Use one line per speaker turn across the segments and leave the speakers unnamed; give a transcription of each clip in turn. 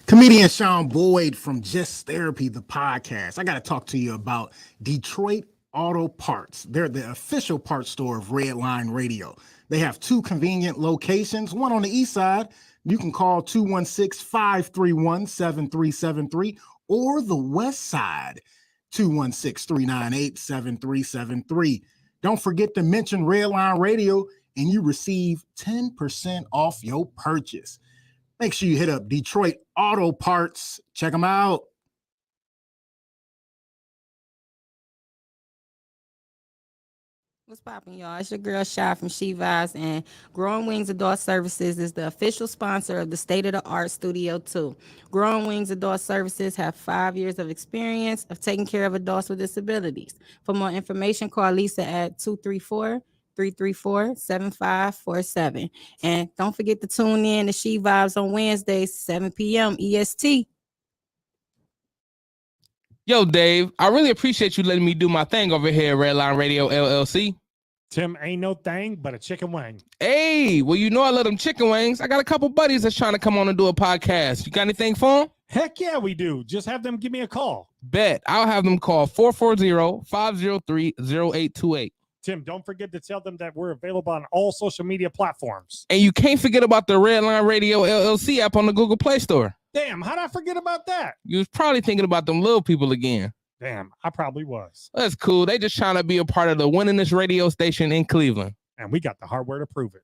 Comedian Sean Boyd from Just Therapy, the podcast. I got to talk to you about Detroit Auto Parts. They're the official parts store of Redline Radio. They have two convenient locations, one on the east side. You can call 216-531-7373, or the west side, 216-398-7373. Don't forget to mention Redline Radio and you receive 10% off your purchase. Make sure you hit up Detroit Auto Parts. Check them out.
What's poppin', y'all? It's your girl Shy from She Vibes, and Growing Wings Adult Services is the official sponsor of the State of the Art Studio 2. Growing Wings Adult Services have 5 years of experience of taking care of adults with disabilities. For more information, call Lisa at 234-334-7547. And don't forget to tune in to She Vibes on Wednesdays, 7 p.m. EST.
Yo, Dave, I really appreciate you letting me do my thing over here at Redline Radio LLC.
Tim, ain't no thing but a chicken wing.
Hey, well, you know I love them chicken wings. I got a couple buddies that's trying to come on and do a podcast. You got anything for them?
Heck yeah, we do. Just have them give me a call.
Bet. I'll have them call 440-503-0828.
Tim, don't forget to tell them that we're available on all social media platforms.
And you can't forget about the Redline Radio LLC app on the Google Play Store.
Damn, how'd I forget about that?
You was probably thinking about them little people again.
Damn, I probably was.
That's cool. They just trying to be a part of the winningest radio station in Cleveland.
And we got the hardware to prove it.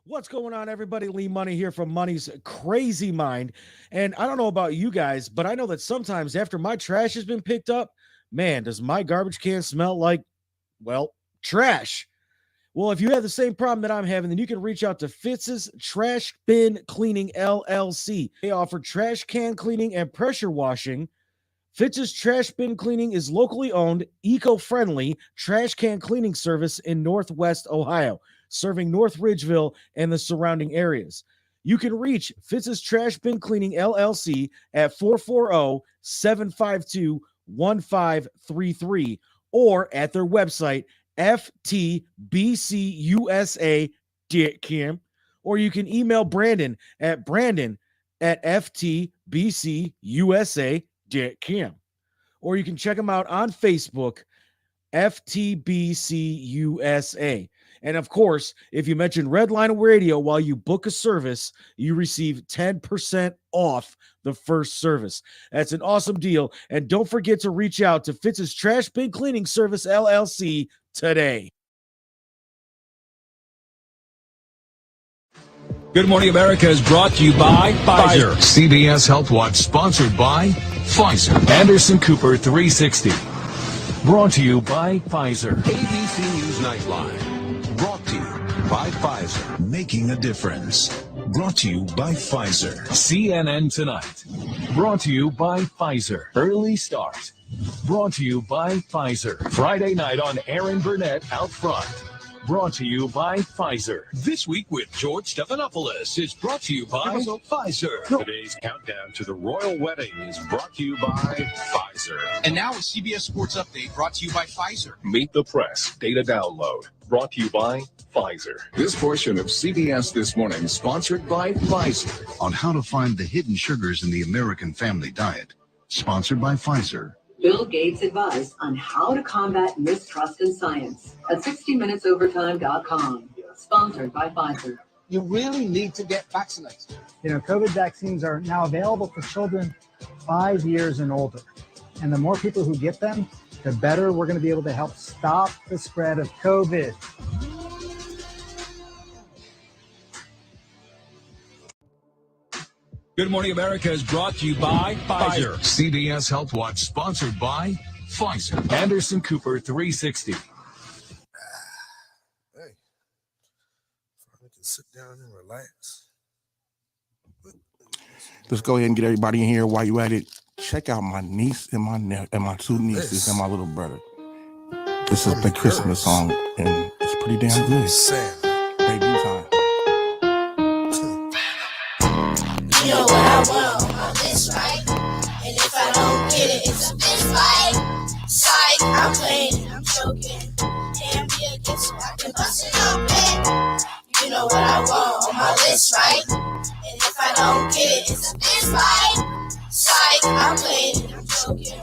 What's going on, everybody? Lee Money here from Money's Crazy Mind. And I don't know about you guys, but I know that sometimes after my trash has been picked up, man, does my garbage can smell like, well, trash. Well, if you have the same problem that I'm having, then you can reach out to Fitz's Trash Bin Cleaning LLC. They offer trash can cleaning and pressure washing. Fitz's Trash Bin Cleaning is locally owned, eco-friendly trash can cleaning service in Northwest Ohio, serving North Ridgeville and the surrounding areas. You can reach Fitz's Trash Bin Cleaning LLC at 440-752-1533 or at their website, ftbcusa.com, or you can email Brandon at ftbcusa.com, or you can check them out on Facebook, FTBCUSA. And of course, if you mention Redline Radio while you book a service, you receive 10% off the first service. That's an awesome deal. And don't forget to reach out to Fitz's Trash Bin Cleaning Service LLC today.
Good Morning America is brought to you by Pfizer. CBS Health Watch sponsored by Pfizer. Anderson Cooper 360. Brought to you by Pfizer.
ABC News Nightline. Brought to you by Pfizer. Making a difference. Brought to you by Pfizer.
CNN Tonight. Brought to you by Pfizer. Early Start. Brought to you by Pfizer. Friday night on Aaron Burnett Out Front. Brought to you by Pfizer.
This Week with George Stephanopoulos is brought to you by Pfizer.
Today's countdown to the royal wedding is brought to you by Pfizer.
And now a CBS Sports Update brought to you by Pfizer.
Meet the Press data download brought to you by Pfizer.
This portion of CBS This Morning sponsored by Pfizer.
On how to find the hidden sugars in the American family diet. Sponsored by Pfizer.
Bill Gates advised on how to combat mistrust in science at 60minutesovertime.com. Sponsored by Pfizer.
You really need to get vaccinated.
You know, COVID vaccines are now available for children 5 years and older. And the more people who get them, the better we're going to be able to help stop the spread of COVID.
Good Morning America is brought to you by Pfizer.
CBS Health Watch sponsored by Pfizer.
Anderson Cooper 360.
Hey, I can sit down and relax.
Let's go ahead and get everybody in here. While you at it, check out my niece and my two nieces and my little brother. This is the Christmas song, and it's pretty damn good. Debut time.
You know what I want on my list, right? And if I don't get it, it's a bitch fight. Psych, I'm playing and I'm choking. Damn, be a gift so I can bust it open. You know what I want on my list, right? And if I don't get it, it's a fist fight. Psych, I'm playing it, I'm joking.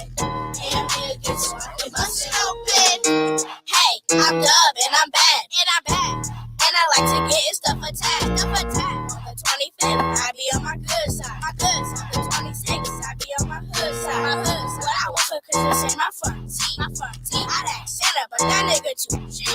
Hand me a gift so I can bust it open. Hey, I'm Dub and I'm bad. And I like to get stuff attacked. On the 25th, I be on my good side. The 26th, I be on my hood side. What I want for Christmas ain't my front teeth. I'd ask Santa, but that nigga too cheap.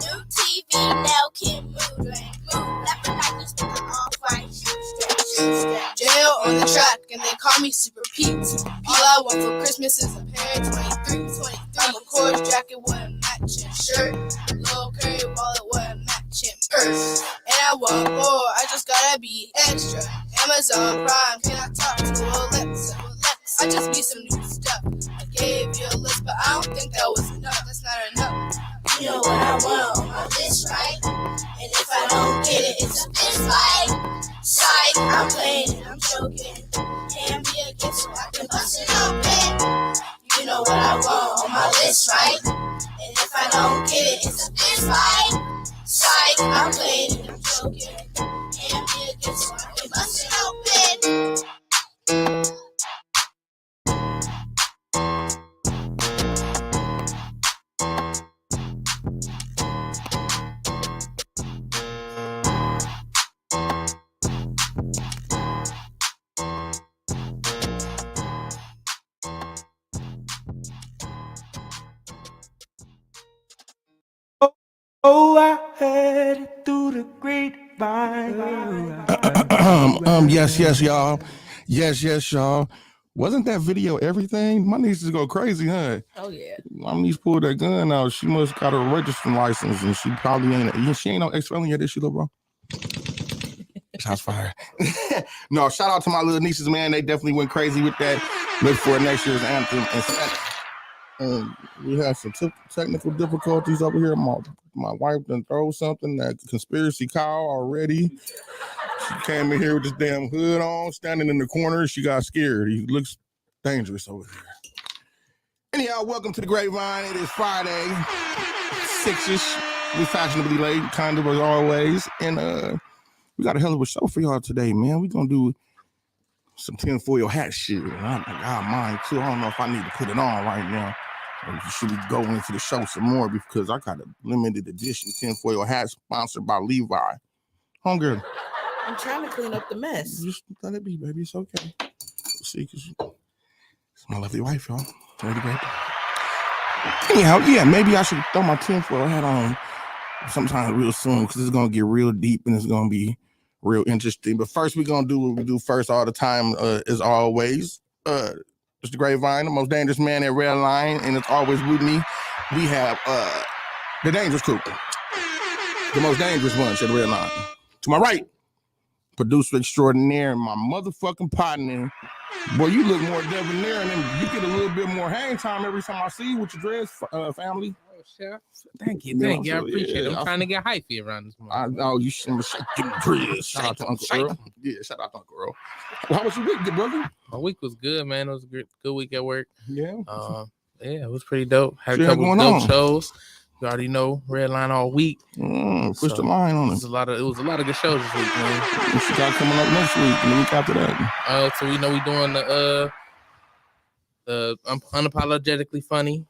New TV, now can move. Left and right, you stick an all-white shoe strap. Jail on the track, and they call me Super Pete. All I want for Christmas is a pair of 23. I'm a course jacket with a matching shirt. Little curry wallet with a matching purse. And I want more, I just gotta be extra. Amazon Prime, can I talk to Alexa? I just need some new stuff. I gave you a list, but I don't think that was enough. That's not enough. You know what I want on my list, right? And if I don't get it, it's a fist fight. Psych, I'm playing it, I'm joking. Hand me a gift so I can bust it open. You know what I want on my list, right? And if I don't get it, it's a fist fight. Psych, I'm playing it, I'm joking. Hand me a gift so I can bust it open.
Oh, I heard it through the grapevine.
Yes, y'all. Yes, y'all. Wasn't that video everything? My niece is go crazy, huh?
Oh yeah.
My niece pulled that gun out. She must got a registering license, and she probably ain't. She ain't no ex-felon yet, is she, little bro? Shots fired. No, shout out to my little nieces, man. They definitely went crazy with that. Look for next year's anthem. And we had some technical difficulties over here. My wife done throw something, that conspiracy cow already. She came in here with this damn hood on, standing in the corner. She got scared. He looks dangerous over here. Anyhow, welcome to the Grapevine. It is Friday, 6-ish. We fashionably late, kind of as always. And we got a hell of a show for y'all today, man. We're going to do some tinfoil hat shit. I got mine, too. I don't know if I need to put it on right now. Or should we go into the show some more, because I got a limited edition tinfoil hat sponsored by Levi. Homegirl.
I'm trying to clean up the mess.
Just let it be, baby. It's okay. See, because it's my lovely wife, y'all. Lady Grape. Anyhow, yeah, maybe I should throw my tinfoil hat on sometime real soon, because it's going to get real deep and it's going to be real interesting. But first, we're going to do what we do first all the time, as always. Mr. GrapeVine, the most dangerous man at Red Line, and it's always with me. We have the dangerous crew, the most dangerous ones at Red Line. To my right, producer extraordinaire and my motherfucking partner. Boy, you look more debonair, and then you get a little bit more hang time every time I see you with your dreads, family.
Oh, Chef. Thank you. I appreciate it. I'm trying to get hyphy around this morning.
You should shake them dreads. Shout out to Uncle Earl. Yeah, shout out to Uncle Earl. Well, how was your week, good brother?
My week was good, man. It was a good week at work.
Yeah.
Yeah, it was pretty dope. Had a couple of dope shows. You already know Red Line all week.
Push the line on it.
It was a lot of good shows this week, man.
What you got coming up next week and the week after that?
So we know we doing the Unapologetically Funny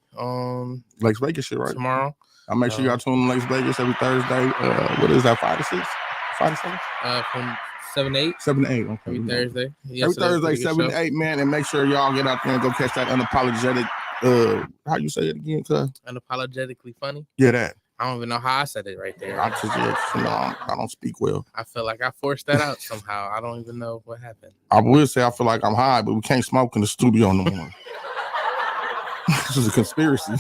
Lakes Vegas shit, right?
Tomorrow.
I'll make sure y'all tune in Lakes Vegas every Thursday. What is that, 5 to 6? 5 to 7?
From 7 to 8.
7 to 8, okay.
Every Thursday.
Every Thursday, 7 to 8, man. And make sure y'all get out there and go catch that unapologetic, how you say it again, cuz?
Unapologetically Funny?
Yeah, that.
I don't even know how I said it right there.
I don't speak well.
I feel like I forced that out somehow. I don't even know what happened.
I will say I feel like I'm high, but we can't smoke in the studio no more. This is a conspiracy.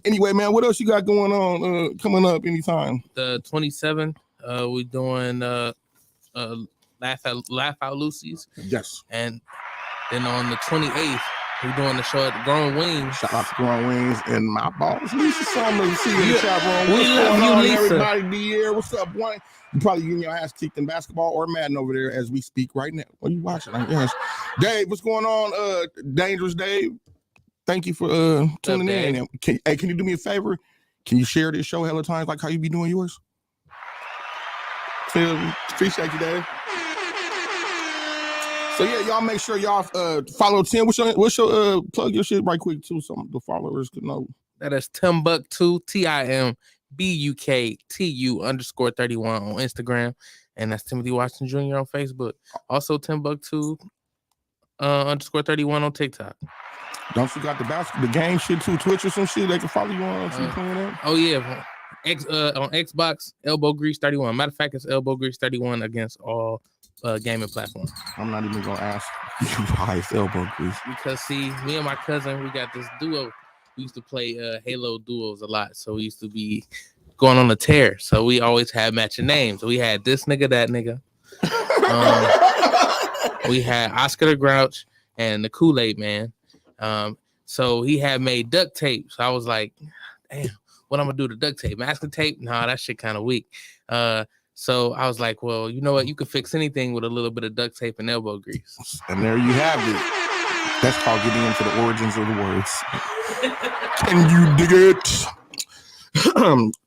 Anyway, man, what else you got going on coming up anytime?
The 27th, we doing Laugh Out Lucy's.
Yes.
And then on the 28th, we're doing the show at Growing Wings.
Shout out to Growing Wings and my boss, Lisa Summers. See you in the chat room.
We love you, Lisa.
Everybody be here. What's up, boy? You probably getting your ass kicked in basketball or Madden over there as we speak right now. What are you watching? Yes. Dave, what's going on? Dangerous Dave. Thank you for tuning in. Can you do me a favor? Can you share this show hella times like how you be doing yours? Feel me? Appreciate you, Dave. So yeah, y'all make sure y'all follow Tim. What's your plug your shit right quick too, so the followers can know.
That is Timbuktu, TIMBUKTU_31 on Instagram, and that's Timothy Washington Jr. on Facebook. Also Timbuktu _31 on TikTok.
Don't you got the game shit too? Twitch or some shit they can follow you on?
Oh yeah, on Xbox Elbow Grease 31. Matter of fact, it's Elbow Grease 31 against all gaming platforms.
I'm not even gonna ask you why it's Elbow Grease.
Because see, me and my cousin, we got this duo. We used to play Halo duos a lot, so we used to be going on a tear. So we always had matching names. We had this nigga, that nigga. We had Oscar the Grouch and the Kool-Aid Man. So he had made duct tape. So I was like, damn, what I'm gonna do to duct tape? Masking tape? Nah, that shit kind of weak. So I was like, well, you know what? You can fix anything with a little bit of duct tape and elbow grease.
And there you have it. That's called getting into the origins of the words. Can you dig it?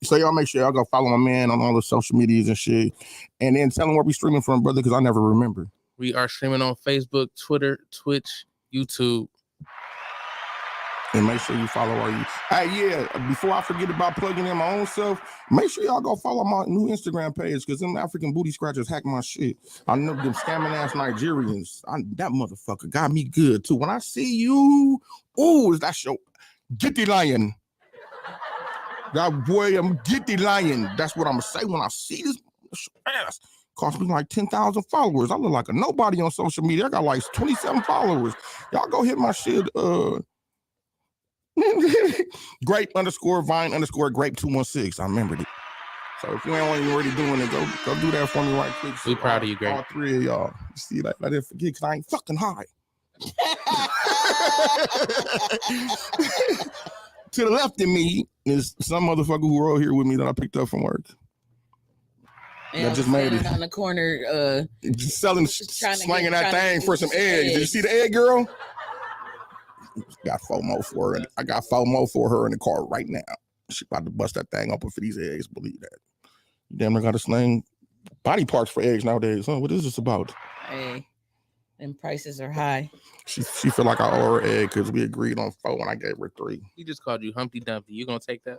So y'all make sure y'all go follow my man on all the social medias and shit. And then tell him where we streaming from, brother, because I never remember.
We are streaming on Facebook, Twitter, Twitch, YouTube.
And make sure you follow our Hey, yeah, before I forget about plugging in my own self, make sure y'all go follow my new Instagram page because them African booty scratchers hack my shit. I know them scamming ass Nigerians. That motherfucker got me good too. When I see you, is that show? Get the lion. That boy, I'm get the lion. That's what I'm gonna say when I see this ass. Cost me like 10,000 followers. I look like a nobody on social media. I got like 27 followers. Y'all go hit my shit. Grape_Vine_Grape216. I remembered it. So if you ain't already doing it, go do that for me right quick.
We proud of you, Grape.
All three of y'all. You see, like, I didn't forget because I ain't fucking high. To the left of me is some motherfucker who rode here with me that I picked up from work.
Yeah,
that just made it
on the corner,
just slanging that thing for some eggs. Did you see the egg girl? Got FOMO for her. I got FOMO for her in the car right now. She about to bust that thing open for these eggs. Believe that. Damn, I got to slang body parts for eggs nowadays. Huh? What is this about?
Hey, and prices are high.
She feel like I owe her egg because we agreed on 4 and I gave her 3.
He just called you Humpty Dumpty. You gonna take that?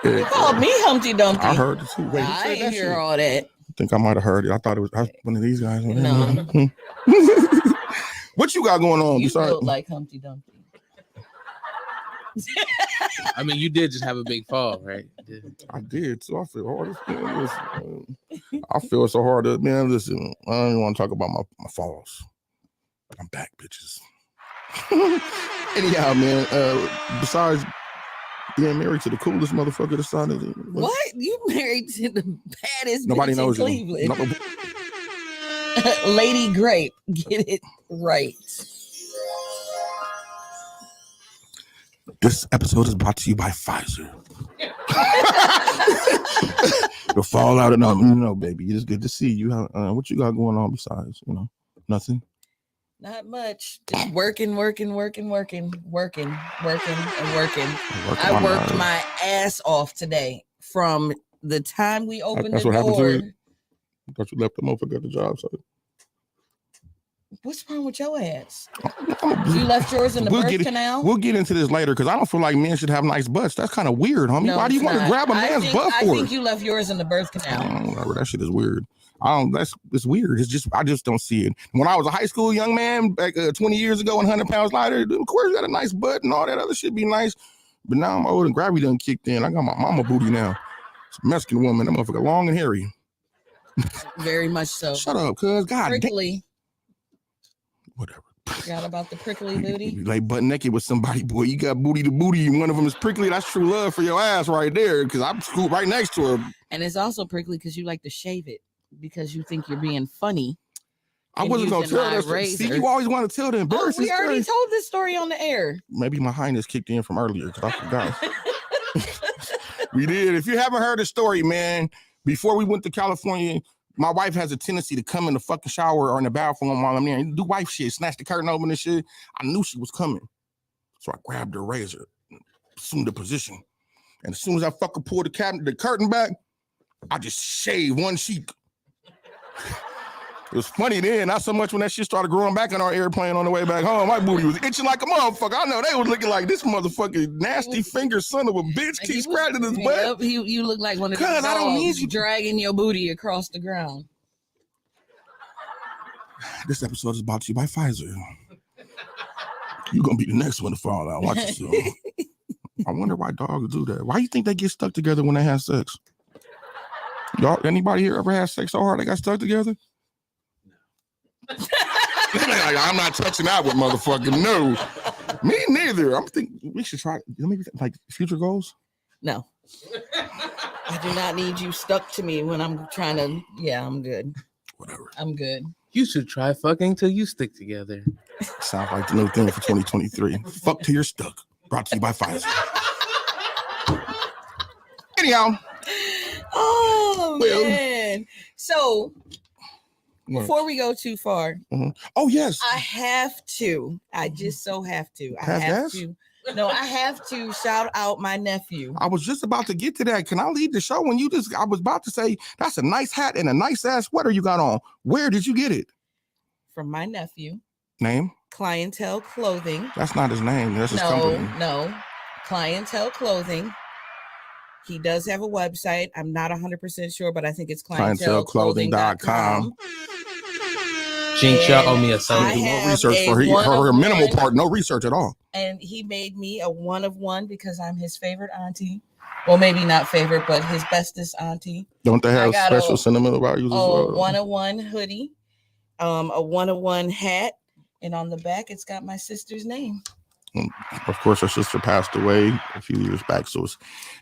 You called me Humpty Dumpty.
I heard it too. Wait,
I ain't hear all that.
I think I might have heard it. I thought it was one of these guys.
No.
What you got going on?
You
besides
look like Humpty Dumpty.
I mean, you did just have a big fall, right?
I did. So I feel hard. I feel so hard. Man, listen, I don't even want to talk about my falls. I'm back, bitches. Anyhow, man, besides being married to the coolest motherfucker this side of the
What? You married to the baddest
nobody
bitch
knows
in
it.
Cleveland. Lady Grape. Get it right.
This episode is brought to you by Pfizer. The fallout of no, baby. It's good to see you. What you got going on besides, nothing?
Not much. Just working. I worked my ass off today from the time we opened
That's
the
what happened
door.
to you? I thought you left the motherfucker at the job site.
What's wrong with your ass? You left yours in the birth canal?
We'll get into this later because I don't feel like men should have nice butts. That's kind of weird, homie.
No,
why do you want to grab a man's butt for?
I think you left yours in the birth canal.
Whatever. That shit is weird. It's weird. I just don't see it. When I was a high school young man back 20 years ago and 100 pounds lighter, of course you got a nice butt and all that other shit be nice. But now I'm old and gravity done kicked in. I got my mama booty now. It's a Mexican woman. That motherfucker long and hairy.
Very much so.
Shut up, cuz. God
prickly.
Whatever.
Forgot about the prickly booty.
You like butt naked with somebody, boy. You got booty to booty, and one of them is prickly. That's true love for your ass right there. Because I'm schooled right next to her.
And it's also prickly because you like to shave it because you think you're being funny.
I wasn't gonna tell that. See, you always want to tell the embarrassing
we already told this story on the air.
Maybe my highness kicked in from earlier because I forgot. We did. If you haven't heard the story, man, before we went to California, my wife has a tendency to come in the fucking shower or in the bathroom while I'm there and do wife shit, snatch the curtain open and shit. I knew she was coming. So I grabbed her razor, assumed the position. And as soon as I fucking pulled the curtain back, I just shaved one cheek. It was funny then, not so much when that shit started growing back in our airplane on the way back home. My booty was itching like a motherfucker. I know they was looking like this motherfucking nasty finger son of a bitch keep scratching his butt.
Yep, you look like one of those
Cuz I don't need
dogs
you
dragging your booty across the ground.
This episode is brought to you by Pfizer. You're gonna be the next one to fall out. Watch yourself. I wonder why dogs do that. Why you think they get stuck together when they have sex? Y'all, anybody here ever had sex so hard they got stuck together? I'm not touching that with motherfucking no. Me neither. I'm thinking we should try. Maybe like future goals.
No, I do not need you stuck to me when I'm trying to. Yeah, I'm good.
Whatever.
I'm good.
You should try fucking till you stick together.
Sounds like the new thing for 2023. Fuck till you're stuck. Brought to you by Pfizer. Anyhow.
Oh man. So before we go too far,
oh yes,
I have to. I just so have to. I
Pass
have
gas?
to. No, I have to shout out my nephew.
I was just about to get to that. Can I lead the show when I was about to say that's a nice hat and a nice ass sweater you got on. Where did you get it?
From my nephew.
Name?
Clientele Clothing.
That's not his name. That's his company.
No. Clientele Clothing. He does have a website. I'm not 100% sure, but I think it's clienteleclothing.com.
Jinx, y'all owe me a
No
song.
research for her minimal part. No research at all.
And he made me a one of one because I'm his favorite auntie. Well, maybe not favorite, but his bestest auntie.
Don't they have special sentimental values as well?
A one of one hoodie, a one of one hat, and on the back it's got my sister's name.
Of course, her sister passed away a few years back, so it's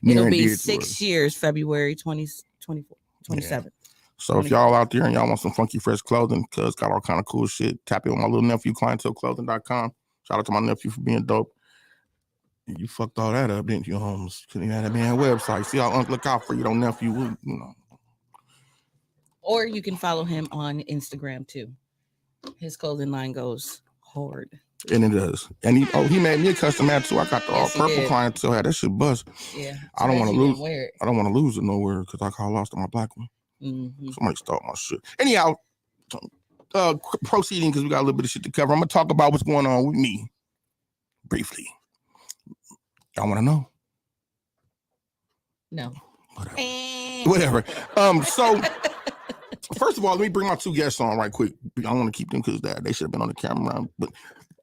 It'll be 6 years, February 2024, 27.
Yeah. So if y'all out there and y'all want some funky fresh clothing, cuz got all kind of cool shit, tap in with my little nephew, clienteleclothing.com. Shout out to my nephew for being dope. You fucked all that up, didn't you, Holmes? Couldn't even have that man website. See how look out for you, don't nephew. You know.
Or you can follow him on Instagram too. His clothing line goes hard.
And it does. And he made me a custom hat too. I got the all
Yes, he
purple
did.
clientele hat. That shit bust.
Yeah.
I don't want to lose.
Wear it.
I don't want to lose it nowhere because I lost on my black one.
Mm-hmm.
Somebody stole my shit. Anyhow, proceeding because we got a little bit of shit to cover. I'm gonna talk about what's going on with me briefly. Y'all want to know?
No.
Whatever. So first of all, let me bring my two guests on right quick. I want to keep them because they should have been on the camera. But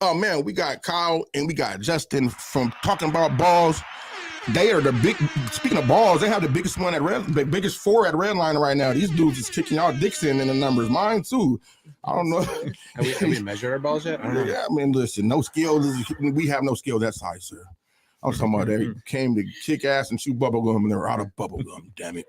oh man, we got Kyle and we got Justin from Talking About Balls. They are the big. Speaking of balls, they have the biggest one the biggest four at Redline right now. These dudes is kicking y'all dicks in the numbers. Mine too. I don't know.
Have we measured our balls yet? I don't know.
Yeah, I mean, listen, no skills. We have no skill that size, sir. I was talking about that. He came to kick ass and chew bubble gum, and they're out of bubble gum. Damn it!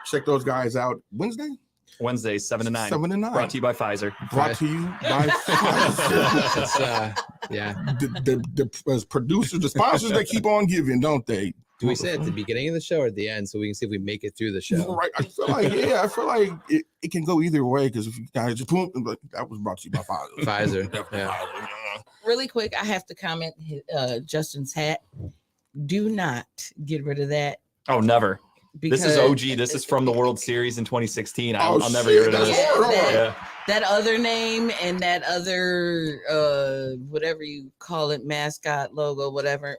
Check those guys out
Wednesday, 7 to 9.
7 to 9.
Brought to you by Pfizer.
Brought to you by Pfizer.
Yeah.
The producers, the sponsors, they keep on giving, don't they?
Do we say at the beginning of the show or at the end so we can see if we make it through the show?
Right. I feel like it can go either way because if you guys just boom, that was brought to you by Pfizer.
Pfizer. Yeah.
Really quick, I have to comment. Justin's hat. Do not get rid of that.
Oh, never. This is
Because-
OG. This is from the World Series in 2016.
Oh,
I'll never get rid of this. Yeah.
That other name and that other whatever you call it, mascot, logo, whatever.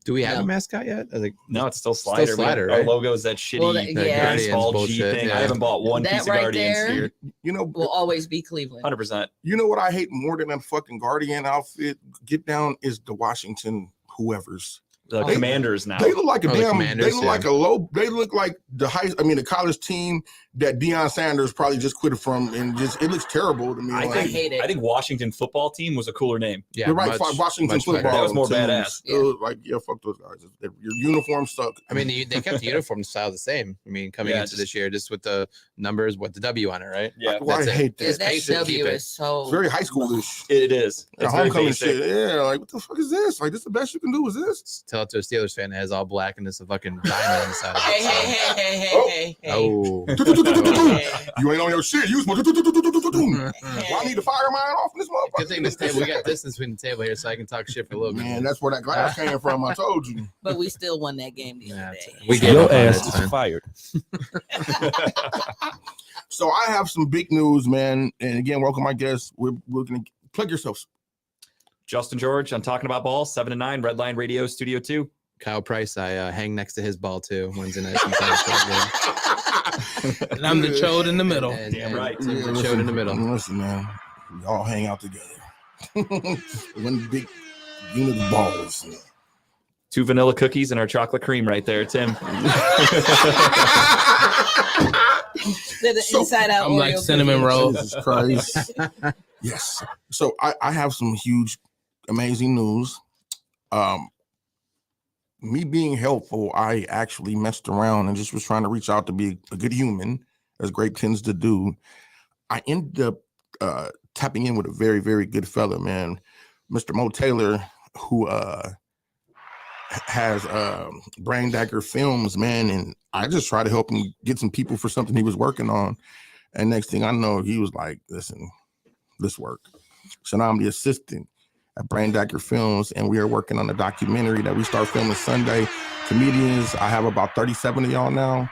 Do we have
No.
a mascot yet?
No, it's still Slider.
Slider,
Our
right?
logo is that shitty
Well, that- yeah.
baseball G
bullshit,
thing.
yeah.
I haven't bought one
That
piece of
right
Guardians
there
here.
You know,
will always be Cleveland.
100%.
you know what I hate more than that fucking Guardian outfit? Get down is the Washington whoever's.
The Commanders now.
They look like a
the
damn.
Commanders,
They look
yeah.
like a low. They look like the college team that Deion Sanders probably just quit from, and just it looks terrible to me.
I
Like,
think, I think Washington football team was a cooler name.
Yeah,
you're right. Washington football.
That was more
teams,
badass.
it was like, yeah, fuck those guys. Your uniform suck.
I mean, they kept the uniform style the same. I mean, coming
Yeah,
into this year, just with the numbers, the W on it, right?
Yeah.
Well, I
That's it.
hate
Yeah,
that.
that
basic,
W
keep it.
is so.
It's very high schoolish.
It is.
The
It's very
homecoming
basic.
shit. Yeah, like what the fuck is this? Like this is the best you can do? Is this?
Tell it to a Steelers fan that has all black and it's a fucking diamond on the side of it.
Hey.
Oh.
You ain't on your shit. You well, I need to fire mine off in this motherfucker.
Good thing this table, we got distance between the table here so I can talk shit for a little bit.
Man, that's where that glass came from. I told you.
But we still won that game the other day.
We gave
Your
up on
ass
it,
is
son.
fired.
So I have some big news, man. And again, welcome my guests. We're gonna plug yourselves.
Justin George, I'm talking about ball, 7 to 9, Red Line Radio, Studio 2.
Kyle Price, I hang next to his ball too Wednesday night.
And I'm the chode in the middle.
Damn right.
Tim, the chode in the middle.
Listen, man, we all hang out together. One big unit of balls.
2 vanilla cookies and our chocolate cream right there, Tim.
They're the inside out.
I'm like cinnamon roll.
Jesus Christ. Yes. So I have some huge, amazing news. Me being helpful, I actually messed around and just was trying to reach out to be a good human, as Grape tends to do. I ended up tapping in with a very, very good fella, man, Mr. Mo Taylor, who has Brain Dagger Films, man, and I just tried to help him get some people for something he was working on. And next thing I know, he was like, listen, this work. So now I'm the assistant at Brain Dagger Films, and we are working on a documentary that we start filming Sunday. Comedians, I have about 37 of y'all now.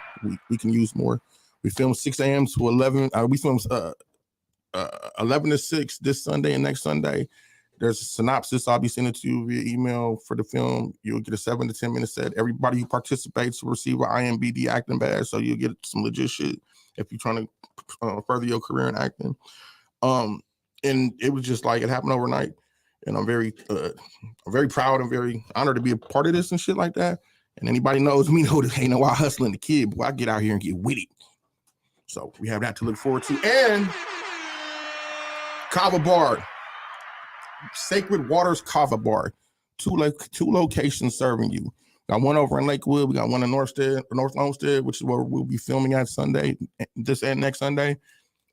We can use more. We filmed 6 a.m. to 11. We filmed 11 to 6 this Sunday and next Sunday. There's a synopsis I'll be sending to you via email for the film. You'll get a 7 to 10 minute set. Everybody who participates will receive an IMBD acting badge, so you'll get some legit shit if you're trying to further your career in acting. And it was just like it happened overnight. And I'm very proud and very honored to be a part of this and shit like that. And anybody knows me know that ain't no wild hustling the kid, boy. I get out here and get with it. So we have that to look forward to. And Kava Bar, Sacred Waters Kava Bar, two locations serving you. Got one over in Lakewood. We got one in North Olmsted, which is where we'll be filming at Sunday, this and next Sunday.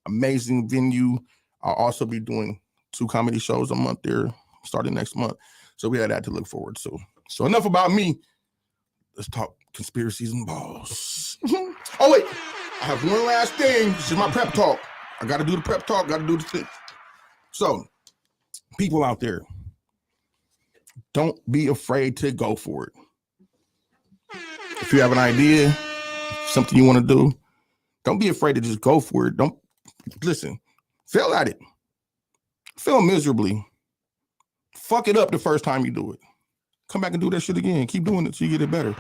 Amazing venue. I'll also be doing 2 comedy shows a month there starting next month. So we had that to look forward to. So enough about me. Let's talk conspiracies and balls. Oh, wait. I have one last thing. This is my prep talk. I got to do the prep talk. Got to do the thing. So, people out there, don't be afraid to go for it. If you have an idea, something you want to do, don't be afraid to just go for it. Don't listen. Fail at it. Fail miserably. Fuck it up the first time you do it. Come back and do that shit again. Keep doing it till you get it better.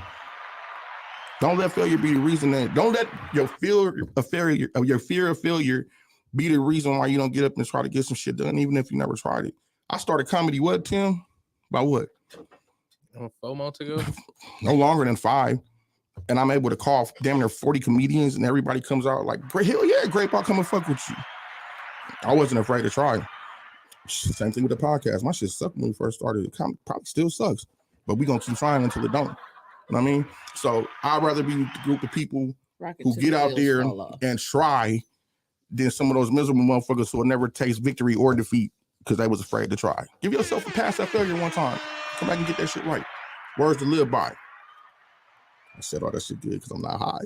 Don't let failure be the reason that. Don't let your fear of failure be the reason why you don't get up and try to get some shit done, even if you never tried it. I started comedy, what, Tim? About what?
4 months ago?
No longer than 5. And I'm able to call damn near 40 comedians, and everybody comes out like, hell yeah, Grape, I'll come and fuck with you. I wasn't afraid to try. Same thing with the podcast. My shit sucked when we first started. It probably still sucks, but we're going to keep trying until it don't. You know what I mean? So I'd rather be with the group of people who get out there and try than some of those miserable motherfuckers who will never taste victory or defeat because they was afraid to try. Give yourself a pass at failure one time. Come back and get that shit right. Words to live by. I said all that shit good because I'm not high.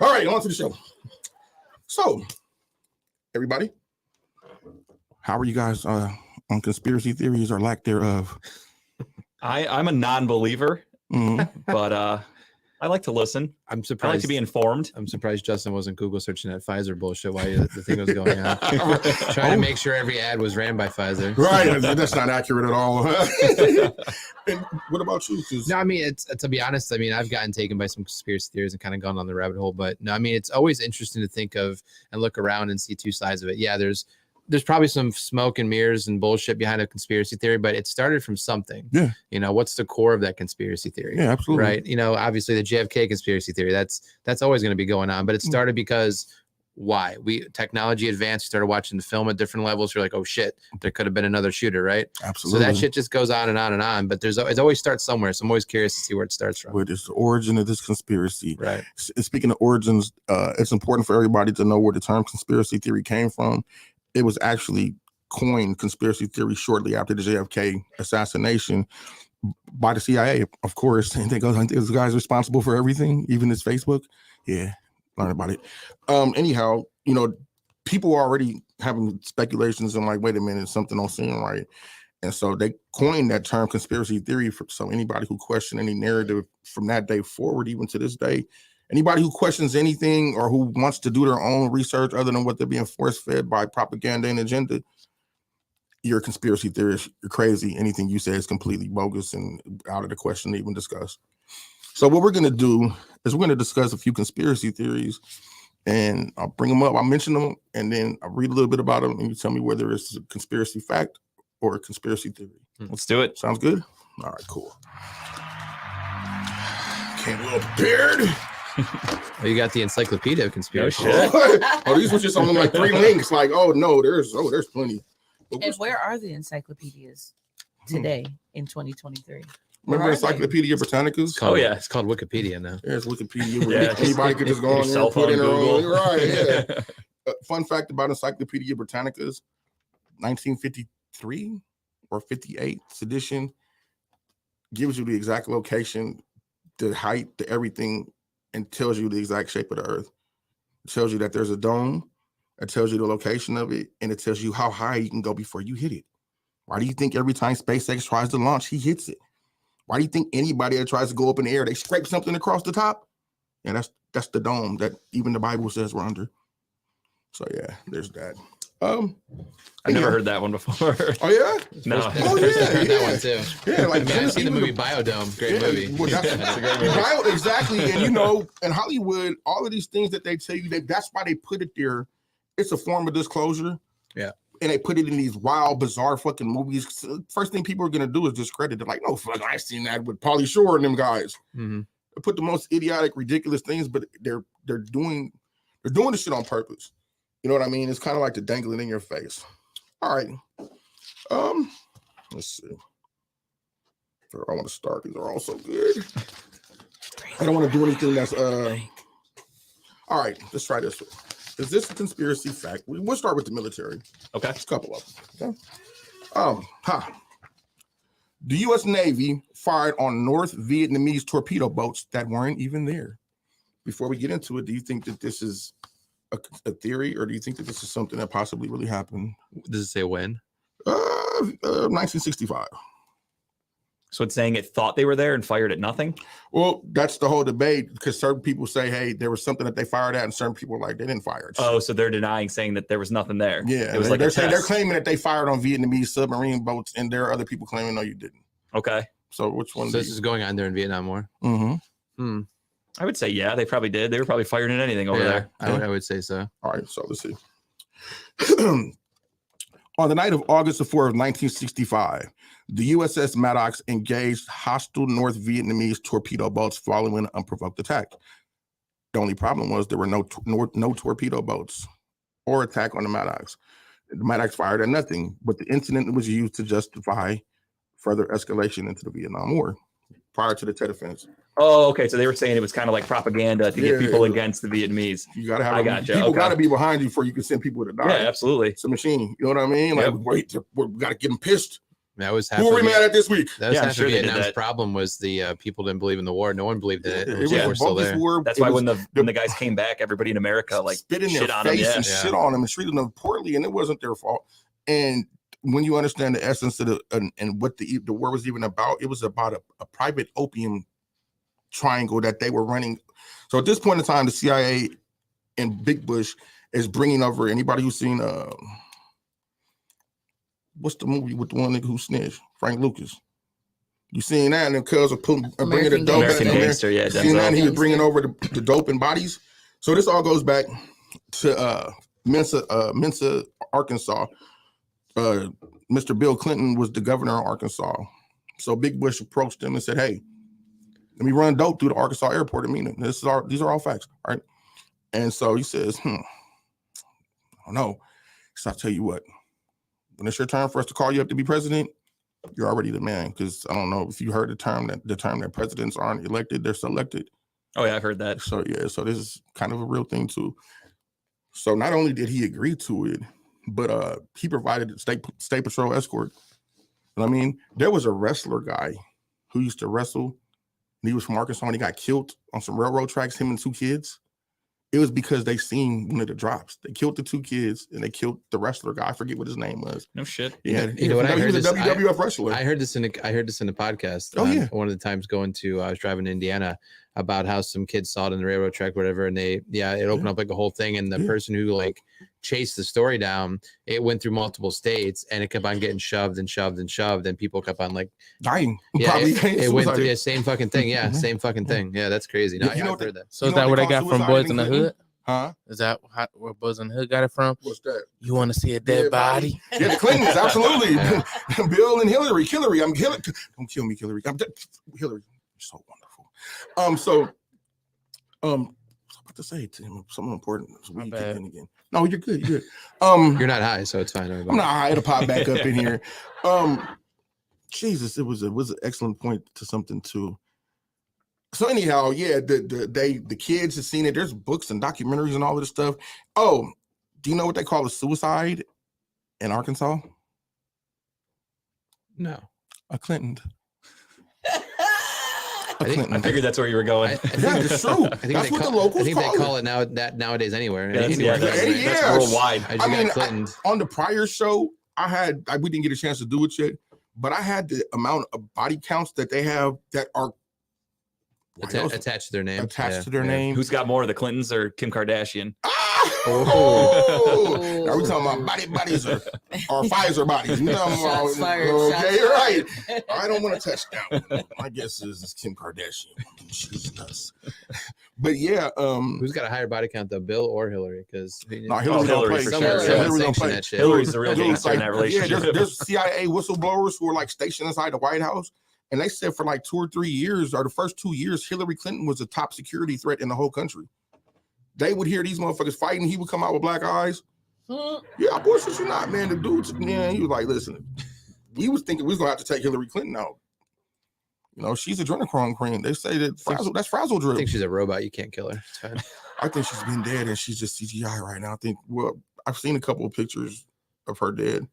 All right, on to the show. So, everybody, how are you guys on conspiracy theories or lack thereof?
I'm a non-believer, but I like to listen.
I'm surprised.
I like to be informed.
I'm surprised Justin wasn't Google searching that Pfizer bullshit while the thing was going on. Trying to make sure every ad was ran by Pfizer.
Right. That's not accurate at all. And what about you?
No, I mean, it's to be honest, I mean, I've gotten taken by some conspiracy theories and kind of gone on the rabbit hole. But no, I mean, it's always interesting to think of and look around and see 2 sides of it. Yeah, there's probably some smoke and mirrors and bullshit behind a conspiracy theory, but it started from something. Yeah. You know, what's the core of that conspiracy theory? Yeah, absolutely. Right. You know, obviously the JFK conspiracy theory, that's always going to be going on, but it started because why? Technology advanced, started watching the film at different levels. You're like, oh shit, there could have been another shooter, right? Absolutely. So that shit just goes on and on and on, but it always starts somewhere. So I'm always curious to see where it starts from.
What is the origin of this conspiracy?
Right.
Speaking of origins, it's important for everybody to know where the term conspiracy theory came from. It was actually coined conspiracy theory shortly after the JFK assassination by the CIA, of course. And they go, this guy's responsible for everything, even his Facebook. Yeah, learn about it. Anyhow, you know, people are already having speculations and like, wait a minute, something don't seem right. And so they coined that term conspiracy theory. So anybody who questioned any narrative from that day forward, even to this day, Anybody who questions anything or who wants to do their own research other than what they're being force-fed by propaganda and agenda, you're a conspiracy theorist. You're crazy. Anything you say is completely bogus and out of the question to even discuss. So what we're going to do is we're going to discuss a few conspiracy theories, and I'll bring them up. I'll mention them, and then I'll read a little bit about them, and you tell me whether it's a conspiracy fact or a conspiracy theory.
Let's do it.
Sounds good? All right, cool. Came well prepared.
Oh, you got the encyclopedia of conspiracy.
Oh, these were just on like 3 links. Like, oh no, there's plenty.
And where are the encyclopedias today in 2023?
Remember Encyclopedia Britannicas?
Oh yeah, it's called Wikipedia now.
Yeah, it's Wikipedia. Where anybody could just go on there and put in their own. Right, yeah. Fun fact about Encyclopedia Britannicas, 1953 or 58 edition gives you the exact location, the height, the everything, and tells you the exact shape of the Earth. It tells you that there's a dome. It tells you the location of it, and it tells you how high you can go before you hit it. Why do you think every time SpaceX tries to launch, he hits it? Why do you think anybody that tries to go up in the air, they scrape something across the top? And that's the dome that even the Bible says we're under. So yeah, there's that.
I never heard that one before.
Oh yeah?
No.
Oh yeah,
That one too.
Yeah, like
I've seen the movie Biodome. Great movie.
Well, that's a great movie. Exactly. And you know, in Hollywood, all of these things that they tell you, that's why they put it there. It's a form of disclosure.
Yeah.
And they put it in these wild, bizarre fucking movies. First thing people are gonna do is discredit it. Like, no, fuck, I seen that with Pauly Shore and them guys.
Mm-hmm.
They put the most idiotic, ridiculous things, but they're doing this shit on purpose. You know what I mean? It's kind of like the dangling in your face. All right. Let's see. Where I want to start. These are all so good. I don't want to do anything that's all right, let's try this one. Is this a conspiracy fact? We'll start with the military.
Okay.
Just a couple of them. Okay. The U.S. Navy fired on North Vietnamese torpedo boats that weren't even there. Before we get into it, do you think that this is a theory, or do you think that this is something that possibly really happened?
Does it say when?
1965.
So it's saying it thought they were there and fired at nothing?
Well, that's the whole debate, because certain people say, hey, there was something that they fired at, and certain people are like, they didn't fire it.
Oh, so they're denying, saying that there was nothing there.
Yeah,
it was like
they're saying they're claiming that they fired on Vietnamese submarine boats, and there are other people claiming, no, you didn't.
Okay.
So which one?
So this is going on there in Vietnam War?
Mm-hmm.
I would say, yeah, they probably did. They were probably firing at anything over there.
I would say so.
All right, so let's see. On the night of August the 4th of 1965, the USS Maddox engaged hostile North Vietnamese torpedo boats following an unprovoked attack. The only problem was there were no torpedo boats or attack on the Maddox. The Maddox fired at nothing, but the incident was used to justify further escalation into the Vietnam War prior to the Tet Offense.
Oh, okay. So they were saying it was kind of like propaganda to get people against the Vietnamese.
You gotta have
people
got to be behind you before you can send people to die.
Yeah, absolutely.
It's a machine. You know what I mean? Like, wait, we got to get them pissed.
That was
who are we mad at this week?
That was half of Vietnam's problem was the people didn't believe in the war. No one believed in it. It was still there.
That's why when the guys came back, everybody in America like
spit in their face and shit on them and treated them poorly, and it wasn't their fault. And when you understand the essence of and what the war was even about, it was about a private opium triangle that they were running. So at this point in time, the CIA and Big Bush is bringing over anybody who's seen what's the movie with the one nigga who snitched? Frank Lucas. You seen that? And then cuz are bringing the dope back in there.
Yeah,
seen that? And he was bringing over the dope and bodies. So this all goes back to Mensa, Arkansas. Mr. Bill Clinton was the governor of Arkansas. So Big Bush approached him and said, hey, let me run dope through the Arkansas airport in Mena. These are all facts, all right? And so he says, I don't know. So I'll tell you what, when it's your time for us to call you up to be president, you're already the man. Because I don't know if you heard the term that presidents aren't elected, they're selected.
Oh yeah, I've heard that.
So yeah, so this is kind of a real thing too. So not only did he agree to it, but he provided a state patrol escort. You know what I mean? There was a wrestler guy who used to wrestle, and he was from Arkansas, and he got killed on some railroad tracks, him and 2 kids. It was because they seen one of the drops. They killed the 2 kids, and they killed the wrestler guy. I forget what his name was.
No shit.
Yeah,
you know what?
He was a WWF wrestler.
I heard this in a podcast.
Oh yeah.
One of the times I was driving to Indiana. about how some kids saw it in the railroad track, whatever, and it opened up like a whole thing. And the person who like chased the story down, it went through multiple states, and it kept on getting shoved and shoved and shoved, and people kept on like
dying.
Yeah,
Probably
it went through same fucking thing. Yeah, same fucking thing. Yeah, that's crazy. No,
You know
I've heard that.
So is that where they got from Boys in the Hood?
Huh?
Is that where Boys in the Hood got it from?
What's that?
You want to see a dead body?
Yeah, the Clintons, absolutely. Bill and Hillary. I'm Hillary. Don't kill me, Hillary. Hillary, you're so wonderful. I was about to say to him something important. So we kicked in again. No, you're good. You're good.
You're not high, so it's fine.
I'm not high. It'll pop back up in here. Jesus, it was an excellent point to something too. So anyhow, yeah, the kids have seen it. There's books and documentaries and all of this stuff. Oh, do you know what they call a suicide in Arkansas?
No.
A Clinton.
I figured that's where you were going.
Yeah, it's true.
That's
what the locals
they
call
call it nowadays anywhere.
That's worldwide.
I mean, on the prior show, we didn't get a chance to do it yet, but I had the amount of body counts that they have that are
attached to their name.
Attached to their name.
Who's got more, the Clintons or Kim Kardashian?
Oh, now we talking about bodies or Pfizer bodies. You talking about, okay, you're right. I don't want to touch that. My guess is Kim Kardashian. She's nuts. But yeah,
who's got a higher body count though, Bill or Hillary? Because
Hillary for sure. Hillary's the real gangster in that relationship.
Yeah, there's CIA whistleblowers who are like stationed inside the White House. And they said for like 2 or 3 years, or the first 2 years, Hillary Clinton was a top security threat in the whole country. They would hear these motherfuckers fighting. He would come out with black eyes. Yeah, boy, shit, you not, man. The dudes, man, he was like, listen, we was thinking we was going to have to take Hillary Clinton out. You know, she's adrenochrome cream. They say that that's frazzle drip.
I think she's a robot. You can't kill her. It's fine.
I think she's been dead and she's just CGI right now. I think, well, I've seen a couple of pictures of her dead.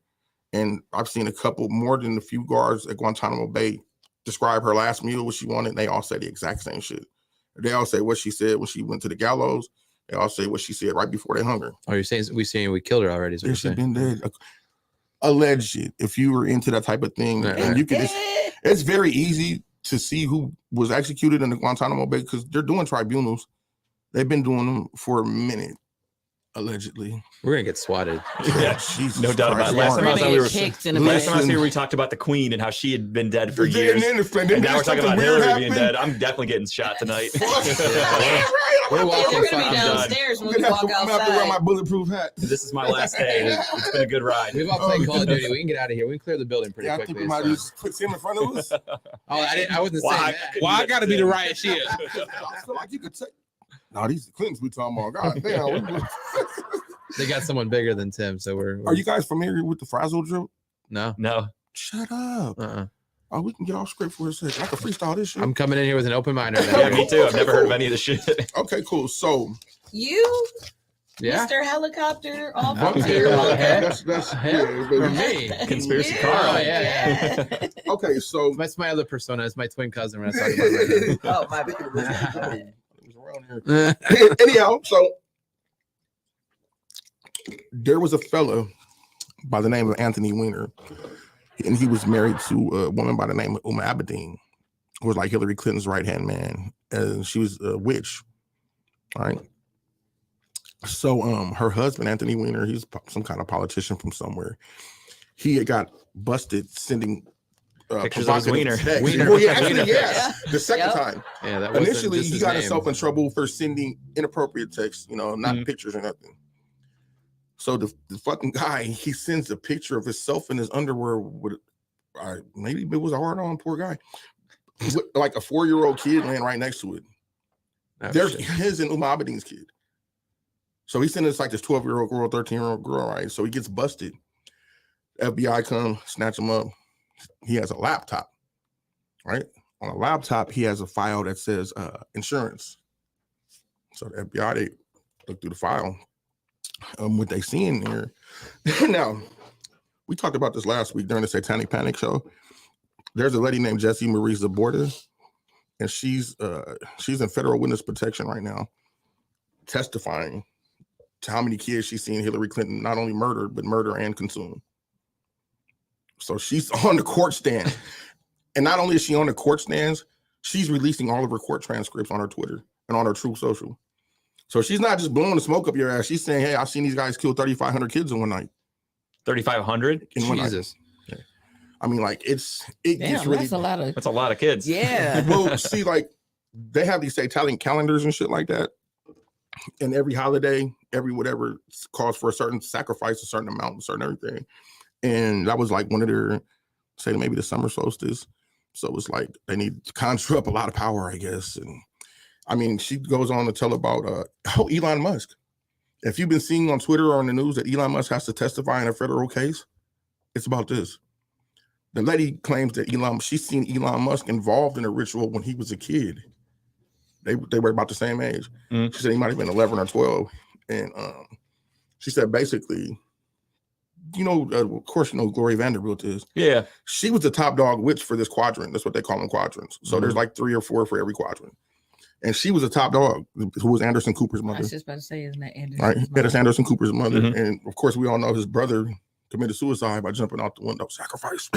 And I've seen a couple, more than a few guards at Guantanamo Bay describe her last meal, what she wanted, and they all say the exact same shit. They all say what she said when she went to the gallows. They all say what she said right before they hung her.
Oh, you're saying we killed her already?
Yeah, she's been dead. Alleged. If you were into that type of thing, and you could, it's very easy to see who was executed in the Guantanamo Bay because they're doing tribunals. They've been doing them for a minute. Allegedly,
we're gonna get swatted.
Yeah, no doubt about it. Last time I was here, we talked about the Queen and how she had been dead for years. And now we're talking about Hillary being dead. I'm definitely getting shot tonight.
We're gonna be downstairs when we walk outside.
I'm gonna have to wear my bulletproof hat.
This is my last day. It's been a good ride.
We've all played Call of Duty. We can get out of here. We can clear the building pretty quickly.
I think we might just put him in front of us.
I wasn't saying that.
Why I gotta be the riot shield?
I feel like you could take. No, these Clintons we talking about. God damn.
They got someone bigger than Tim, so we're.
Are you guys familiar with the frazzle drill?
No.
Shut up. Oh, we can get off script for a second. I can freestyle this shit.
I'm coming in here with an open mind right now.
Yeah, me too. I've never heard of any of this shit.
Okay, cool. So.
You.
Yeah.
Mr. Helicopter off of your bunker.
That's
for me.
Conspiracy Carl.
Yeah.
Okay, so
that's my other persona. It's my twin cousin. When I talk about
oh, my bad.
Anyhow, so there was a fella by the name of Anthony Weiner, and he was married to a woman by the name of Uma Abedin, who was like Hillary Clinton's right-hand man, and she was a witch. All right. So her husband, Anthony Weiner, he's some kind of politician from somewhere. He had got busted sending
pictures of his wiener.
Well, yeah, actually, yes. The second time.
Yeah, that
initially he got himself in trouble for sending inappropriate texts, not pictures or nothing. So the fucking guy, he sends a picture of himself in his underwear with maybe it was a hard-on, poor guy, with like a 4-year-old kid laying right next to it. There's his and Uma Abedin's kid. So he sent us like this 12-year-old girl, 13-year-old girl, right? So he gets busted. FBI come, snatch him up. He has a laptop, right? On a laptop, he has a file that says insurance. So the FBI, they look through the file. What they see in there. Now, we talked about this last week during the Satanic Panic show. There's a lady named Jessie Marie Zaborda, and she's in federal witness protection right now, testifying to how many kids she's seen Hillary Clinton not only murder, but murder and consume. So she's on the court stand. And not only is she on the court stands, she's releasing all of her court transcripts on her Twitter and on her True Social. So she's not just blowing the smoke up your ass. She's saying, hey, I've seen these guys kill 3,500 kids in one night.
3,500?
In one
Jesus.
night. I mean, like, it
Damn,
gets really...
That's a lot of kids.
Yeah.
Well, see, like, they have these satanic calendars and shit like that. And every holiday, every whatever calls for a certain sacrifice, a certain amount, a certain everything. And that was like one of their, say maybe the summer solstice. So it's like they need to conjure up a lot of power, I guess. And I mean, she goes on to tell about Elon Musk. If you've been seeing on Twitter or on the news that Elon Musk has to testify in a federal case, it's about this. The lady claims that she's seen Elon Musk involved in a ritual when he was a kid. They were about the same age. She said he might have been 11 or 12. And she said basically, of course, Gloria Vanderbilt is.
Yeah.
She was the top dog witch for this quadrant. That's what they call them, quadrants. So there's like 3 or 4 for every quadrant. And she was a top dog, who was Anderson Cooper's mother.
I was just about to say, isn't that Anderson?
Right? Yeah, that's Anderson Cooper's mother. And of course, we all know his brother committed suicide by jumping out the window. Sacrifice.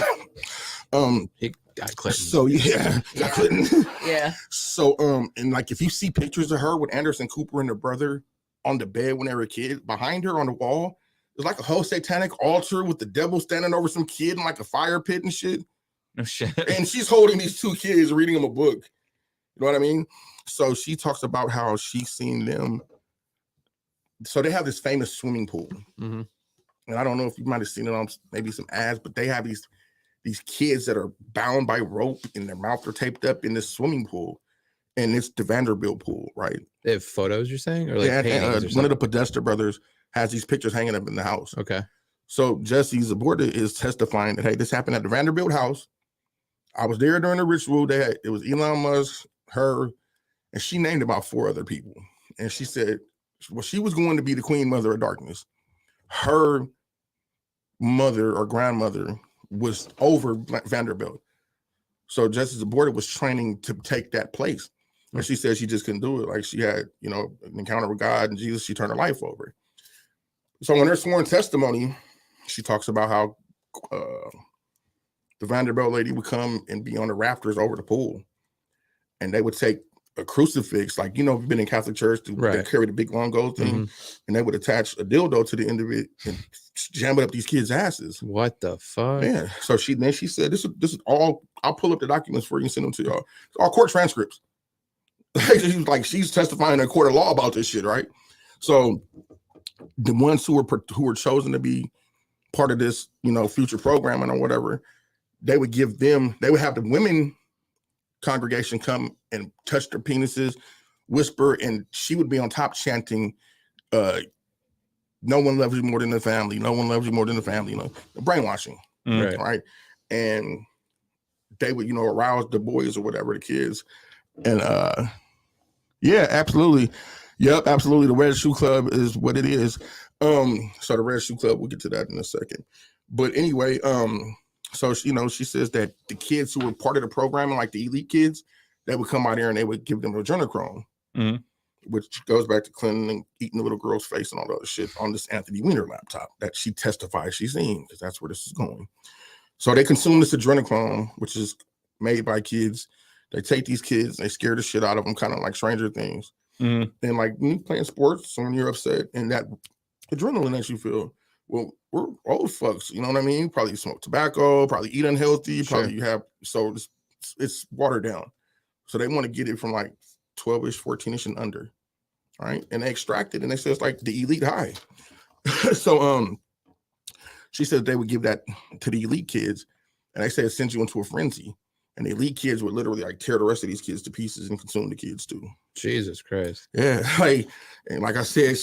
He got Clinton.
So yeah, got Clinton.
Yeah.
So and like if you see pictures of her with Anderson Cooper and her brother on the bed when they were a kid, behind her on the wall, there's like a whole satanic altar with the devil standing over some kid in like a fire pit and shit.
No shit.
And she's holding these 2 kids, reading them a book. You know what I mean? So she talks about how she's seen them. So they have this famous swimming pool. And I don't know if you might have seen it on maybe some ads, but they have these kids that are bound by rope and their mouth are taped up in this swimming pool. And it's the Vanderbilt pool, right?
They have photos, you're saying? Or like paintings or
one of the Podesta brothers has these pictures hanging up in the house.
Okay.
So Jesse Zaborda is testifying that, hey, this happened at the Vanderbilt house. I was there during the ritual. It was Elon Musk, her, and she named about 4 other people. And she said, well, she was going to be the queen mother of darkness. Her mother or grandmother was over Vanderbilt. So Jesse Zaborda was training to take that place. And she said she just couldn't do it. Like she had, an encounter with God and Jesus, she turned her life over. So in her sworn testimony, she talks about how the Vanderbilt lady would come and be on the rafters over the pool. And they would take a crucifix, like, you've been in Catholic church, they carry the big long gold thing, and they would attach a dildo to the end of it and jam it up these kids' asses.
What the fuck?
Yeah. So she said, this is all, I'll pull up the documents for you and send them to y'all. It's all court transcripts. She's testifying in a court of law about this shit, right? So the ones who were chosen to be part of this, future programming or whatever, they would have the women congregation come and touch their penises, whisper, and she would be on top chanting, no one loves you more than the family. No one loves you more than the family. Brainwashing, right? And they would, arouse the boys or whatever, the kids. And yeah, absolutely. Yep, absolutely. The Red Shoe Club is what it is. So the Red Shoe Club, we'll get to that in a second. But anyway, so she says that the kids who were part of the programming, like the elite kids, they would come out here and they would give them adrenochrome, which goes back to Clinton and eating the little girl's face and all the other shit on this Anthony Weiner laptop that she testifies she's seen, because that's where this is going. So they consume this adrenochrome, which is made by kids. They take these kids, they scare the shit out of them, kind of like Stranger Things. And like when you're playing sports, so when you're upset and that adrenaline that you feel, well, we're old fucks, you know what I mean? Probably smoke tobacco, probably eat unhealthy, probably you have, so it's watered down. So they want to get it from like 12-ish, 14-ish and under, right? And they extract it and they say it's like the elite high. So she said they would give that to the elite kids and they say it sends you into a frenzy. And the elite kids would literally like tear the rest of these kids to pieces and consume the kids too.
Jesus Christ.
Yeah, like I said,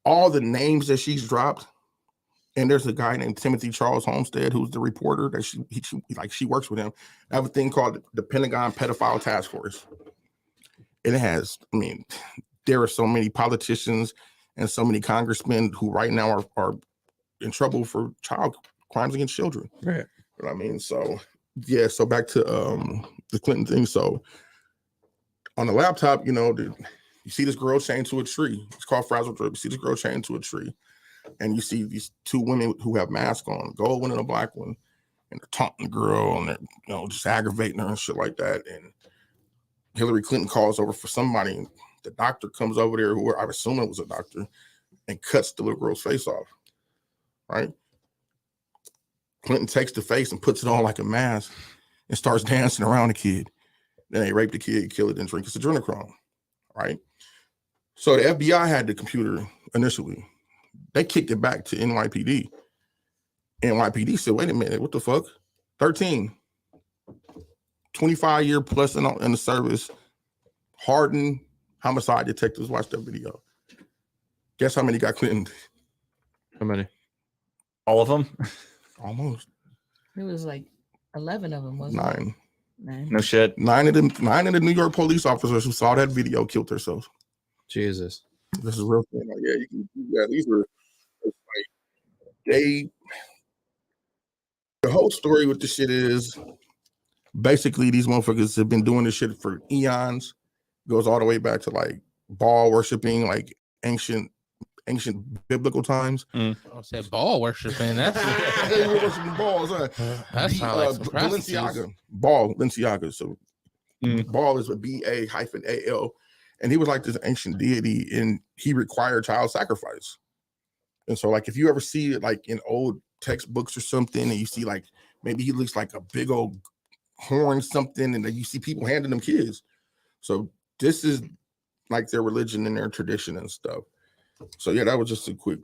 all the names that she's dropped, and there's a guy named Timothy Charles Homestead who's the reporter that she works with him. I have a thing called the Pentagon Pedophile Task Force. And it has, there are so many politicians and so many congressmen who right now are in trouble for child crimes against children.
Right.
You know what I mean? So yeah, so back to the Clinton thing. So on the laptop, you see this girl chained to a tree. It's called frazzle drip. You see this girl chained to a tree. And you see these 2 women who have masks on, gold one and a black one. and they're taunting the girl and they're just aggravating her and shit like that. And Hillary Clinton calls over for somebody, and the doctor comes over there, who I assume it was a doctor, and cuts the little girl's face off. Right? Clinton takes the face and puts it on like a mask and starts dancing around the kid. Then they rape the kid, kill it, and drink its adrenochrome. Right? So the FBI had the computer initially. They kicked it back to NYPD. NYPD said, wait a minute, what the fuck? 13. 25-year plus in the service. Hardened homicide detectives. Watch that video. Guess how many got Clinton?
How many? All of them?
Almost.
It was like 11 of them, wasn't
9.
it? 9.
No shit.
9 of the New York police officers who saw that video killed themselves.
Jesus.
This is real thing. Like, these were like the whole story with the shit is basically these motherfuckers have been doing this shit for eons. Goes all the way back to like Baal worshiping, like ancient biblical times.
I said ball worshiping. That's
they were worshiping balls.
That sounds like some
Balenciaga. Balenciaga. So Baal is a B-A-L. And he was like this ancient deity, and he required child sacrifice. And so, like, if you ever see it, like in old textbooks or something, and you see like maybe he looks like a big old horn something, and then you see people handing them kids. So this is like their religion and their tradition and stuff. So yeah, that was just a quick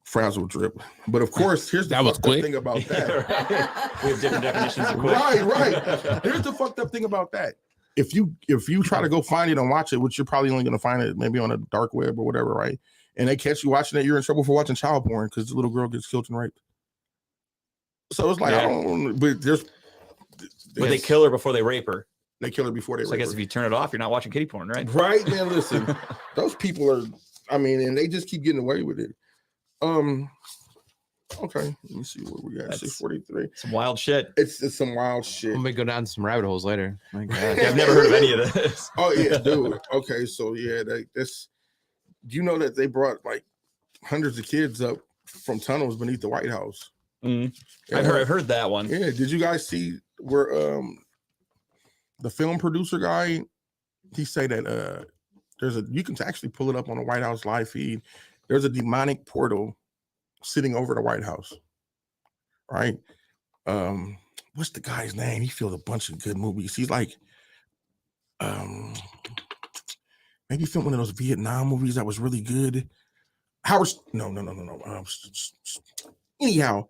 frazzle drip. But of course, here's the fucked up thing about that.
We have different definitions of quick.
Right. Here's the fucked up thing about that. If you try to go find it and watch it, which you're probably only going to find it maybe on a dark web or whatever, right? And they catch you watching it, you're in trouble for watching child porn because the little girl gets killed and raped. So it's like, I don't, but
they kill her before they rape her.
They kill her before they rape her.
I guess if you turn it off, you're not watching kitty porn, right?
Right, man. Listen, those people are, and they just keep getting away with it. Okay, let me see what we got. 643.
Some wild shit.
It's some wild shit.
I'm gonna go down some rabbit holes later. My God.
I've never heard of any of this.
Oh yeah, dude. Okay, so yeah, this. Do you know that they brought like hundreds of kids up from tunnels beneath the White House?
I've heard that one.
Yeah. Did you guys see where the film producer guy? He said that you can actually pull it up on the White House live feed. There's a demonic portal sitting over the White House, right? What's the guy's name? He filmed a bunch of good movies. He's like, maybe filmed one of those Vietnam movies that was really good. No. Anyhow,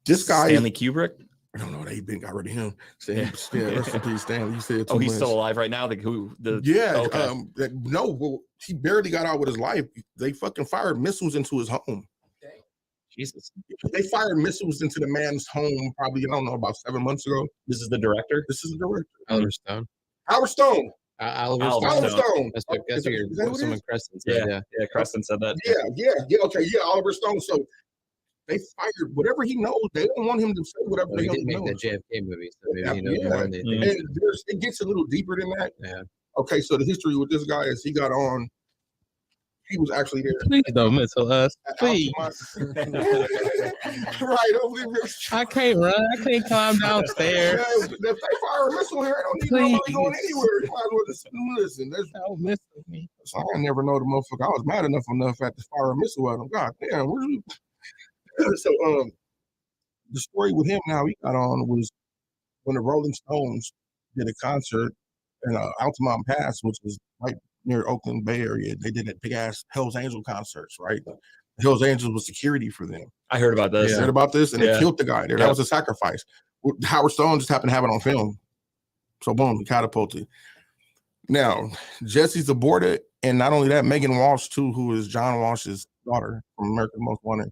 this guy
Stanley Kubrick.
I don't know. They got rid of him. Rest in peace, Stanley. You said
he's still alive right now.
No, he barely got out with his life. They fucking fired missiles into his home.
Jesus.
They fired missiles into the man's home probably, I don't know, about 7 months ago.
This is the director?
This is the director.
Oliver Stone.
Howard Stone.
Oliver
Stone.
That's what someone Creston said.
Yeah, Creston said that.
Yeah, Oliver Stone. So they fired whatever he knows. They don't want him to say whatever
he
knows.
He didn't make the JFK movie, so maybe more than
and it gets a little deeper than that.
Yeah.
Okay, so the history with this guy is he got on. He was actually there.
Please don't missile us. Please.
Right.
I can't run. I can't climb downstairs.
If they fire a missile here, I don't need nobody going anywhere. You might as well just listen.
Don't miss me.
So I never know the motherfucker. I was mad enough at the fire a missile at him. God damn, where's you? So the story with him now he got on was when the Rolling Stones did a concert in Altamont Pass, which was right near Oakland Bay Area. They did a big ass Hell's Angel concerts, right? Hell's Angels was security for them.
I heard about this.
You heard about this? And they killed the guy there. That was a sacrifice. Howard Stone just happened to have it on film. So boom, he catapulted. Now, Jesse's aborted, and not only that, Megan Walsh too, who is John Walsh's daughter from American Most Wanted.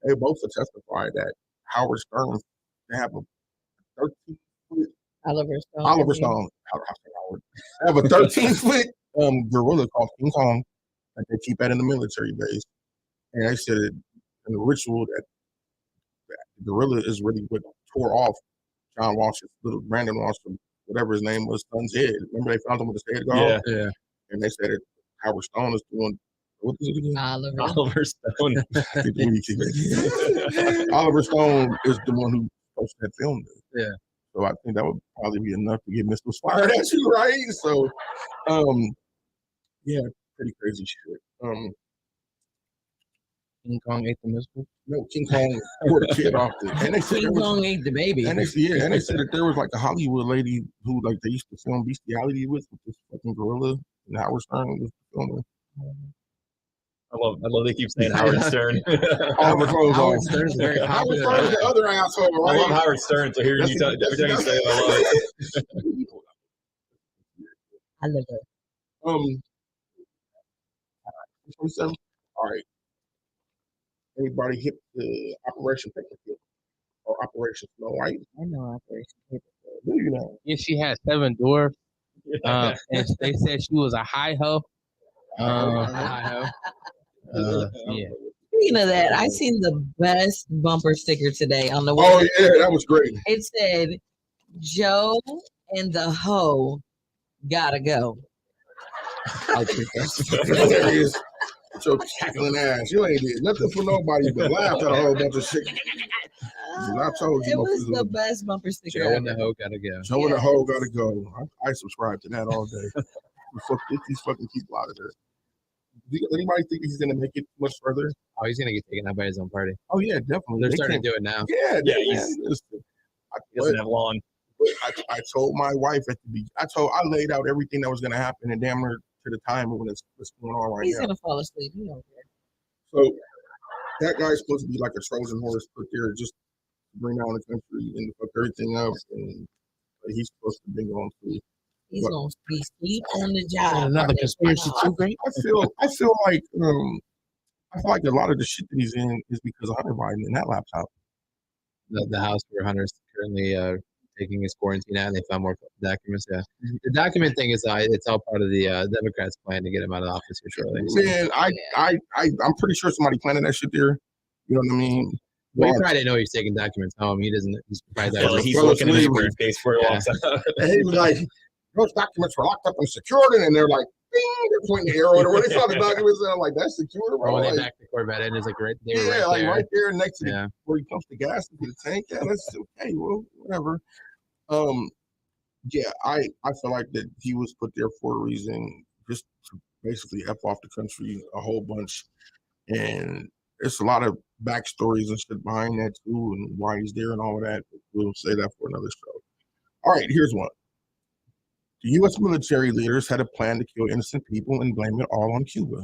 They both testified that Howard Stern, they have a 13-foot Oliver Stone. They have a 13-foot gorilla called King Kong that they keep in the military base. And they said in the ritual that the gorilla is really what tore off John Walsh's little Brandon Walsh, whatever his name was, son's head. Remember they found him with his head gone?
Yeah.
And they said that Howard Stone is doing what is it again?
Oliver Stone.
Oliver Stone is the one who's person that filmed it.
Yeah.
So I think that would probably be enough to get missiles fired at you, right? So, yeah, pretty crazy shit.
King Kong ate the missile.
No, King Kong poured a kid off it. And they said
King Kong ate the baby.
And they said that there was like a Hollywood lady who like they used to film bestiality with this fucking gorilla, and Howard Stern was filming.
I love they keep saying Howard Stern.
Howard
Stern's very
Howard
popular.
Stern's the other asshole, right?
I love Howard Stern, so hearing you every time you say it, I love it.
I love her.
27. All right. Anybody hit the Operation Paperclip or Operation Snow White?
I know Operation Paperclip.
Do you know?
Yeah, she had 7 dwarfs. And they said she was a high ho.
Hi-ho.
Yeah.
Speaking of that, I seen the best bumper sticker today on the
Oh yeah, that was great.
It said, "Joe and the hoe gotta go."
I think that's
hilarious. So cackling ass. You ain't did nothing for nobody but laughed at a whole bunch of shit. I told you.
It was the best bumper sticker.
Joe and the
ever.
hoe gotta go.
Joe and the hoe gotta go. I subscribe to that all day. Get these fucking people out of there. Do anybody think he's gonna make it much further?
Oh, he's gonna get taken out by his own party.
Oh yeah, definitely.
They're starting to do it now.
Yeah,
Yeah,
he
doesn't have long.
I told my wife at the beginning. I laid out everything that was gonna happen, and damn near to the time when it's going on right
He's
now.
gonna fall asleep. You don't care.
So that guy's supposed to be like a Trojan horse put there just to bring down the country and fuck everything up, and he's supposed to be going through.
He's gonna be asleep on the job.
Another conspiracy too great.
I feel like a lot of the shit that he's in is because of Hunter Biden and that laptop.
The house where Hunter's currently taking his quarantine out, and they found more documents. Yeah, the document thing is it's all part of the Democrats' plan to get him out of office here shortly. So.
Man, I'm pretty sure somebody planted that shit there. You know what I mean?
Well, he probably didn't know he was taking documents home. He doesn't. He's probably
He's looking at his briefcase before he walks out.
And he was like, those documents were locked up and secured, and they're like, ding, they're pointing the arrow at it. When they saw the documents, and I'm like, that's secure, bro.
When they
Like,
backed the Corvette in, it's like right there.
yeah,
right
like
there.
right there next to
Yeah.
where he pumps the gas into the tank. Yeah, that's okay. Well, whatever. Yeah, I feel like that he was put there for a reason, just to basically F off the country a whole bunch. And there's a lot of backstories and shit behind that too, and why he's there and all of that. We'll say that for another show. All right, here's one. The U.S. military leaders had a plan to kill innocent people and blame it all on Cuba.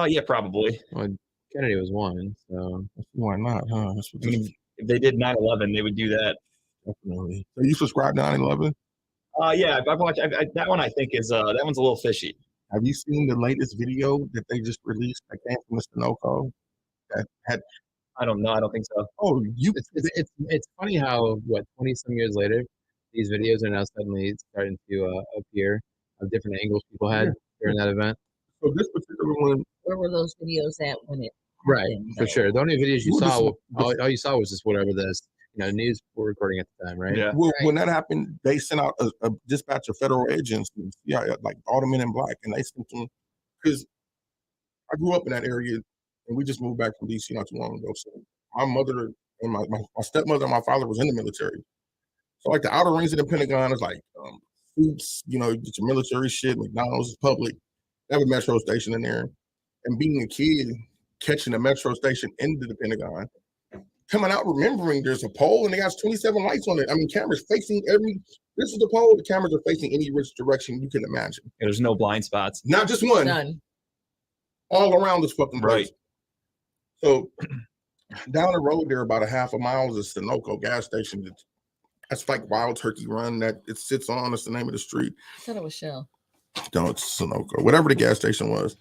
Yeah, probably.
Well, Kennedy was one, so
why not? Huh? That's what
I mean, if they did 9/11, they would do that.
Definitely. So you subscribe to 9/11?
Yeah, I've watched that one. I think is that one's a little fishy.
Have you seen the latest video that they just released that came from Mr. Noko? That had
I don't know. I don't think so.
Oh,
it's funny how 20 some years later, these videos are now suddenly starting to appear of different angles people had during that event.
So this particular one,
Where were those videos at when it
right?
happened,
For
though?
sure. The only videos you
Well,
saw,
this-
all you saw was just whatever the news were recording at the time, right?
Yeah.
well, when that happened, they sent out a dispatch of federal agents, like all the men in black, and they sent them because I grew up in that area, and we just moved back from DC not too long ago. So my mother and my stepmother and my father was in the military. So like the outer rings of the Pentagon is like suits, you get your military shit. McDonald's is public. They have a metro station in there, and being a kid catching a metro station into the Pentagon. Coming out, remembering there's a pole and it has 27 lights on it. I mean, cameras facing this is the pole. The cameras are facing any which direction you can imagine.
Yeah, there's no blind spots.
Not just one.
None.
All around this fucking place.
Right.
So down the road there, about a half a mile, is the Sunoco gas station. That's like Wild Turkey Run that it sits on. That's the name of the street.
I thought it was Shell.
No, it's Sunoco. Whatever the gas station was.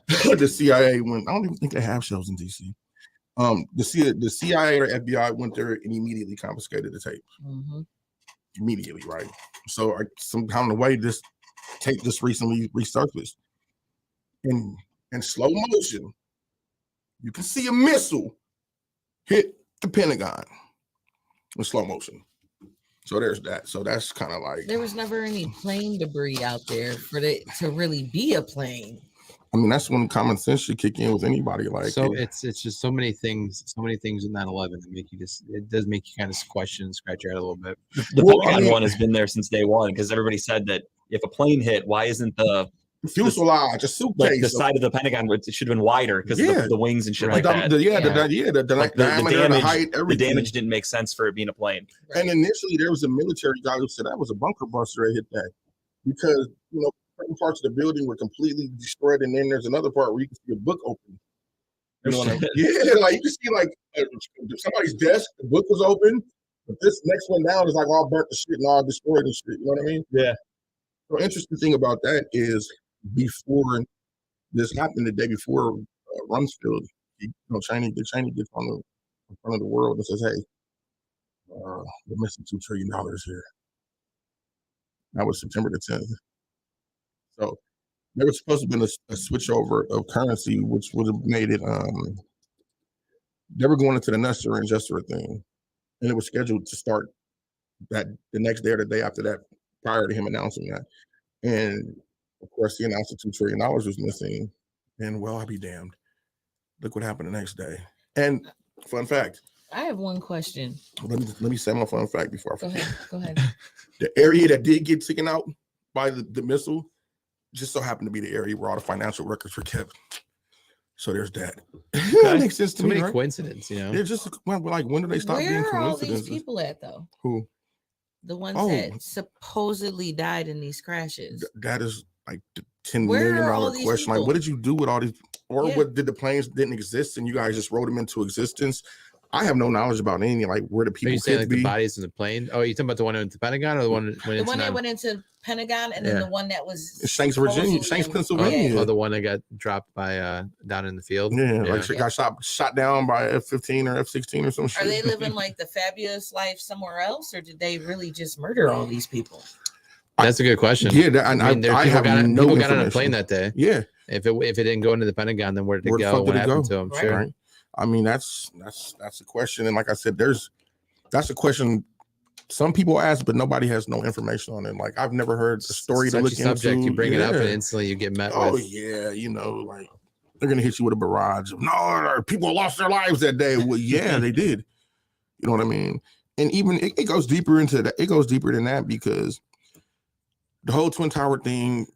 The CIA went. I don't even think they have shells in DC. The CIA or FBI went there and immediately confiscated the tape.
Mm-hmm.
Immediately, right? So somehow in the way this tape just recently resurfaced. In slow motion, you can see a missile hit the Pentagon in slow motion. So there's that. So that's kind of like
There was never any plane debris out there for it to really be a plane.
I mean, that's when common sense should kick in with anybody. Like,
so it's just so many things with 9/11 that make you it does make you kind of question and scratch your head a little bit.
The Pentagon one has been there since day one because everybody said that if a plane hit, why isn't the
fuselage, a suitcase,
like the side of the Pentagon, it should have been wider because of the wings and shit like that.
The
Like
diameter,
damage,
the height, everything.
The damage didn't make sense for it being a plane.
And initially, there was a military guy who said that was a bunker buster that hit that because certain parts of the building were completely destroyed, and then there's another part where you can see a book open. You know what I mean? Yeah, like you can see like somebody's desk, the book was open, but this next one down is like all burnt to shit and all destroyed and shit. You know what I mean?
Yeah.
So interesting thing about that is before this happened, the day before Rumsfeld, Cheney gets on in front of the world and says, "Hey, we're missing $2 trillion here." That was September the 10th. So there was supposed to have been a switch over of currency, which would have made it. They were going into the Nestor and Jester thing, and it was scheduled to start that the next day or the day after that, prior to him announcing that. And of course, he announced that $2 trillion was missing. And well, I'll be damned. Look what happened the next day. And fun fact.
I have one question.
Let me say my fun fact before I forget.
Go ahead.
The area that did get taken out by the missile just so happened to be the area where all the financial records were kept. So there's that. That makes sense to me.
Too many
right?
coincidences,
They're just like, when do they stop being
Where are all
coincidences?
these people at, though?
Who?
The ones that supposedly died in these crashes.
That is like the $10
Where
million
are all these
question. Like,
people?
what did you do with all these? Or what did the planes didn't exist and you guys just wrote them into existence? I have no knowledge about any like where the
Are
people
you saying
could
like
be.
the bodies in the plane? Oh, you talking about the one in the Pentagon or the one that went
The one that went into Pentagon and then the one that was
Shanks, Virginia, Shanks, Pennsylvania.
Oh, the one that got dropped by down in the field.
Yeah, like she got shot down by F-15 or F-16 or some shit.
Are they living like the fabulous life somewhere else, or did they really just murder all these people?
That's a good question.
Yeah,
I
have no
people got on a
information.
plane that day.
Yeah.
If it didn't go into the Pentagon, then where did it
Where the
go?
fuck
What
did it
happened
go?
to them? Sure.
Right. I mean, that's a question, and like I said, that's a question some people ask, but nobody has no information on it. Like I've never heard a story to look
subject,
into.
you bring it up and instantly you get met with.
Oh yeah, like they're gonna hit you with a barrage of no, people lost their lives that day. Well, yeah, they did. You know what I mean? And even it goes deeper into that. It goes deeper than that because the whole Twin Tower thing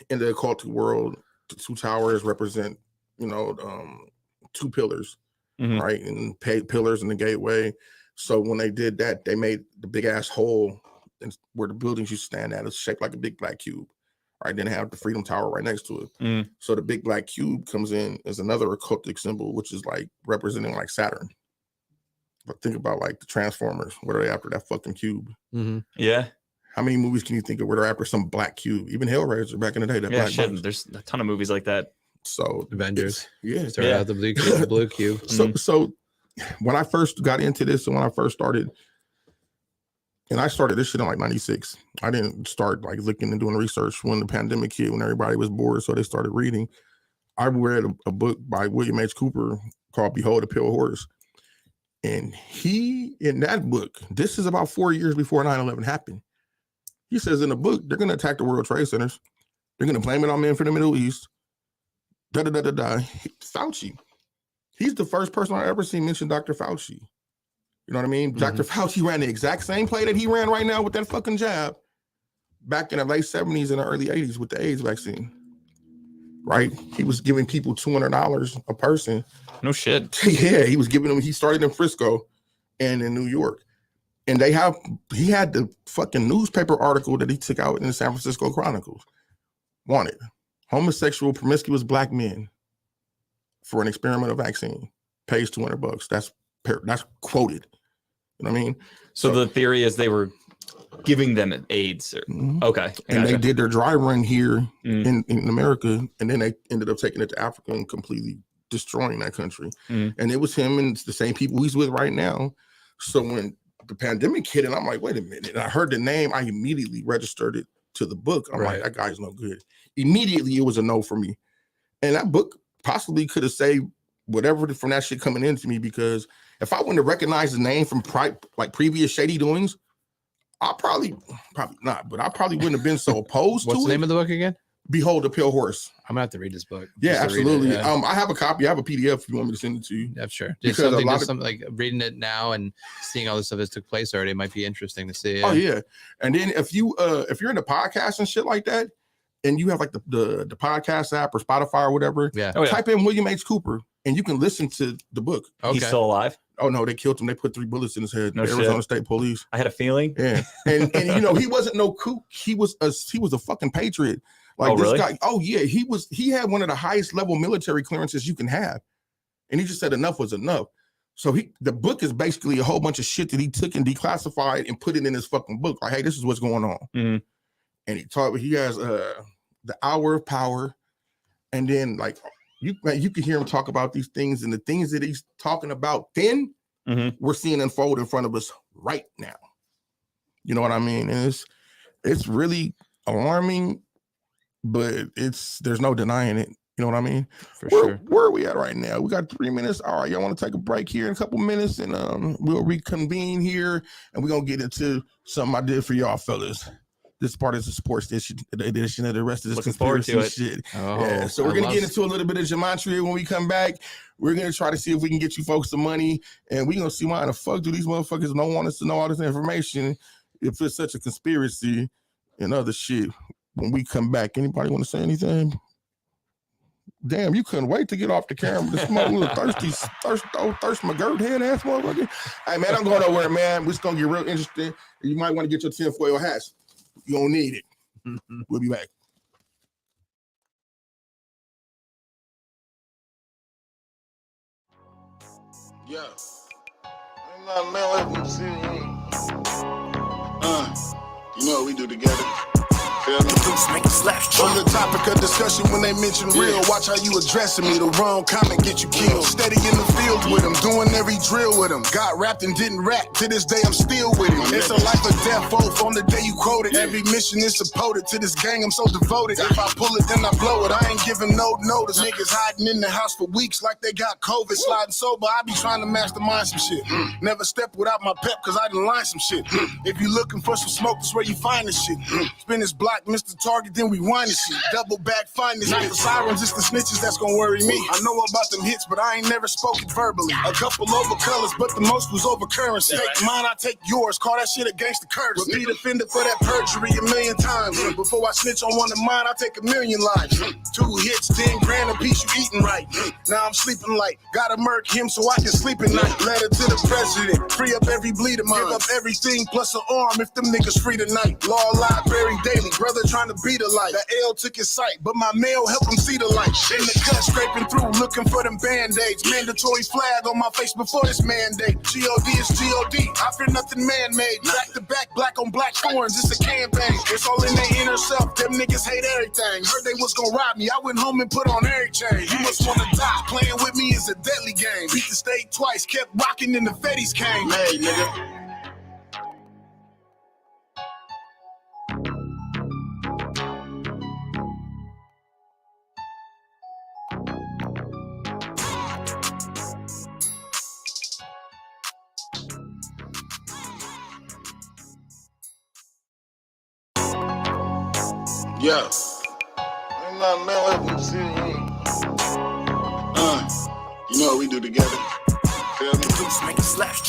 in the occultic world, the two towers represent, two pillars, right? And pillars in the gateway. So when they did that, they made the big ass hole where the buildings used to stand at is shaped like a big black cube, right? Then they have the Freedom Tower right next to it. So the big black cube comes in as another occultic symbol, which is like representing like Saturn. But think about like the Transformers. What are they after? That fucking cube.
Yeah.
How many movies can you think of where they're after some black cube? Even Hellraiser back in the day. That
Yeah,
black
shit.
box.
There's a ton of movies like that.
So
Avengers.
Yeah.
Started out the blue cube.
So when I first got into this and when I first started, and I started this shit in like 96. I didn't start like looking and doing research when the pandemic hit, when everybody was bored. So they started reading. I read a book by William H. Cooper called Behold a Pale Horse. And he, in that book, this is about 4 years before 9/11 happened. He says in the book, they're going to attack the World Trade Centers. They're going to blame it on men from the Middle East. Fauci. He's the first person I ever seen mention Dr. Fauci. You know what I mean? Dr. Fauci ran the exact same play that he ran right now with that fucking jab back in the late 70s and the early 80s with the AIDS vaccine. Right? He was giving people $200 a person.
No shit.
Yeah, he was giving them. He started in Frisco and in New York. And he had the fucking newspaper article that he took out in the San Francisco Chronicles. Wanted homosexual, promiscuous black men for an experimental vaccine. Pays $200. That's quoted. You know what I mean?
So the theory is they were giving them AIDS. Okay.
And they did their dry run here in America, and then they ended up taking it to Africa and completely destroying that country. And it was him and the same people he's with right now. So when the pandemic hit, and I'm like, wait a minute. And I heard the name, I immediately registered it to the book. I'm like, that guy's no good. Immediately, it was a no for me. And that book possibly could have saved whatever from that shit coming into me, because if I wouldn't have recognized the name from previous shady doings, I probably not, but I probably wouldn't have been so opposed to it.
What's the name of the book again?
Behold the Pale Horse.
I'm gonna have to read this book.
Yeah,
just to read it,
absolutely.
yeah.
I have a copy. I have a PDF if you want me to send it to you.
Yeah, sure.
Because
Just something,
a lot
just
of-
something like reading it now and seeing all this stuff that took place already might be interesting to see.
Oh yeah. And then if you're into podcasts and shit like that, and you have like the podcast app or Spotify or whatever, type in William H. Cooper and you can listen to the book.
He's still alive?
Oh no, they killed him. They put 3 bullets in his head.
No
Arizona
shit.
State Police.
I had a feeling.
Yeah. And you know, he wasn't no kook. He was a fucking patriot. Like
Oh,
this
really?
guy. Oh yeah, he had one of the highest level military clearances you can have. And he just said enough was enough. So the book is basically a whole bunch of shit that he took and declassified and put it in his fucking book. Like, hey, this is what's going on.
Mm-hmm.
And he has the Hour of Power. And then like you can hear him talk about these things, and the things that he's talking about then we're seeing unfold in front of us right now. You know what I mean? And it's really alarming, but there's no denying it. You know what I mean? Where are we at right now? We got 3 minutes. All right, y'all want to take a break here in a couple minutes, and we'll reconvene here, and we're gonna get into something I did for y'all fellas. This part is a sports edition of the rest of this
Looking forward to
conspiracy
it.
shit.
Oh,
Yeah, so we're gonna get into a little bit of gematria when we come back. We're gonna try to see if we can get you folks some money, and we're gonna see why the fuck do these motherfuckers don't want us to know all this information if it's such a conspiracy and other shit. When we come back, anybody want to say anything? Damn, you couldn't wait to get off the camera. This little thirst McGirt head ass motherfucker. Hey man, I'm going nowhere, man. We're just gonna get real interesting. You might want to get your tinfoil hats. You don't need it. We'll be back. Yeah. You know what we do together.
On the topic of discussion, when they mention real, watch how you addressing me. The wrong comment get you killed. Steady in the field with them, doing every drill with them. Got rapped and didn't rap. To this day, I'm still with him. It's a life or death oath on the day you quoted. Every mission is supported. To this gang, I'm so devoted. If I pull it, then I blow it. I ain't giving no notice. Niggas hiding in the house for weeks like they got COVID. Sliding sober, I be trying to mastermind some shit. Never step without my pep, cause I done line some shit. If you looking for some smoke, that's where you find this shit. Spin this block, Mr. Target, then we wind this shit. Double back, find this. Not the sirens, it's the snitches that's gonna worry me. I know about them hits, but I ain't never spoken verbally. A couple over colors, but the most was over currency. Take mine, I take yours. Call that shit a gangster courtesy. Repeat offender for that perjury 1,000,000 times. Before I snitch on one of mine, I take 1,000,000 lives. 2 hits, 10 grand a piece, you eating right. Now I'm sleeping light. Gotta murk him so I can sleep at night. Letter to the president. Free up every bleed of mine. Give up everything plus an arm if them niggas free tonight. Law library daily. Brother trying to beat a light. The L took his sight, but my mail helped him see the light. In the cut, scraping through, looking for them band-aids. Mandatory flag on my face before this mandate. G.O.D. is G.O.D. I fear nothing man-made. Back to back, black on black thorns, it's a campaign. It's all in their inner self, them niggas hate everything. Heard they was gonna rob me, I went home and put on every chain. You must wanna die, playing with me is a deadly game. Beat the state twice, kept rocking and the fetties came. Hey, nigga. Yeah. You know what we do together. Feel me? Make a slash.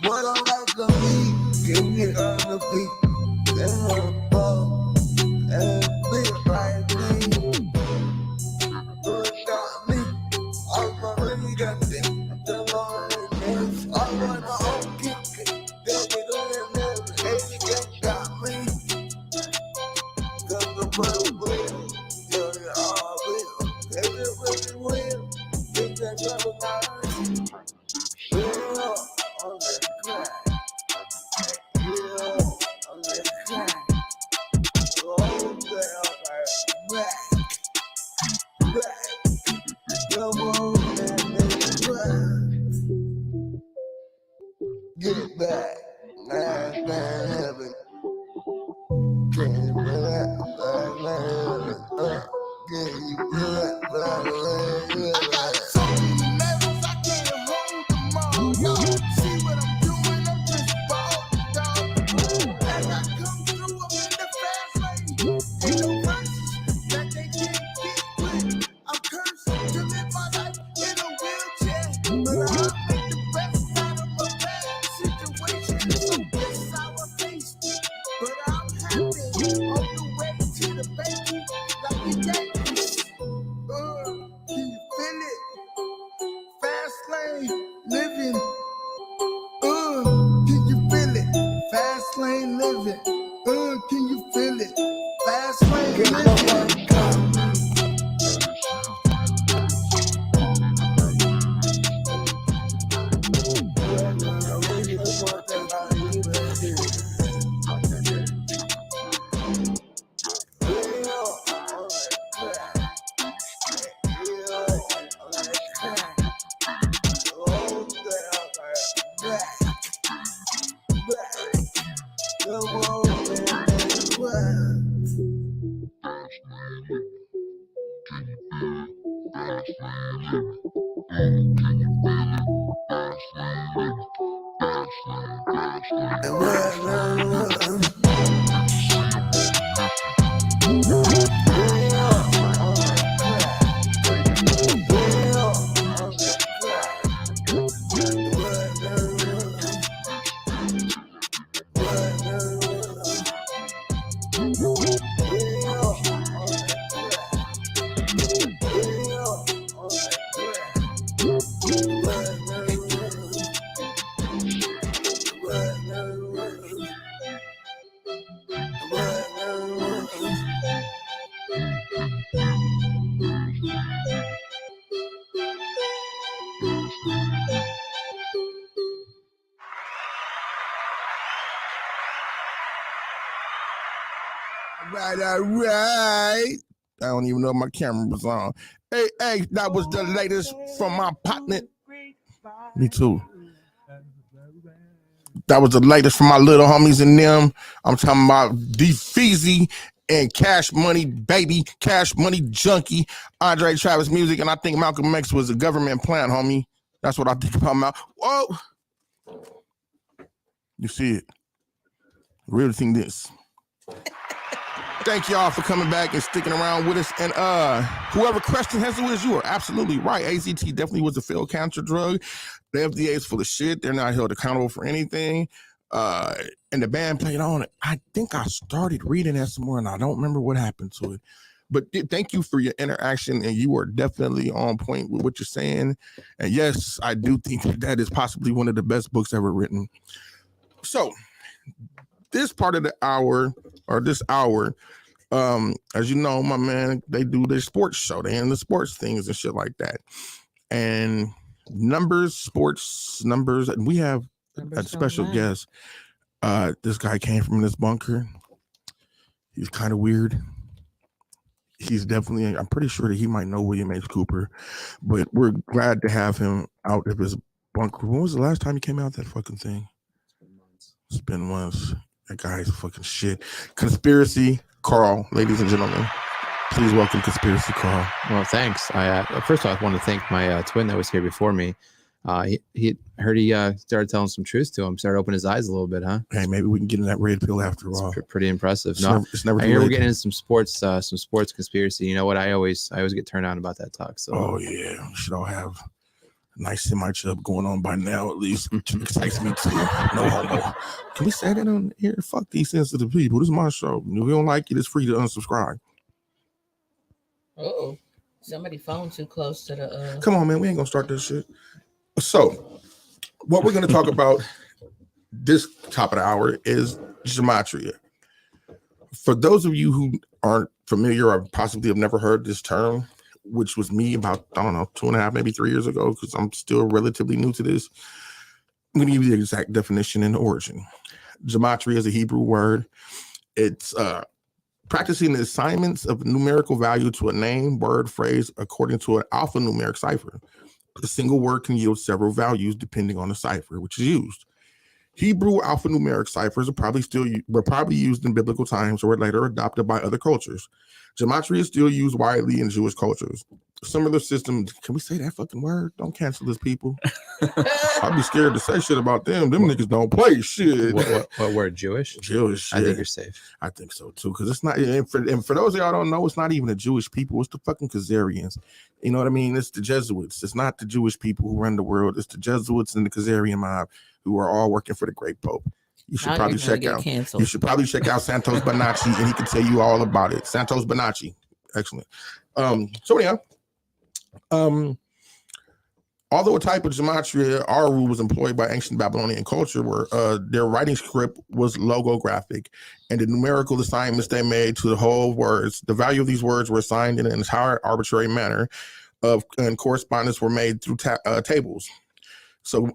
What I'm like to me, give me on the beat, then on the ball, and big like me. Look at me, I'm really got this. The Lord is, I want my own kick, then we don't have everything got me. Cause the world will, yeah, they all will, everybody will, think that trouble now. On the crack. living. Can you feel it? Fast lane living. Can you feel it? Fast lane living.
All right. I don't even know if my camera was on. Hey, that was the latest from my partner. Me too. That was the latest from my little homies and them. I'm talking about DeFeezy and Cash Money Baby, Cash Money Junkie, Andre Travis Music, and I think Malcolm X was a government plant, homie. That's what I think about Malcolm. Whoa. You see it. Really think this. Thank y'all for coming back and sticking around with us. And whoever questioned Hessel is, you are absolutely right. AZT definitely was a failed cancer drug. The FDA is full of shit. They're not held accountable for anything. And the band played on it. I think I started reading that somewhere, and I don't remember what happened to it. But thank you for your interaction, and you are definitely on point with what you're saying. And yes, I do think that is possibly one of the best books ever written. So this part of the hour, or this hour, as you know, my man, they do their sports show. They end the sports things and shit like that. And sports numbers, and we have a special guest. This guy came from this bunker. He's kind of weird. He's definitely, I'm pretty sure that he might know William H. Cooper, but we're glad to have him out of his bunker. When was the last time he came out of that fucking thing? It's been months. That guy's fucking shit. Conspiracy Carl, ladies and gentlemen. Please welcome Conspiracy Carl.
Well, thanks. I first off, I want to thank my twin that was here before me. He heard he started telling some truth to him. Started opening his eyes a little bit, huh?
Hey, maybe we can get in that red pill after all.
Pretty impressive.
It's never
I hear we're getting into some sports conspiracy. You know what? I always get turned on about that talk. So,
oh yeah, we should all have a nice semi-chub going on by now. At least excites me too. No homo. Can we say that on here? Fuck these sensitive people. This is my show. If you don't like it, it's free to unsubscribe.
Uh-oh. Somebody phone too close to the
Come on, man. We ain't gonna start this shit. So, what we're gonna talk about this top of the hour is gematria. For those of you who aren't familiar or possibly have never heard this term, which was me about, I don't know, 2.5, maybe 3 years ago, because I'm still relatively new to this, I'm gonna give you the exact definition and origin. Gematria is a Hebrew word. It's practicing the assignments of numerical value to a name, word, phrase, according to an alphanumeric cipher. A single word can yield several values depending on the cipher which is used. Hebrew alphanumeric ciphers were probably used in biblical times or were later adopted by other cultures. Gematria is still used widely in Jewish cultures. Similar systems, can we say that fucking word? Don't cancel this, people. I'd be scared to say shit about them. Them niggas don't play shit.
What word? Jewish?
Jewish.
I think you're safe.
I think so too, because it's not. And for those of y'all don't know, it's not even the Jewish people. It's the fucking Khazarians. You know what I mean? It's the Jesuits. It's not the Jewish people who run the world. It's the Jesuits and the Khazarian mob who are all working for the Great Pope. You should probably check out. You should probably check out Santos Bonacci, and he can tell you all about it. Santos Bonacci, excellent. So anyhow, Although a type of gematria, Aru was employed by ancient Babylonian culture, where their writing script was logographic, and the numerical assignments they made to the whole words, the value of these words were assigned in an entire arbitrary manner, and correspondence were made through tables. So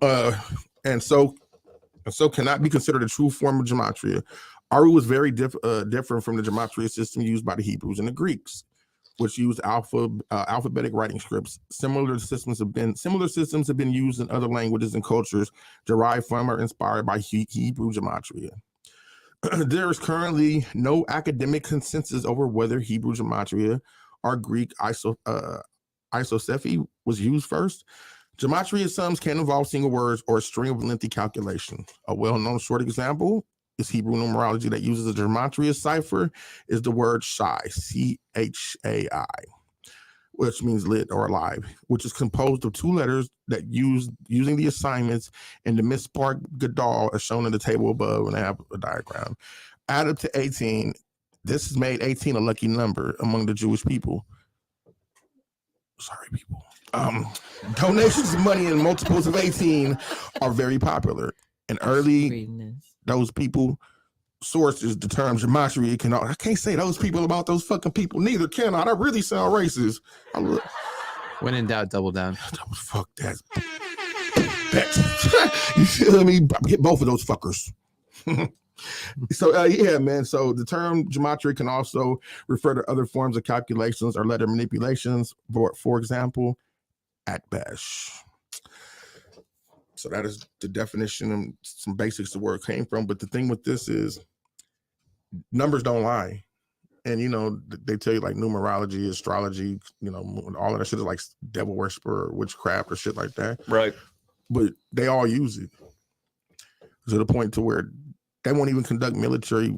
cannot be considered a true form of gematria. Aru was very different from the gematria system used by the Hebrews and the Greeks, which used alphabetic writing scripts. Similar systems have been used in other languages and cultures derived from or inspired by Hebrew gematria. There is currently no academic consensus over whether Hebrew gematria or Greek isopsephy was used first. Gematria sums can involve single words or a string of lengthy calculations. A well-known short example is Hebrew numerology that uses a gematria cipher is the word Chai, C-H-A-I, which means lit or alive, which is composed of two letters that using the assignments in the Mispar Gadol as shown in the table above, and I have a diagram. Add up to 18. This has made 18 a lucky number among the Jewish people. Sorry, people. Donations of money in multiples of 18 are very popular. And early, those people sources the term gematria I can't say those people about those fucking people. Neither can I. That really sound racist.
When in doubt, double down.
Fuck that. You feel me? Get both of those fuckers. So yeah, man. So the term gematria can also refer to other forms of calculations or letter manipulations. For example, Atbash. So that is the definition and some basics of where it came from. But the thing with this is numbers don't lie. And, you know, they tell you like numerology, astrology, you know, all of that shit is like devil worshiper or witchcraft or shit like that.
Right.
But they all use it to the point to where they won't even conduct military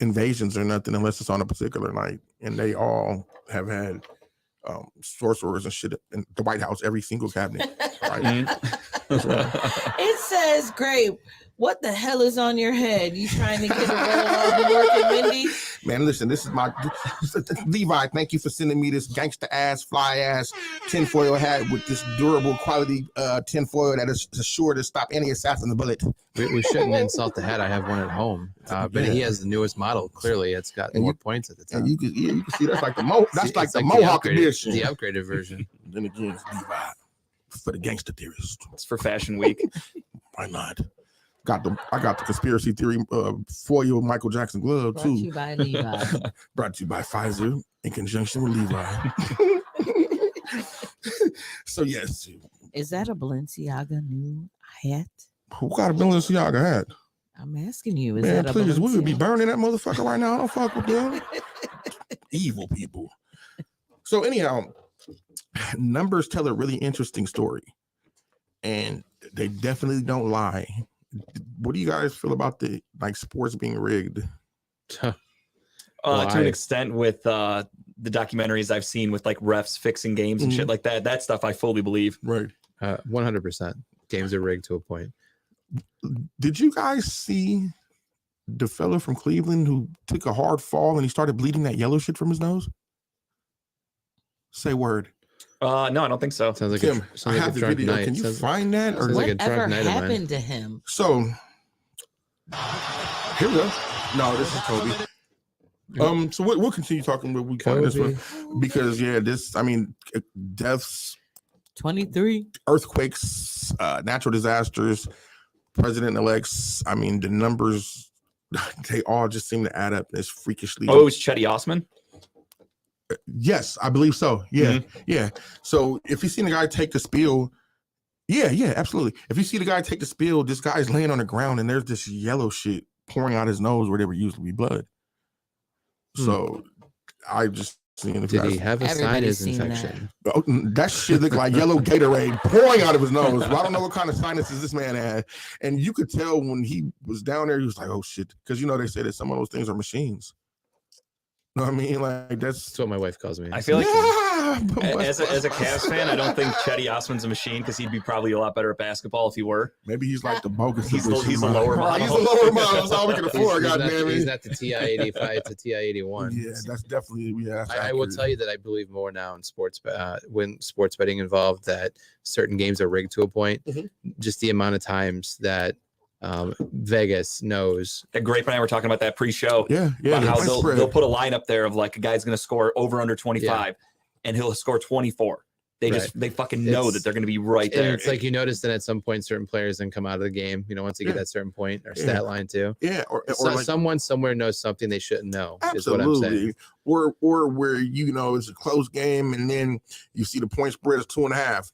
invasions or nothing unless it's on a particular night. And they all have had sorcerers and shit in the White House, every single cabinet. Right?
It says, Grape, what the hell is on your head? You trying to get a roll off of work at Wendy's?
Man, listen, this is my Levi. Thank you for sending me this gangster ass, fly ass tinfoil hat with this durable quality tinfoil that is sure to stop any assassin's bullet.
We shouldn't insult the hat. I have one at home, but he has the newest model. Clearly, it's got more points at the top.
And you can see that's like the Mohawk edition,
the upgraded version.
Then again, it's Levi for the gangster theorist.
It's for Fashion Week.
Why not? I got the conspiracy theory foil Michael Jackson glove too.
Brought to you by Levi.
Brought to you by Pfizer in conjunction with Levi. So yes.
Is that a Balenciaga new hat?
Who got a Balenciaga hat?
I'm asking you. Is
Man,
that
please,
a
we would be burning that motherfucker right now. I don't fuck with them. Evil people. So anyhow, numbers tell a really interesting story. And they definitely don't lie. What do you guys feel about the sports being rigged?
To an extent with the documentaries I've seen with like refs fixing games and shit like that. That stuff I fully believe.
Right.
100%. Games are rigged to a point.
Did you guys see the fella from Cleveland who took a hard fall and he started bleeding that yellow shit from his nose? Say word.
No, I don't think so.
Sounds like
Tim,
I have
the video. Can you find that?
Or like a drunk night
happened to him?
So here we go. No, this is Kobe. So we'll continue talking, but we find this one because deaths,
23,
earthquakes, natural disasters, president-elects. I mean, the numbers they all just seem to add up. It's freakishly.
Oh, it was Chetty Osman.
Yes, I believe so. Yeah, yeah. So if you see the guy take the spill, yeah, absolutely. If you see the guy take the spill, this guy's laying on the ground and there's this yellow shit pouring out his nose where there used to be blood. So I just seen
Did he have a sinus infection?
That shit looked like yellow Gatorade pouring out of his nose. Well, I don't know what kind of sinuses this man had. And you could tell when he was down there, he was like, oh shit. Because they say that some of those things are machines. know what I mean? Like that's
what my wife calls me.
I feel like as a
as
Cavs fan, I don't think Chetty Osman's a machine because he'd be probably a lot better at basketball if he were.
Maybe he's like the bogus.
He's a lower model.
He's a lower model. That's all we can afford. Goddamn it.
He's not the TI-85. It's a TI-81.
Yeah, that's definitely. Yeah, that's
I will tell you that I believe more now in sports when sports betting involved that certain games are rigged to a point. Just the amount of times that Vegas knows.
And Grape and I were talking about that pre-show.
Yeah.
About how they'll put a line up there of like a guy's going to score over under 25, and he'll score 24. They fucking know that they're going to be right there.
It's like you notice that at some point certain players then come out of the game. Once they get that certain point or stat line too.
Yeah, or like,
someone somewhere knows something they shouldn't know.
Absolutely.
Is what I'm saying.
Or where it's a close game and then you see the point spread is 2.5.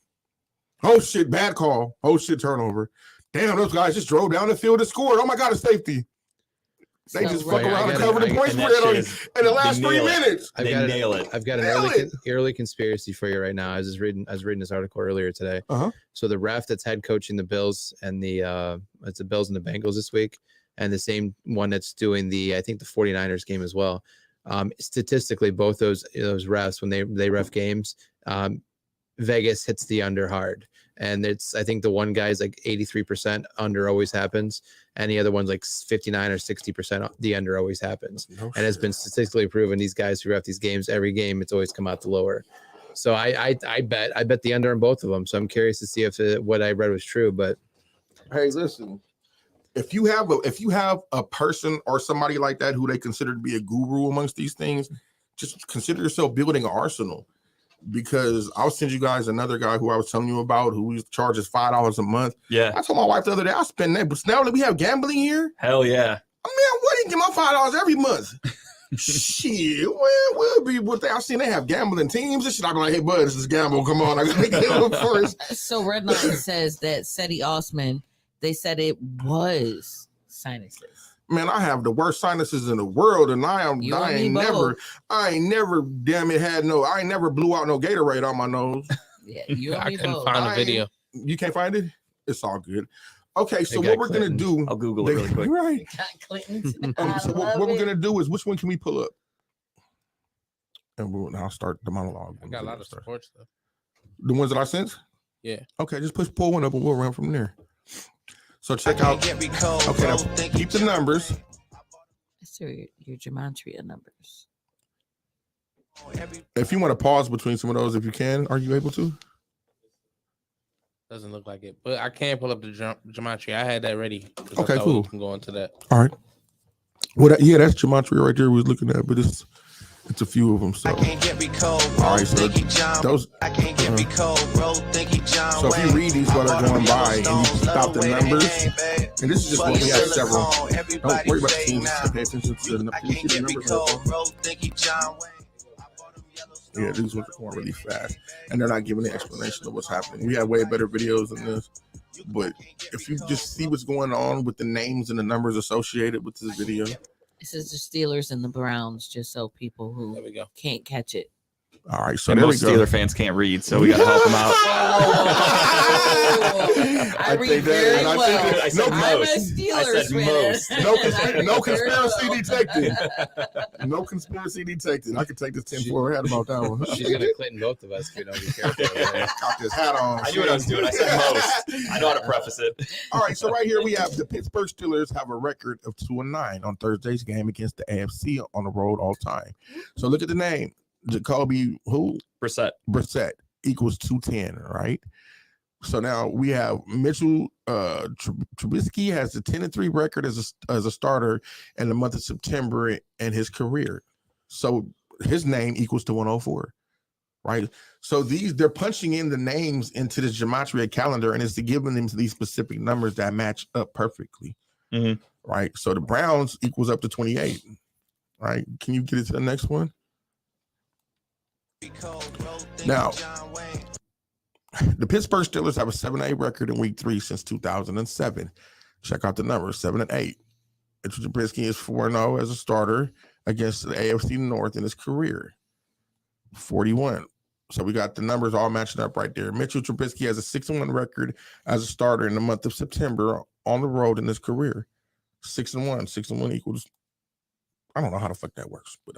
Oh shit, bad call. Oh shit, turnover. Damn, those guys just drove down the field and scored. Oh my god, a safety. They just fuck around and cover the point spread on you in the last 3 minutes.
I've got an early conspiracy for you right now. I was reading this article earlier today. So the ref that's head coaching the Bills and it's the Bills and the Bengals this week, and the same one that's doing the 49ers game as well. Statistically, both those refs when they ref games, Vegas hits the under hard. And I think the one guy's like 83% under always happens. And the other one's like 59 or 60% the under always happens. And it's been statistically proven these guys who ref these games, every game, it's always come out the lower. So I bet the under on both of them. So I'm curious to see if what I read was true. But
hey, listen, if you have a person or somebody like that who they consider to be a guru amongst these things, just consider yourself building an arsenal. Because I'll send you guys another guy who I was telling you about who charges $5 a month.
Yeah.
I told my wife the other day, I'll spend that. But now that we have gambling here.
Hell yeah.
I mean, what do you get my $5 every month? Shit. Well, we'll be what I've seen. They have gambling teams and shit. I'll be like, hey, bud, this is gamble. Come on. I got to get them first.
So Redline says that Chetty Osman, they said it was sinuses.
Man, I have the worst sinuses in the world, and I ain't never blew out no Gatorade on my nose.
Yeah,
I couldn't find the video.
You can't find it? It's all good. Okay, so what we're gonna do?
I'll Google it really quick.
Right. So what we're gonna do is, which one can we pull up? And I'll start the monologue.
I got a lot of support stuff.
The ones that I sent?
Yeah.
Okay, just pull one up and we'll run from there. So check out. Okay, now keep the numbers.
So your gematria numbers.
If you want to pause between some of those, if you can, are you able to?
Doesn't look like it, but I can pull up the gematria. I had that ready.
Okay, cool.
We can go into that.
All right. Well, yeah, that's gematria right there. We was looking at, but it's a few of them. So, all right. So those. So if you read these while they're going by and you stop the numbers, and this is just what we have several. Don't worry about the teams. Pay attention to the numbers. Yeah, these ones are going really fast, and they're not giving the explanation of what's happening. We have way better videos than this, but if you just see what's going on with the names and the numbers associated with this video.
This is the Steelers and the Browns, just so people who can't catch it.
All right, so
and
there
most
we go.
Steeler fans can't read, so we got to help them out.
I read very well.
I said
most.
No conspiracy detected. No conspiracy detected. I could take this 10-4 hat about that one.
She's gonna Clinton both of us if we don't be careful.
Got this hat on.
I knew what I was doing. I said most. I know how to preface it.
All right, so right here we have the Pittsburgh Steelers have a record of 2-9 on Thursday's game against the AFC on the road all time. So look at the name. Jacoby Brissett equals 210, right? So now we have Mitchell Trubisky has a 10-3 record as a starter in the month of September in his career. So his name equals to 104, right? So they're punching in the names into this gematria calendar, and it's giving them these specific numbers that match up perfectly, right? So the Browns equals up to 28, right? Can you get it to the next one? Now, the Pittsburgh Steelers have a 7-8 record in week 3 since 2007. Check out the numbers, 7-8. Mitchell Trubisky is 4-0 as a starter against the AFC North in his career. 41. So we got the numbers all matching up right there. Mitchell Trubisky has a 6-1 record as a starter in the month of September on the road in his career. 6-1. 6-1 equals I don't know how the fuck that works, but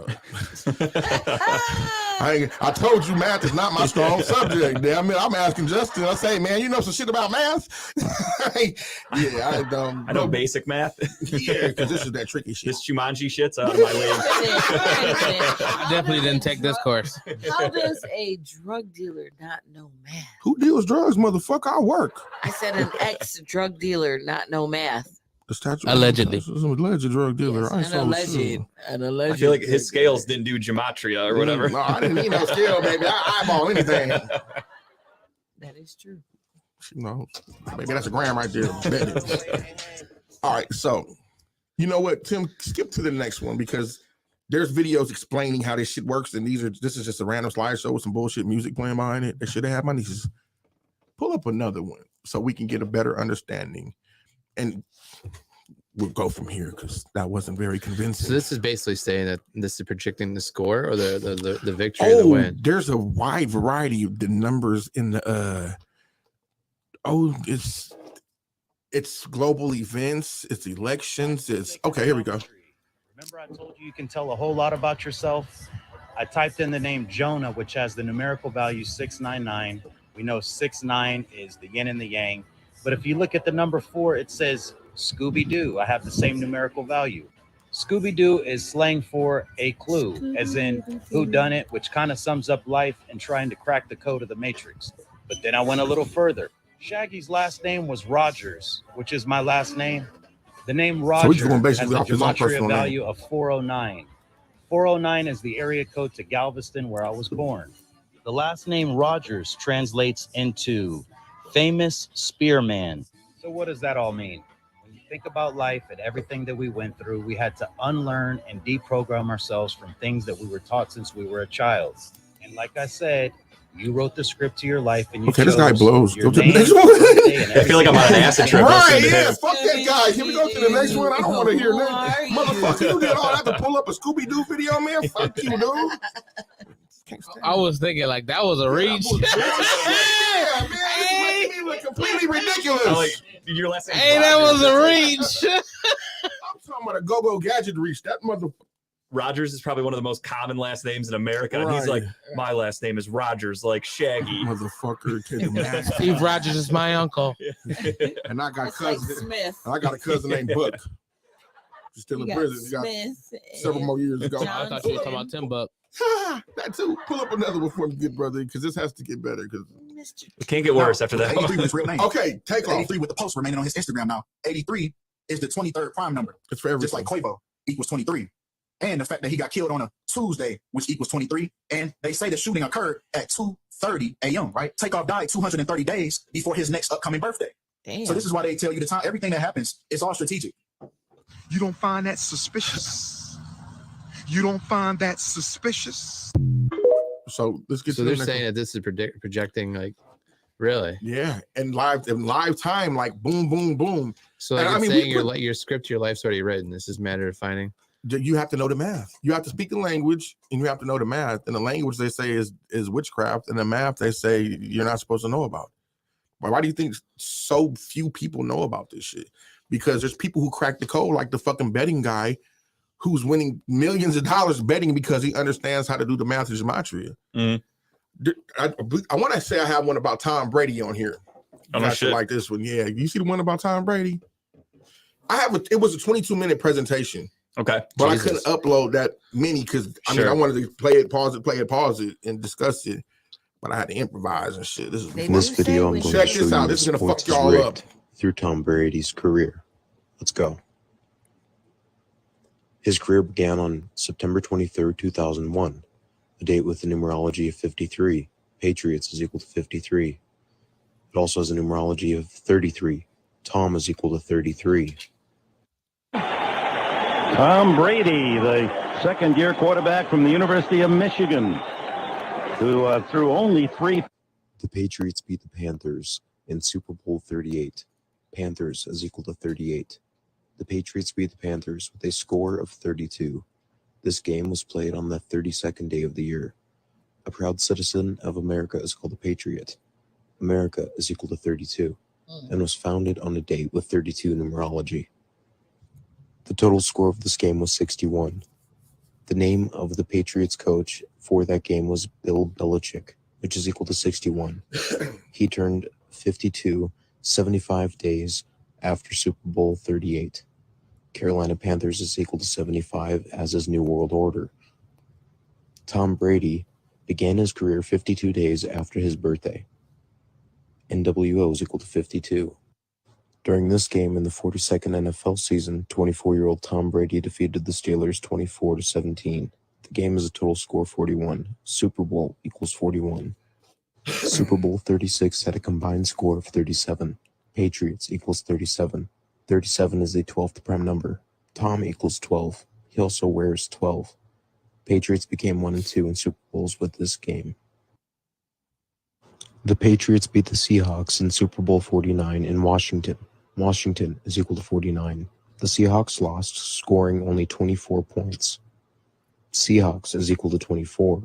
I told you math is not my strong subject. Damn it, I'm asking Justin. I say, man, you know some shit about math? Yeah,
I know basic math.
Yeah, because this is that tricky shit.
This Jumanji shit's out of my league.
I definitely didn't take this course.
How does a drug dealer not know math?
Who deals drugs, motherfucker? I work.
I said an ex-drug dealer not know math.
The statute
Allegedly.
Some alleged drug dealer.
Yes, an alleged.
I feel like his scales didn't do gematria or whatever.
No, I didn't need no scale, baby. I eyeball anything.
That is true.
No, maybe that's a gram right there. All right, so you know what, Tim? Skip to the next one because there's videos explaining how this shit works, and this is just a random slideshow with some bullshit music playing behind it. They should have had my nieces pull up another one so we can get a better understanding, and we'll go from here because that wasn't very convincing.
So this is basically saying that this is predicting the score or the victory or the win.
There's a wide variety of the numbers in the it's global events, it's elections, it's okay, here we go.
Remember I told you can tell a whole lot about yourself? I typed in the name Jonah, which has the numerical value 699. We know 69 is the yin and the yang. But if you look at the number 4, it says Scooby-Doo. I have the same numerical value. Scooby-Doo is slang for a clue, as in who done it, which kind of sums up life and trying to crack the code of the Matrix. But then I went a little further. Shaggy's last name was Rogers, which is my last name. The name Rogers has a gematria value of 409. 409 is the area code to Galveston, where I was born. The last name Rogers translates into famous spearman. So what does that all mean? When you think about life and everything that we went through, we had to unlearn and deprogram ourselves from things that we were taught since we were a child. And like I said, you wrote the script to your life, and you
okay, this guy blows. Go to the next
one. I feel like I'm on an acid trip.
Right, yeah, fuck that guy. Here we go to the next one. I don't want to hear that. Motherfucker, you did all that to pull up a Scooby-Doo video, man? Fuck you, dude.
I was thinking like that was a reach.
Yeah, man, it's making me look completely ridiculous.
Like, your last name
hey, that was a reach.
I'm talking about a go-go gadget reach. That motherfucker.
Rogers is probably one of the most common last names in America. And he's like, my last name is Rogers, like Shaggy.
Motherfucker.
Steve Rogers is my uncle.
And I got cousin.
Like Smith.
I got a cousin named Buck. He's still in prison. He got several more years ago.
I thought you were talking about Tim Buck.
That too. Pull up another one for me, good brother, because this has to get better. Because
it can't get worse after that.
83 was his real name.
Okay, take off.
83 with the post remaining on his Instagram now. 83 is the 23rd prime number.
It's for everything.
Just like Quavo equals 23. And the fact that he got killed on a Tuesday, which equals 23. And they say the shooting occurred at 2:30 a.m., right? Takeoff died 230 days before his next upcoming birthday.
Damn.
So this is why they tell you the time, everything that happens, it's all strategic.
You don't find that suspicious? You don't find that suspicious?
So let's get
so
to
they're
the
saying that this is projecting like really
yeah and live time like boom boom boom.
So like it's saying your script, your life's already written. This is matter of finding.
You have to know the math. You have to speak the language and you have to know the math. And the language they say is witchcraft, and the math they say you're not supposed to know about. Why do you think so few people know about this shit? Because there's people who crack the code, like the fucking betting guy who's winning millions of dollars betting because he understands how to do the math of gematria. I want to say I have one about Tom Brady on here.
Oh, shit.
Like this one. Yeah. You see the one about Tom Brady? It was a 22-minute presentation.
Okay.
But I couldn't upload that many because I mean I wanted to play it, pause it, and discuss it. But I had to improvise and shit.
In this video, I'm going to show you how
this is gonna fuck
sports
y'all
is
up.
rigged through Tom Brady's career. Let's go. His career began on September 23rd, 2001, a date with the numerology of 53. Patriots is equal to 53. It also has a numerology of 33. Tom is equal to 33.
Tom Brady, the second-year quarterback from the University of Michigan, who threw only 3.
The Patriots beat the Panthers in Super Bowl 38. Panthers is equal to 38. The Patriots beat the Panthers with a score of 32. This game was played on the 32nd day of the year. A proud citizen of America is called a patriot. America is equal to 32 and was founded on a date with 32 numerology. The total score of this game was 61. The name of the Patriots coach for that game was Bill Belichick, which is equal to 61. He turned 52 75 days after Super Bowl 38. Carolina Panthers is equal to 75, as is New World Order. Tom Brady began his career 52 days after his birthday. NWO is equal to 52. During this game in the 42nd NFL season, 24-year-old Tom Brady defeated the Steelers 24-17. The game is a total score 41. Super Bowl equals 41. Super Bowl 36 had a combined score of 37. Patriots equals 37. 37 is a 12th prime number. Tom equals 12. He also wears 12. Patriots became 1-2 in Super Bowls with this game. The Patriots beat the Seahawks in Super Bowl 49 in Washington. Washington is equal to 49. The Seahawks lost, scoring only 24 points. Seahawks is equal to 24.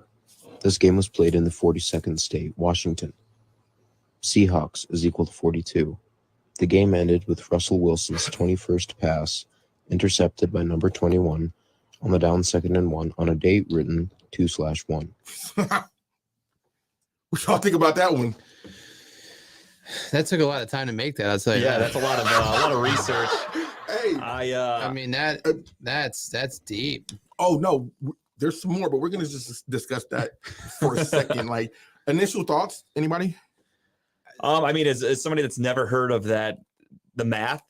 This game was played in the 42nd state, Washington. Seahawks is equal to 42. The game ended with Russell Wilson's 21st pass, intercepted by number 21, on the down 2nd and 1 on a date written 2/1.
What y'all think about that one?
That took a lot of time to make that. I'll tell you.
Yeah, that's a lot of research.
Hey,
I mean that's deep.
Oh no, there's some more, but we're gonna just discuss that for a second. Like initial thoughts, anybody?
I mean, as somebody that's never heard of that, the math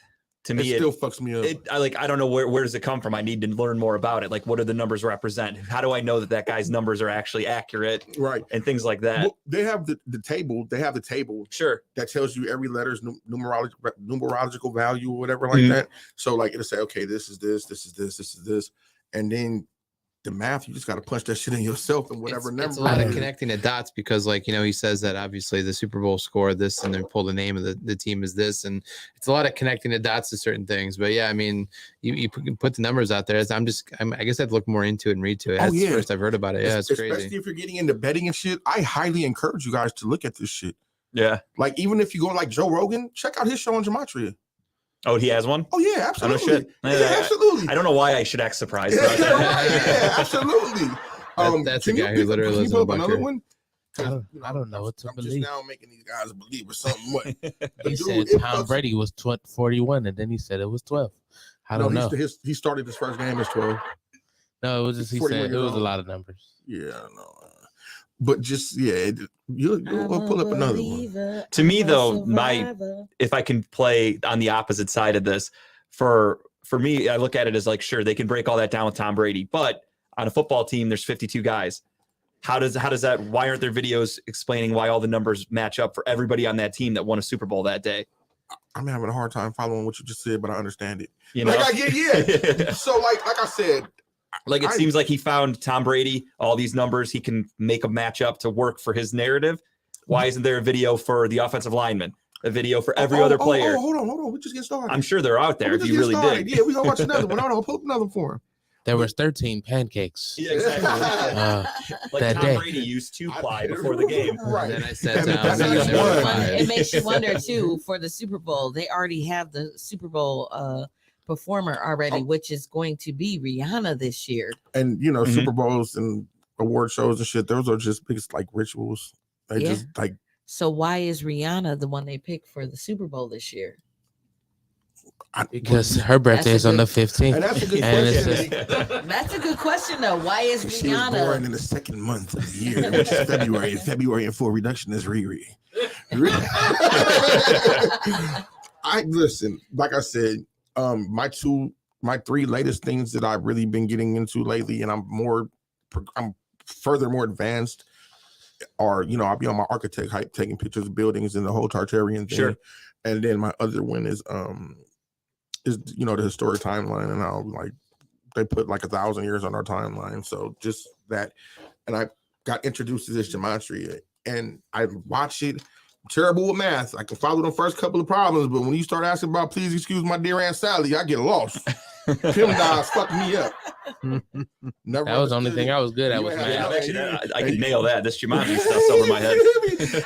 to me
it still fucks me up.
I don't know where does it come from. I need to learn more about it. Like, what do the numbers represent? How do I know that guy's numbers are actually accurate?
Right,
and things like that.
Well, they have the table. They have the table.
Sure,
that tells you every letter's numerological value or whatever like that. So like it'll say, okay, this is this, this is this, this is this, and then the math, you just got to punch that shit in yourself and whatever number.
It's a lot of connecting the dots because, like, you know, he says that obviously the Super Bowl score this and then pull the name of the team is this. And it's a lot of connecting the dots to certain things. But yeah, I mean, you put the numbers out there. I guess I'd look more into it and read to it. That's the first I've heard about it. Yeah, it's crazy.
Especially if you're getting into betting and shit. I highly encourage you guys to look at this shit.
Yeah.
Like, even if you go like Joe Rogan, check out his show on Gematria.
Oh, he has one?
Oh, yeah, absolutely.
Oh, no shit.
Yeah, absolutely.
I don't know why I should act surprised.
Yeah, absolutely.
That's a guy who literally lives in a bunker.
Another one?
I don't know what to believe.
Just now making these guys believe or something. What?
He said Tom Brady was 41, and then he said it was 12. I don't know.
He started his first game as 12.
No, it was just he said it was a lot of numbers.
Yeah, I know. But just you'll pull up another one.
To me, though, if I can play on the opposite side of this, for me, I look at it as like, sure, they can break all that down with Tom Brady, but on a football team, there's 52 guys. How does that? Why aren't there videos explaining why all the numbers match up for everybody on that team that won a Super Bowl that day?
I'm having a hard time following what you just said, but I understand it.
You know,
like I get, yeah. So like I said.
Like it seems like he found Tom Brady, all these numbers, he can make a matchup to work for his narrative. Why isn't there a video for the offensive lineman? A video for every other player?
Hold on. We just get started.
I'm sure they're out there if you really did.
Yeah, we're going to watch another one. I'll pull up another for him.
There was 13 pancakes.
Yeah, exactly. Like
that
Tom
day.
Brady used 2 ply before the game.
Right.
And then I sat down.
It makes you wonder, too, for the Super Bowl, they already have the Super Bowl performer already, which is going to be Rihanna this year.
And you know, Super Bowls and award shows and shit, those are just biggest like rituals. They just like.
So why is Rihanna the one they picked for the Super Bowl this year?
Because her birthday is on the 15th.
And that's a good question.
That's a good question, though. Why is
She was
Rihanna
born in the second month of the year, which is February. February and full reduction is Riri. I listen, like I said, my 3 latest things that I've really been getting into lately, and I'm further more advanced, are, you know, I'll be on my architect hype, taking pictures of buildings and the whole Tartarian thing.
Sure.
And then my other one is you know, the historic timeline, and how like they put like 1,000 years on our timeline. So just that, and I got introduced to this gematria, and I watch it. I'm terrible with math. I can follow the first couple of problems, but when you start asking about, please excuse my dear Aunt Sally, I get lost. PIMDAS fucked me up.
That was the only thing I was good at was
math. I could nail that. This Jumanji stuff's over my head.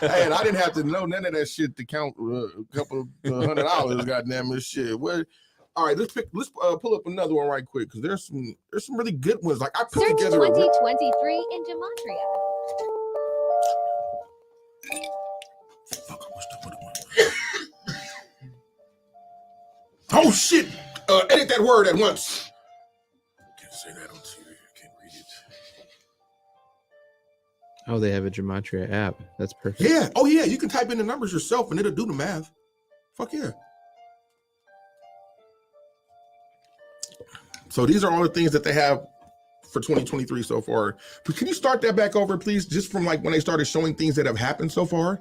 Hey, and I didn't have to know none of that shit to count a couple of $100. Goddamn this shit. What? All right, let's pull up another one right quick because there's some really good ones. Like I put
Search
together
2023 in gematria.
Oh shit! Edit that word at once. Can't say that on TV. I can't read it.
Oh, they have a gematria app. That's perfect.
Yeah. Oh yeah. You can type in the numbers yourself and it'll do the math. Fuck yeah. So these are all the things that they have for 2023 so far. But can you start that back over, please? Just from like when they started showing things that have happened so far.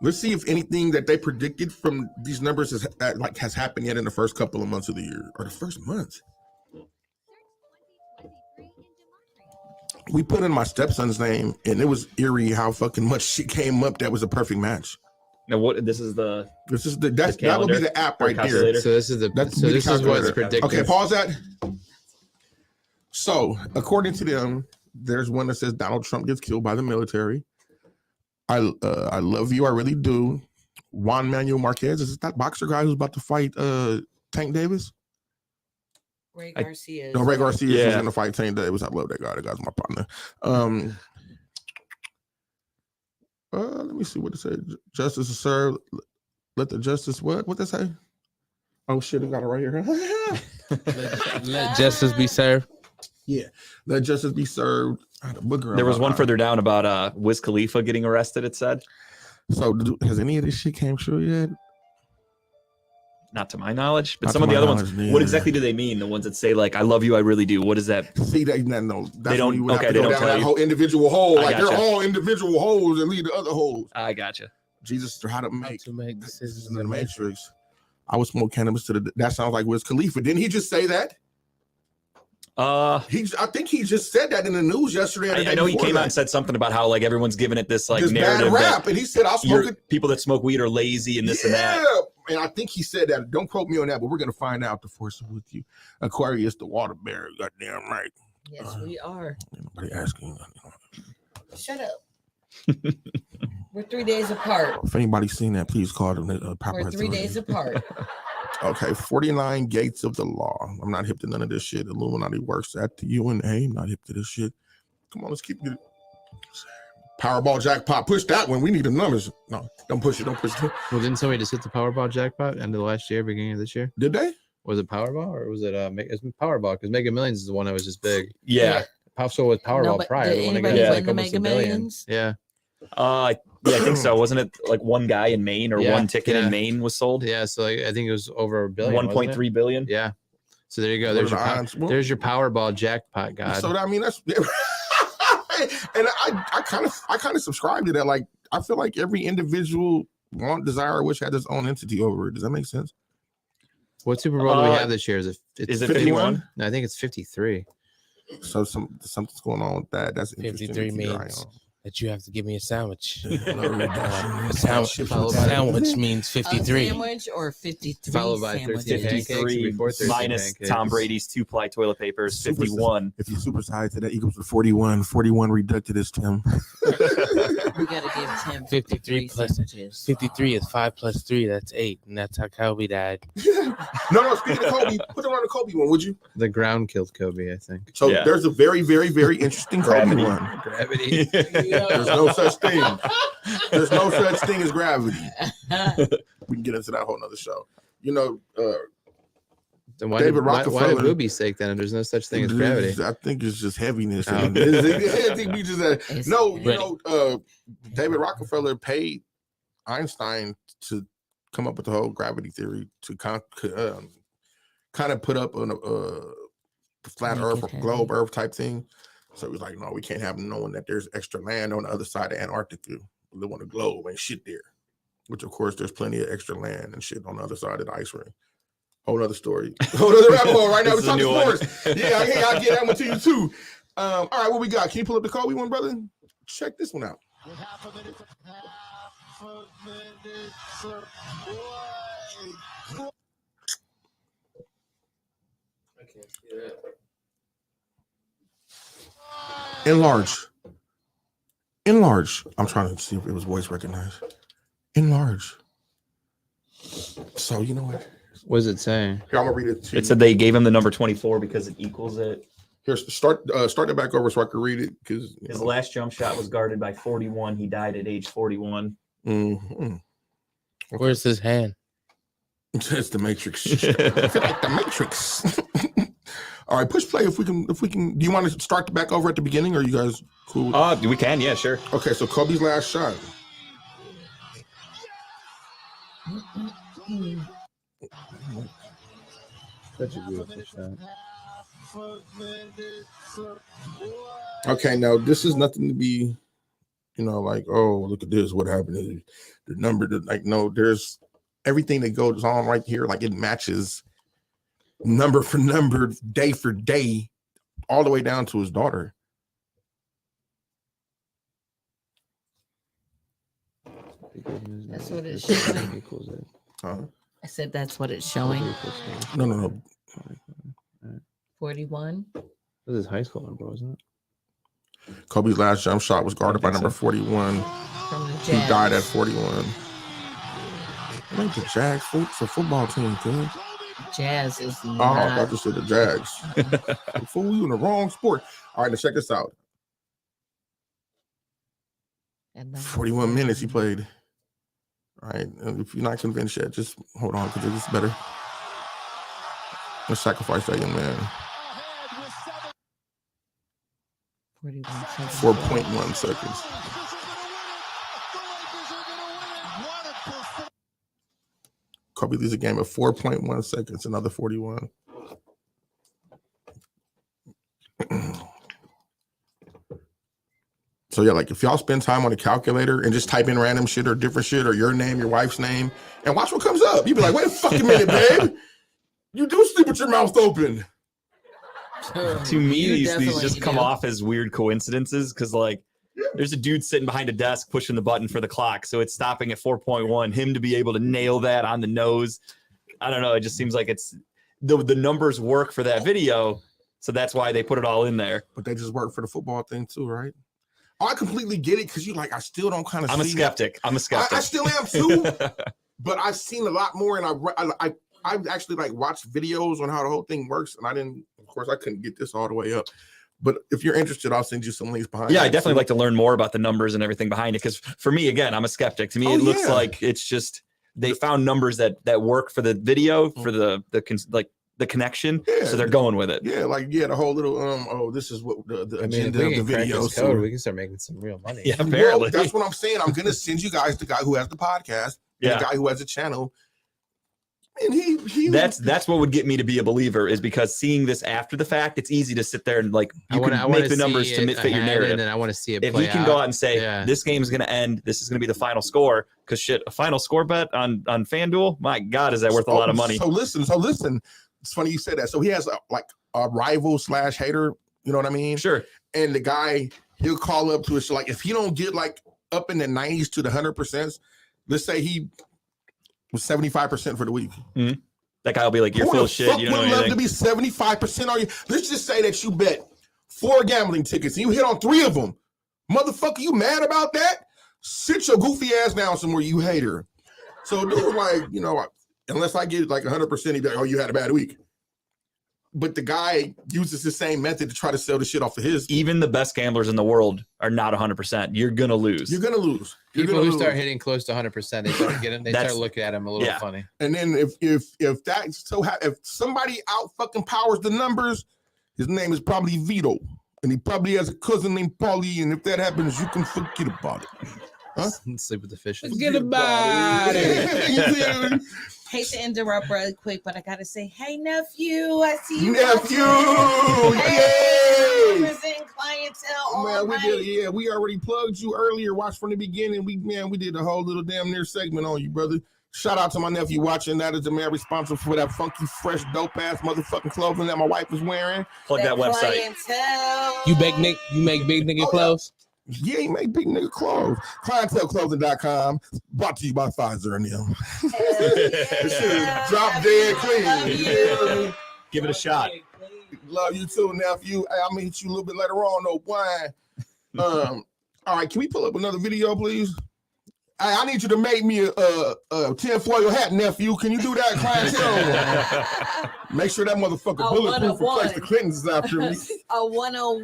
Let's see if anything that they predicted from these numbers has happened yet in the first couple of months of the year or the first month. We put in my stepson's name, and it was eerie how fucking much shit came up that was a perfect match.
Now, what? This is that
would be the app right there.
So this is what's predicted.
Okay, pause that. So according to them, there's one that says Donald Trump gets killed by the military. I love you, I really do. Juan Manuel Marquez, is that boxer guy who's about to fight Tank Davis?
Ray Garcia.
Ray Garcia is going to fight Tank Davis. I love that guy. That guy's my partner. Let me see what it said. Justice is served. Let the justice what they say? Oh shit, I got it right here.
Let justice be served.
Yeah, let justice be served.
There was one further down about Wiz Khalifa getting arrested. It said.
So has any of this shit came true yet?
Not to my knowledge, but
Not
some of
to
the
my
other ones.
knowledge, yeah.
What exactly do they mean? The ones that say like "I love you, I really do." What is that?
See, no,
they don't.
You would
Okay,
have to
they
go
don't
down
tell
that
you.
whole individual hole.
I
Like
gotcha.
they're all individual holes and lead to other holes.
I gotcha.
Jesus, how to make
decisions
in the Matrix. I would smoke cannabis to the. That sounds like Wiz Khalifa. Didn't he just say that? I think he just said that in the news yesterday. Or the
I
day
know he
before
came
that.
out and said something about how like everyone's giving it this like
This
narrative
bad rap,
that
and he said, "I'll smoke it."
people that smoke weed are lazy and this and that.
And I think he said that. Don't quote me on that, but we're gonna find out. The force is with you. Aquarius, the water bear. Goddamn right.
Yes, we are.
Nobody asking.
Shut up. We're 3 days apart.
If anybody's seen that, please call them.
We're 3 days apart.
Okay, 49 gates of the law. I'm not hip to none of this shit. Illuminati works at the UNA. I'm not hip to this shit. Come on, let's keep it. Powerball jackpot. Push that one. We need the numbers. No, don't push it. Don't push it.
Well, didn't somebody just hit the Powerball jackpot end of the last year, beginning of this year?
Did they?
Was it Powerball or was it it's Powerball? Because Mega Millions is the one that was just big.
Yeah.
So was Powerball
No, but
prior.
did
The one that
anybody
got
win
like
the
almost
Mega
$1 billion.
Millions?
Yeah.
Yeah, I think so. Wasn't it like one guy in Maine or one ticket in Maine was sold?
Yeah, so like, I think it was over $1 billion.
1.3 billion.
Yeah. So there you go.
What
There's
are
your
the odds? Well,
there's your Powerball jackpot, God.
So I mean that's and I kind of subscribe to that. Like I feel like every individual want, desire, or wish had its own entity over it. Does that make sense?
What Super Bowl do we have this year? Is it
51?
No, I think it's 53.
So something's going on with that. That's
53 means that you have to give me a sandwich.
A
sandwich means 53.
A sandwich or 53
Followed by 13
sandwiches.
pancakes.
53
before 13
minus
pancakes.
Tom Brady's 2-ply toilet papers. 51.
If you supersize to that equals to 41. 41 reducted is Tim.
We gotta give Tim
53 plus
sandwiches.
53 is 5 plus 3. That's 8, and that's how Kobe died.
No. Speaking of Kobe, put it on the Kobe one, would you?
The ground killed Kobe, I think.
So there's a very, very, very interesting Kobe one.
Gravity.
There's no such thing. There's no such thing as gravity. We can get into that whole nother show. You know,
Then why
David
did
Rockefeller.
boobies sake then? There's no such thing as gravity.
I think it's just heaviness.
Oh.
I think we just David Rockefeller paid Einstein to come up with the whole gravity theory to kind of put up on a flat Earth or globe Earth type thing. So it was like, no, we can't have knowing that there's extra land on the other side of Antarctica. We live on a globe and shit there. Which of course there's plenty of extra land and shit on the other side of the ice ring. Whole other story. Whole other rabbit hole right now. We're talking sports. Yeah, I'll get that one to you too. All right, what we got? Can you pull up the Kobe one, brother? Check this one out. Enlarge. I'm trying to see if it was voice recognized. Enlarge. So you know what?
What does it say?
Here, I'm gonna read it to you.
It said they gave him the number 24 because it equals it.
Here, start it back over so I can read it because
his last jump shot was guarded by 41. He died at age 41.
Mm-hmm. Okay.
Where's his hand?
It's the Matrix. I feel like the Matrix. All right, push play if we can. Do you want to start back over at the beginning, or are you guys cool?
We can, yeah, sure.
Okay, so Kobe's last shot.
Such a beautiful shot.
Okay, now this is nothing to be, like, oh, look at this, what happened? The number, no, there's everything that goes on right here, like it matches number for number, day for day, all the way down to his daughter.
That's what it's showing. I said that's what it's showing.
No.
41.
This is high school, bro, isn't it?
Kobe's last jump shot was guarded by number 41.
From the
He
Jazz.
died at 41. I think the Jags, it's a football team, kid.
Jazz is
Oh, I
not.
thought you said the Jags. Fool, you in the wrong sport. All right, now check this out. 41 minutes he played. All right, and if you're not convinced yet, just hold on because it's better. Let's sacrifice that young man. 4.1 seconds. Kobe leads a game of 4.1 seconds, another 41. So yeah, like if y'all spend time on a calculator and just type in random shit or different shit or your name, your wife's name, and watch what comes up, you'd be like, wait a fucking minute, babe. You do sleep with your mouth open.
To me, these just come off as weird coincidences because, like, there's a dude sitting behind a desk pushing the button for the clock, so it's stopping at 4.1. Him to be able to nail that on the nose, I don't know. It just seems like it's the numbers work for that video, so that's why they put it all in there.
But they just work for the football thing too, right? Oh, I completely get it because I still don't kind of.
I'm a skeptic. I
still am too, but I've seen a lot more, and I've actually like watched videos on how the whole thing works, and of course, I couldn't get this all the way up. But if you're interested, I'll send you some links behind.
Yeah, I definitely like to learn more about the numbers and everything behind it because for me, again, I'm a skeptic. To me, it looks like it's just they found numbers that work for the video for the connection, so they're going with it.
Yeah, the whole little this is what the agenda of the video.
Code, we can start making some real money.
Yeah, apparently.
Well, that's what I'm saying. I'm gonna send you guys the guy who has the podcast, and the guy who has a channel. And he
that's what would get me to be a believer is because seeing this after the fact, it's easy to sit there and like
I
can make the numbers to fit your narrative.
And then I want to see it.
If
play
you can
out.
go out and say this game is going to end, this is going to be the final score, because shit, a final score bet on FanDuel, my God, is that worth a lot of money?
So listen. It's funny you said that. So he has a rival / hater. You know what I mean?
Sure.
And the guy, he'll call up to us like if he don't get like up in the 90s to the 100%, let's say he was 75% for the week.
Mm-hmm. That guy will be like, "You're full of shit. You don't know anything."
Love to be 75% on you. Let's just say that you bet 4 gambling tickets and you hit on 3 of them. Motherfucker, you mad about that? Sit your goofy ass down somewhere, you hater. So dude, like, unless I get like 100%, he'd be like, "Oh, you had a bad week." But the guy uses the same method to try to sell the shit off of his.
Even the best gamblers in the world are not 100%. You're gonna lose.
You're gonna lose.
People who start hitting close to 100%, they start getting. They start looking at him a little funny.
And then if somebody out fucking powers the numbers, his name is probably Vito, and he probably has a cousin named Paulie. And if that happens, you can forget about it. Huh?
Sleep with the fishes.
Forget about it.
Hate to interrupt really quick, but I gotta say, hey nephew, I see you.
Nephew,
hey, represent clientele.
Man, we already plugged you earlier. Watch from the beginning. We did a whole little damn near segment on you, brother. Shout out to my nephew watching. That is the man responsible for that funky, fresh, dope ass motherfucking clothing that my wife is wearing.
Plug that website.
Clientele.
You make big nigga clothes.
Yeah, you make big nigga clothes. ClienteleClothing.com. Brought to you by Pfizer and them. This shit is drop dead clean.
Give it a shot.
Love you too, nephew. Hey, I'm gonna hit you a little bit later on, no boy. All right, can we pull up another video, please? Hey, I need you to make me a tinfoil hat, nephew. Can you do that, clientele? Make sure that motherfucker bulletproof for place the Clintons after me.
A one of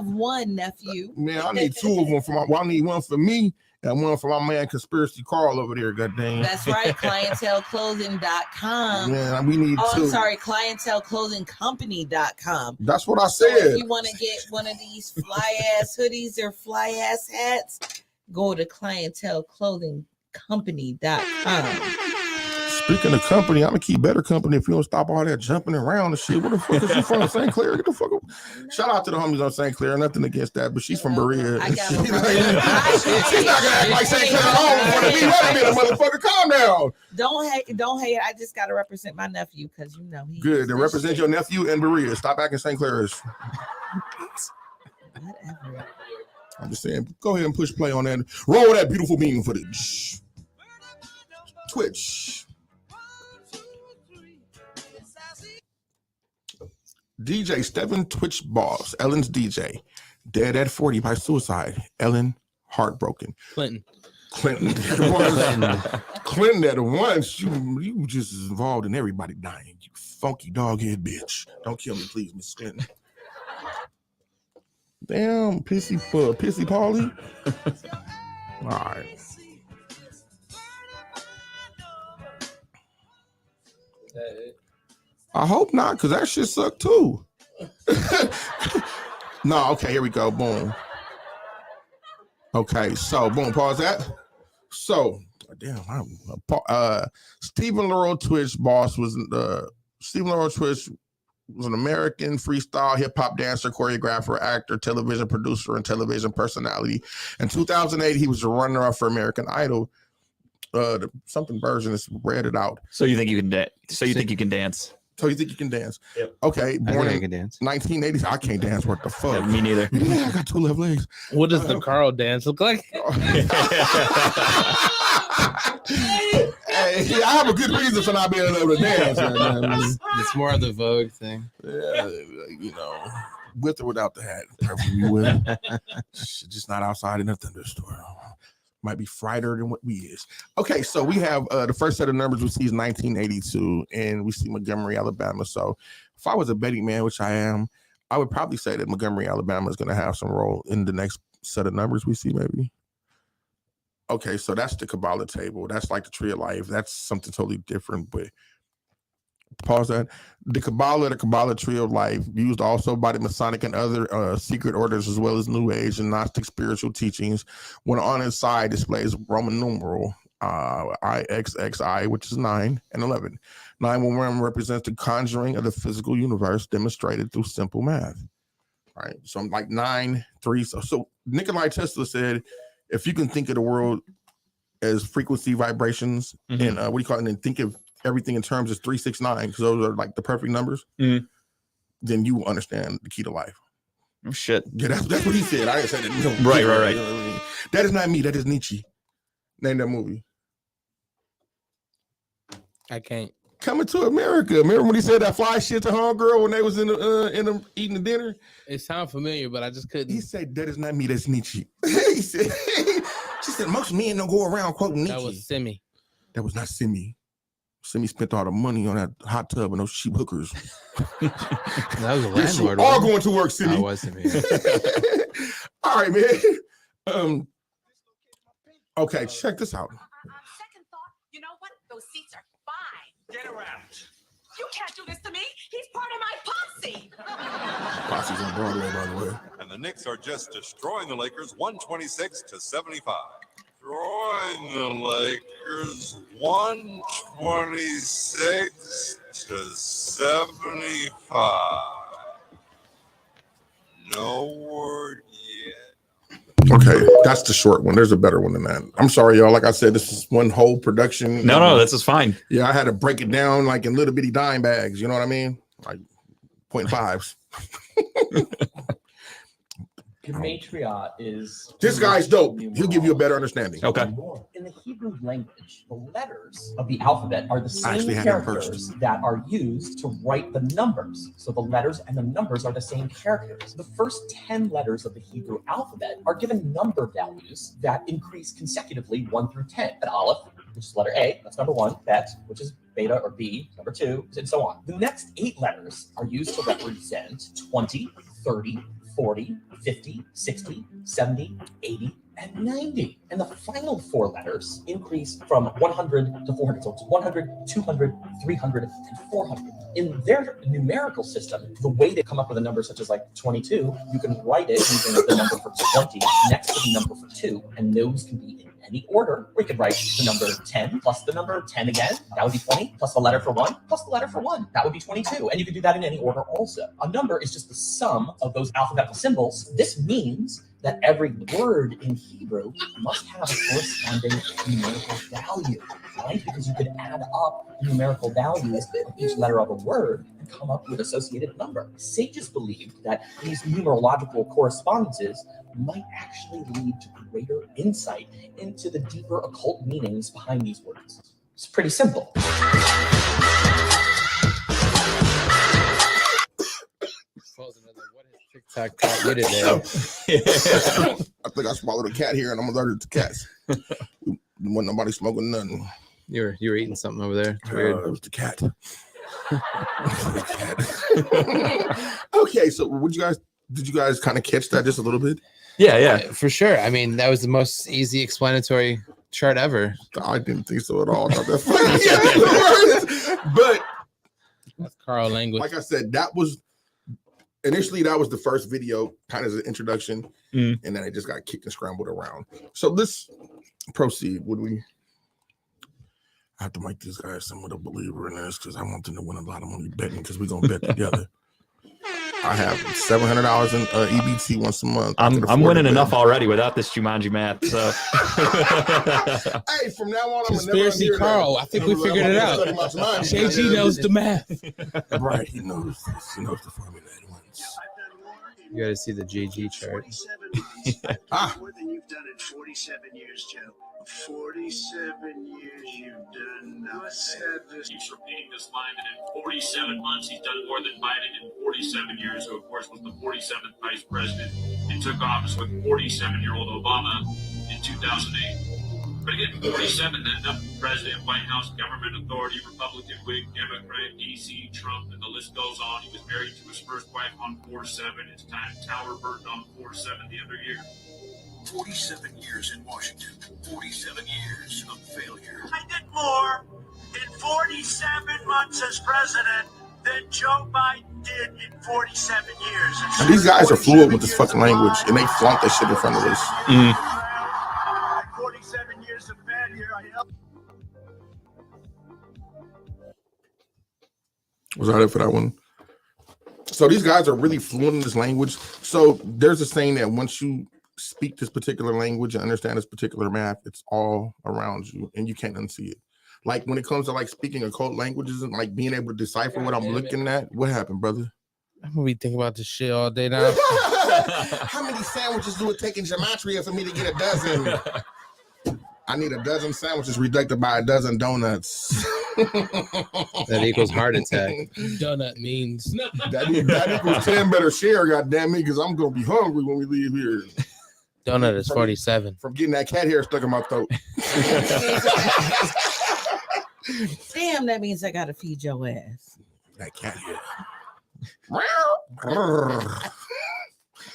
one nephew.
Man, I need two of them for my. Well, I need one for me and one for my man Conspiracy Carl over there. Goddamn.
That's right. ClienteleClothing.com.
Yeah, we need two.
I'm sorry, ClienteleClothingCompany.com.
That's what I
So
said.
if you want to get one of these fly ass hoodies or fly ass hats, go to ClienteleClothingCompany.com.
Speaking of company, I'm gonna keep better company if you don't stop all that jumping around and shit. Where the fuck is you from? St. Clair? Get the fuck up. Shout out to the homies on St. Clair. Nothing against that, but she's from Berea. She's not gonna act like St. Clair home in front of me. Wait a minute, motherfucker, calm down.
Don't hate. I just gotta represent my nephew because you know he
Good to represent your nephew and Berea. Stop acting St. Clairish.
Whatever.
I'm just saying, go ahead and push play on that. Roll that beautiful beam footage. Twitch. DJ Steven Twitch Boss, Ellen's DJ, dead at 40 by suicide. Ellen heartbroken.
Clinton
at once. You just involved in everybody dying. You funky doghead bitch. Don't kill me, please, Miss Clinton. Damn, pissy Paulie. All right. I hope not, because that shit sucked too. No, okay, here we go. Boom. Okay, so boom, pause that. So, damn, Stephen Laurel Twitch Boss was Stephen Laurel Twitch was an American freestyle hip-hop dancer, choreographer, actor, television producer, and television personality. In 2008, he was a runner-up for American Idol. Something version is read it out.
So you think you can dance? So you think you can dance?
So you think you can dance?
Yep.
Okay, born
I
in
can dance.
1980s. I can't dance. What the fuck?
Yeah, me neither.
Yeah, I got two left legs.
What does the Carl dance look like?
Hey, I have a good reason for not being able to dance.
It's more of the Vogue thing.
Yeah, you know, with or without the hat, preferably with. Just not outside in a thunderstorm. Might be frighter than what we is. Okay, so we have the first set of numbers we see is 1982, and we see Montgomery, Alabama. So if I was a betting man, which I am, I would probably say that Montgomery, Alabama is going to have some role in the next set of numbers we see, maybe. Okay, so that's the Kabbalah table. That's like the Tree of Life. That's something totally different, but pause that. The Kabbalah Tree of Life, used also by the Masonic and other secret orders, as well as New Age and Gnostic spiritual teachings, when on its side displays Roman numeral IXXI, which is 9 and 11. 911 represents the conjuring of the physical universe demonstrated through simple math. All right, so I'm like 9, 3. So Nikola Tesla said, if you can think of the world as frequency vibrations and what do you call it, and then think of everything in terms of 3, 6, 9, because those are like the perfect numbers, then you will understand the key to life.
Oh shit.
Yeah, that's what he said. I didn't say that. No,
Right.
That is not me. That is Nietzsche. Name that movie.
I can't.
Coming to America. Remember when he said that fly shit to homegirl when they was in the eating the dinner?
It sounds familiar, but I just couldn't.
He said, that is not me. That's Nietzsche. He said, she said, most men don't go around quoting Nietzsche.
That was Simi.
That was not Simi. Simi spent all the money on that hot tub and those cheap hookers.
That was a landlord.
All going to work, Simi.
I was Simi.
All right, man. Okay, check this out.
Second thought, you know what? Those seats are fine.
Get around.
You can't do this to me. He's part of my posse.
Posse's on Broadway, by the way.
And the Knicks are just destroying the Lakers 126-75. Destroying the Lakers 126-75. No word yet.
Okay, that's the short one. There's a better one than that. I'm sorry, y'all. Like I said, this is one whole production.
No, this is fine.
Yeah, I had to break it down like in little bitty dime bags. You know what I mean? Like 0.5s.
Gematria is
This guy's dope. He'll give you a better understanding.
Okay.
in the Hebrew language. The letters of the alphabet are the same
actually had him
characters that are used to write the numbers. So the letters and the numbers are the same characters. The first 10 letters of the Hebrew alphabet are given number values that increase consecutively 1 through 10. An aleph, which is letter A, that's number 1. Bet, which is beta or B, number 2, and so on. The next 8 letters are used to represent 20, 30, 40, 50, 60, 70, 80, and 90. And the final 4 letters increase from 100 to 400. So it's 100, 200, 300, and 400. In their numerical system, the way they come up with a number such as like 22, you can write it using the number for 20 next to the number for 2, and those can be in any order. Or you could write the number 10 plus the number 10 again. That would be 20, plus the letter for 1, plus the letter for 1. That would be 22. And you can do that in any order also. A number is just the sum of those alphabetical symbols. This means that every word in Hebrew must have a corresponding numerical value, right? Because you could add up the numerical values of each letter of a word and come up with associated number. Sages believed that these numerological correspondences might actually lead to greater insight into the deeper occult meanings behind these words. It's pretty simple.
TikTok taught you today.
I think I swallowed a cat here and I'm allergic to cats. Wasn't nobody smoking nothing.
You were eating something over there. It's weird.
It was the cat. Okay, so did you guys kind of catch that just a little bit?
Yeah,
for sure. I mean, that was the most easy explanatory chart ever.
I didn't think so at all. I thought that's funny. But
that's Carl language.
Like I said, that was initially the first video, kind of as an introduction, and then it just got kicked and scrambled around. So let's proceed. I have to make this guy somewhat a believer in this because I want them to win a lot of money betting because we're gonna bet together. I have $700 in EBT once a month.
I'm winning enough already without this Jumanji math. So,
hey, from now on,
Conspiracy
I'm
Carl. I think we figured it out. JG knows the math.
Right, he knows this. He knows the formula.
You got to see the JG chart.
More than you've done in 47 years, Joe. 47 years you've done nothing.
Keeps repeating this line that in 47 months he's done more than Biden in 47 years, who of course was the 47th vice president and took office with 47-year-old Obama in 2008. But again, 47, then up president, White House, government authority, Republican, Whig, Democrat, DC, Trump, and the list goes on. He was married to his first wife on 4/7. His time Tower burdened on 4/7 the other year.
47 years in Washington. 47 years of failure. I did more in 47 months as president than Joe Biden did in 47 years.
And these guys are fluent with this fucking language, and they flaunt that shit in front of us.
47 years of failure.
Was that it for that one? So these guys are really fluent in this language. So there's a saying that once you speak this particular language and understand this particular math, it's all around you and you can't unsee it. Like when it comes to like speaking occult languages and like being able to decipher what I'm looking at, what happened, brother?
I'm gonna be thinking about this shit all day now.
How many sandwiches do it take in gematria for me to get a dozen? I need a dozen sandwiches reduced by a dozen donuts.
That equals heart attack.
Donut means
that equals 10 better share, goddamn me, because I'm gonna be hungry when we leave here.
Donut is 47.
From getting that cat hair stuck in my throat.
Damn, that means I gotta feed your ass.
That cat hair.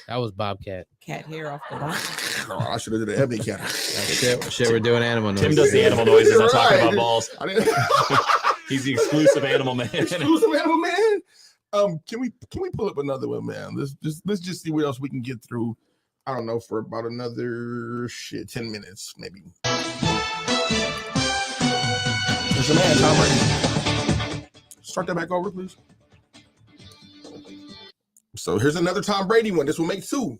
That was Bobcat.
Cat hair off the bottom.
Oh, I should have did an ebony cat.
Shit, we're doing animal noises.
Tim does the animal noises. I'm talking
Right.
about balls. He's the exclusive animal man.
Exclusive animal man. Can we pull up another one, man? Let's just see what else we can get through. I don't know, for about another 10 minutes, maybe. There's a man, Tom Brady. Start that back over, please. So here's another Tom Brady one. This will make 2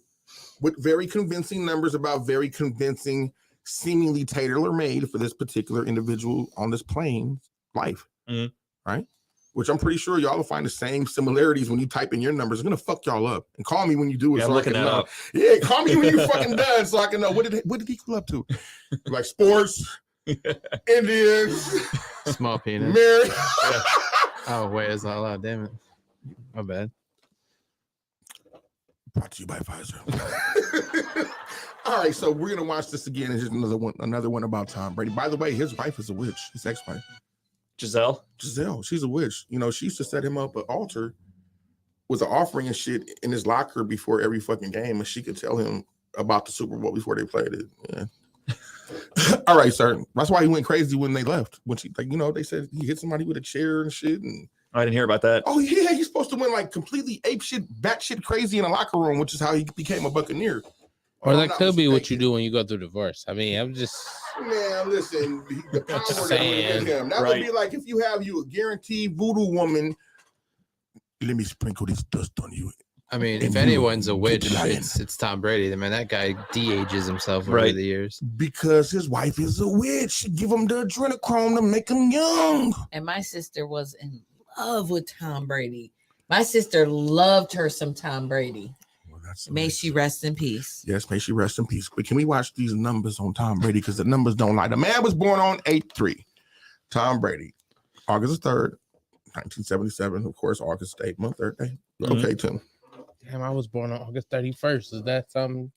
with very convincing numbers about very convincing, seemingly tailor-made for this particular individual on this plane's life.
Mm-hmm.
Right? which I'm pretty sure y'all will find the same similarities when you type in your numbers. It's gonna fuck y'all up. And call me when you do it.
Yeah,
so
I'm
I
looking
can
that
know.
up.
Yeah, call me when you fucking done so I can know what did he cool up to? Like sports, Indians,
Small penis.
marriage.
Oh wait, it's all out. Damn it. My bad.
Brought to you by Pfizer. All right, so we're gonna watch this again. It's just another one about Tom Brady. By the way, his wife is a witch. His ex-wife, Giselle, she's a witch. You know, she used to set him up an altar with an offering and shit in his locker before every fucking game, and she could tell him about the Super Bowl before they played it. Yeah. All right, sir. That's why he went crazy when they left. When she, like, you know, they said he hit somebody with a chair and shit. And
I didn't hear about that.
oh yeah, he's supposed to win like completely ape shit, bat shit crazy in a locker room, which is how he became a Buccaneer.
Or that could be what you do when you go through divorce. I mean, I'm just
Man, listen, the power that went
saying.
with him. That would be like if you have a guaranteed voodoo woman. Let me sprinkle this dust on you.
I mean,
And
if
you
anyone's a
get
witch,
the lion.
it's Tom Brady. I mean, that guy de-ages himself over
Right.
the years.
Because his wife is a witch. She give him the adrenochrome to make him young.
And my sister was in love with Tom Brady. My sister loved her some Tom Brady. May she rest in peace.
Yes, may she rest in peace. But can we watch these numbers on Tom Brady? Because the numbers don't lie. The man was born on 8/3. Tom Brady, August 3rd, 1977. Of course, August 8th, month, third day. Okay, Tim.
Damn, I was born on August 31st. Is that something?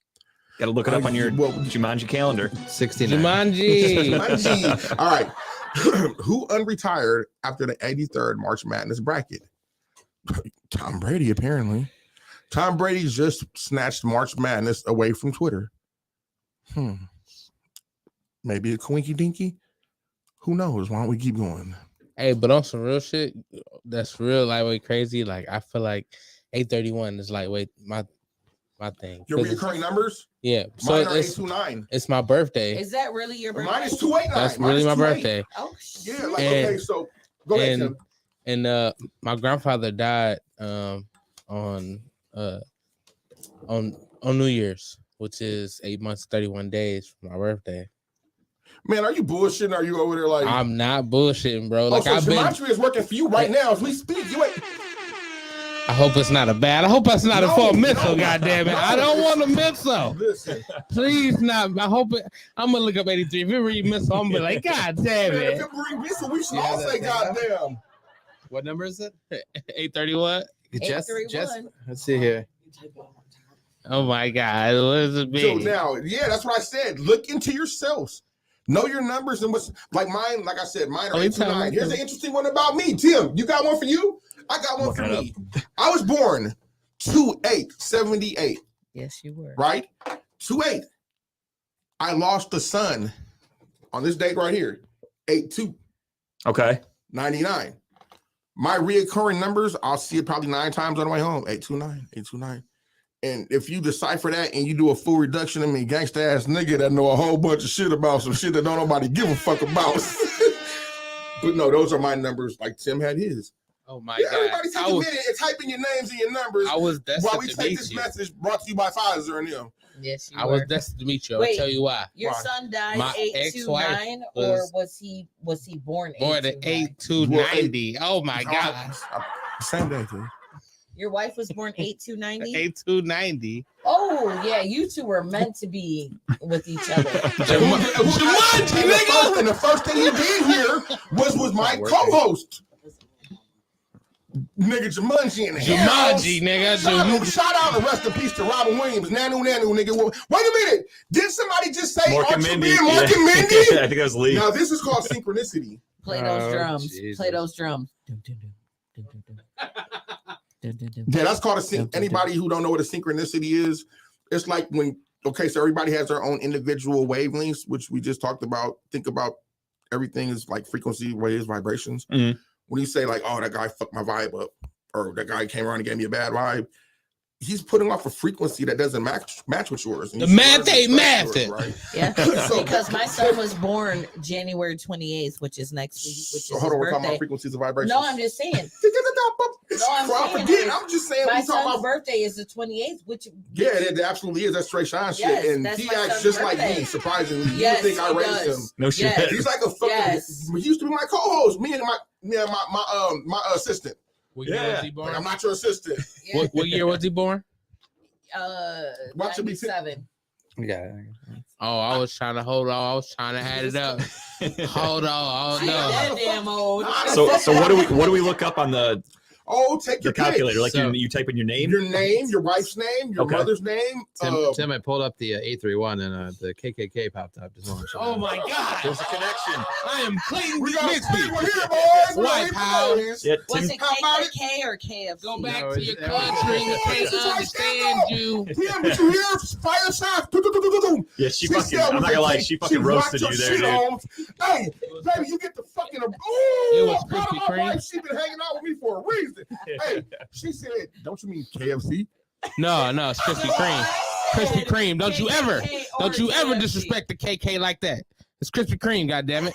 Got to look it up on your Jumanji calendar.
69.
Jumanji.
Jumanji. All right. Who unretired after the 83rd March Madness bracket? Tom Brady, apparently. Tom Brady just snatched March Madness away from Twitter. Maybe a coinky dinky? Who knows? Why don't we keep going?
Hey, but on some real shit, that's real lightweight crazy. Like, I feel like 831 is lightweight, my thing.
Your
'Cause it's-
recurring numbers?
Yeah. So
Mine are
it's
829.
It's my birthday.
Is that really your birthday?
Mine is 289.
That's
Mine
really
is
my
28.
birthday.
Oh,
Yeah, like, okay, so go ahead, Tim.
And my grandfather died on New Year's, which is 8 months 31 days from my birthday.
Man, are you bullshitting? Are you over there like
I'm not bullshitting, bro. Like
so
I've been.
Gematria is working for you right now as we speak. You ain't
I hope it's not a bad. I hope it's not a full missile. Goddamn it! I don't want a missile.
Listen,
please not. I hope it. I'm gonna look up 83. If you read missile, I'm gonna be like, God damn
man,
it.
if it bring missile, we should all say goddamn.
What number is it?
831.
Just,
831.
let's see here.
Oh my God, what does it
So
be?
now, yeah, that's what I said. Look into yourselves. Know your numbers and what's like mine. Like I said, mine are 829. Here's an interesting one about me. Tim, you got one for you? I got one for me. I was born 2/8/78.
Yes, you were.
Right? 2/8. I lost a son on this date right here. 8/2.
Okay.
99. My reoccurring numbers, I'll see it probably 9 times on the way home. 829, 829. And if you decipher that and you do a full reduction, I mean, gangsta ass nigga that know a whole bunch of shit about some shit that don't nobody give a fuck about. But no, those are my numbers. Like Tim had his.
Oh my
Yeah,
God.
everybody take a minute and type in your names and your numbers.
I was
while we
destined to
take
meet
this
you.
message brought to you by Pfizer and them.
Yes, you
I
were.
was destined to meet you. I'll
Wait,
tell you why.
Your
Why?
son died
My
829,
ex-wife
or was he born
born at 8290. Oh my God.
Same day, too.
Your wife was born 8290.
8290.
Oh yeah, you two were meant to be with each other.
Jumanji, nigga! And the first thing he did here was my co-host. Nigga, Jumanji in the house.
Jumanji, nigga.
Shout out and rest in peace to Robin Williams. Nanu, nigga. Wait a minute. Did somebody just say
Mark and
Archie
Mindy.
being Mark and
Yeah.
Mindy?
I think that was Lee.
Now, this is called synchronicity.
Play those
Oh,
drums.
Jesus.
Play those drums.
Yeah, that's called a sync. Anybody who don't know what a synchronicity is, it's like when, okay, so everybody has their own individual wavelengths, which we just talked about. Think about everything is like frequency, waves, vibrations.
Mhm.
When you say like, oh, that guy fucked my vibe up, or that guy came around and gave me a bad vibe, he's putting off a frequency that doesn't match with yours. And
The
you should
math
learn to
ain't
respect
mathing.
yours, right?
Yeah,
So-
because my son was born January 28th, which is next week, which
So
is
hold on,
his
we're talking
birthday.
about frequencies and vibrations.
No, I'm just saying. No, I'm saying.
I'm just saying
My
we talking
son's
about.
birthday is the 28th, which
Yeah, it absolutely is. That's straight shine shit.
Yes,
And
that's
he
my
acts
son's
just like
birthday.
me, surprisingly. You
Yes,
would think I
he
raised
does.
him.
No shit.
Yes.
He's like a fucking,
Yes.
he used to be my co-host. Me and my, Yeah, my assistant.
What year was he born?
Like, I'm not your assistant.
What year was he born?
What should be
97.
Yeah.
Oh, I was trying to hold on. I was trying to add it up. Hold on. Oh, no.
That damn old.
So what do we look up on the
take your
calculator?
pick.
Like you type in your name,
your wife's name, your mother's name.
Tim, I pulled up the 831 and the KKK popped up. Just want to show
Oh my God!
There's a connection.
I am Clayton
We got a
Bixby.
one here, boys.
White House.
Yeah,
Was
Tim,
it KKK or KFC?
Go back
No,
to your
it's-
country. You can't understand you.
Tim, did you hear? Fire shot.
yeah, she fucking. I'm not gonna lie, she fucking roasted you there, dude.
Hey, baby, you get the fucking.
It
Ooh,
was
part of
Krispy
my
Kreme.
wife, she been hanging out with me for a reason. Hey, she said, "Don't you mean KFC?"
No, it's Krispy Kreme. Krispy Kreme. Don't you ever
KFC.
disrespect the KK like that. It's Krispy Kreme, goddammit.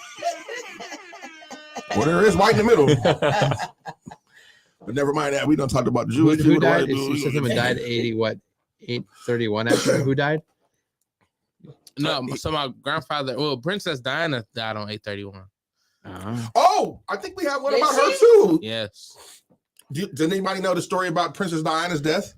Well, there is white in the middle. But never mind that. We don't talk about the Jewish
Who
people. the
died?
white people.
She said someone died 831 after. Who died?
No, so my grandfather, Princess Diana died on 8/31.
Oh, I think we have one
Did
about her
she?
too.
Yes.
Does anybody know the story about Princess Diana's death?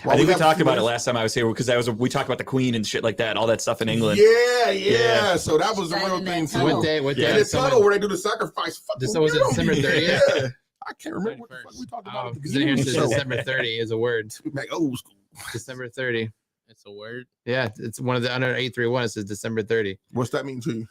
I think we talked about it last time I was here because we talked about the Queen and shit like that, all that stuff in England.
Yeah. So that was the real thing too.
What day?
In the tunnel where they do the sacrifice.
This was it December 30th.
Yeah. I can't remember what the fuck we talked about.
Because here it says December 30 is a word.
Like old school.
December 30.
It's a word.
Yeah, it's one of the under 831. It says December 30.
What's that mean to you?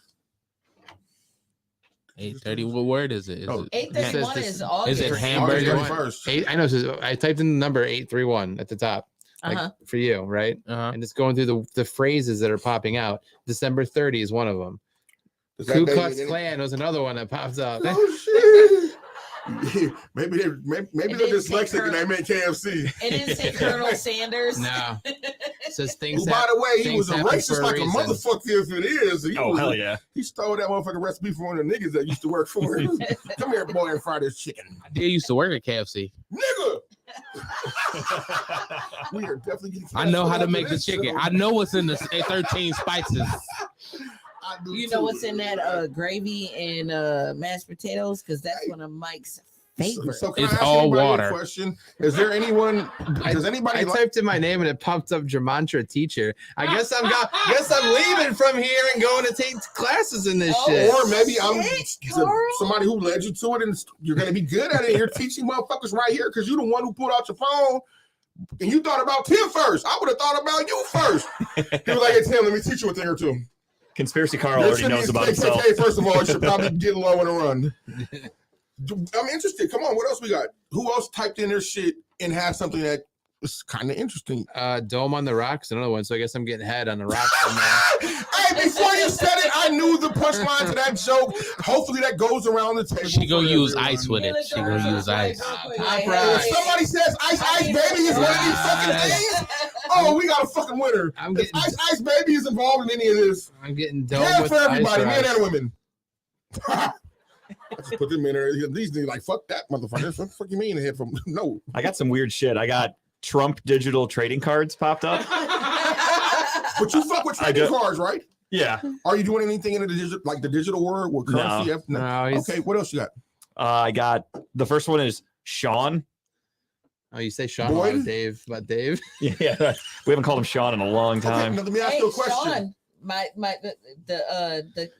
8:30. What word is it? Is
Oh,
it
831 is August.
Is it hamburger?
I know. It says, I typed in the number 831 at the top. Like for you, right? And it's going through the phrases that are popping out. December 30 is one of them. Ku Klux Klan was another one that pops up.
Oh shit! maybe they're dyslexic and they make KFC.
It didn't say Colonel Sanders.
No. It says things.
Well, by the way, he was a
happen
racist
for
like a
reason.
motherfucker if it is.
Hell yeah.
He stole that motherfucking recipe from one of the niggas that used to work for him. Come here, boy, and fry this chicken.
I did used to work at KFC.
Nigga! We are definitely getting
I know how to make the
this
chicken.
show.
I know what's in the 13 spices.
I do
You
too.
know what's in that gravy and mashed potatoes? Because that's one of Mike's favorites.
So can
It's
I ask
all
anybody a
water.
question? Is there anyone? Does anybody?
I typed in my name and it popped up Gematria teacher. I guess I'm leaving from here and going to take classes in this shit.
Or maybe I'm somebody who led you to it, and you're going to be good at it. You're teaching motherfuckers right here because you're the one who pulled out your phone and you thought about Tim first. I would have thought about you first. He was like, "Hey Tim, let me teach you a thing or two."
Conspiracy Carl already knows about himself.
KKK, first of all, you should probably get low in a run. I'm interested. Come on, what else we got? Who else typed in their shit and has something that is kind of interesting?
Dome on the Rocks, another one. So I guess I'm getting head on the rocks.
Hey, before you said it, I knew the punchline to that joke. Hopefully that goes around the table.
She gonna
for
use
everyone.
ice with it. She gonna use ice.
If somebody says Ice Baby is one of these fucking things, oh, we got a fucking winner. If Ice Baby is involved in any of this,
I'm getting dome
yeah,
with
for everybody,
ice
men
rocks.
and women. I just put them in there. These niggas like, fuck that motherfucker. What the fuck you mean head from? No.
I got some weird shit. I got Trump digital trading cards popped up.
But you fuck with trading cards, right?
Yeah.
Are you doing anything in the digital world with currency?
No.
Okay, what else you got?
I got the first one is Sean.
Oh, you say Sean
Boyd?
about Dave? About Dave?
Yeah, we haven't called him Sean in a long time.
Now let me ask
Hey,
you a question.
Sean,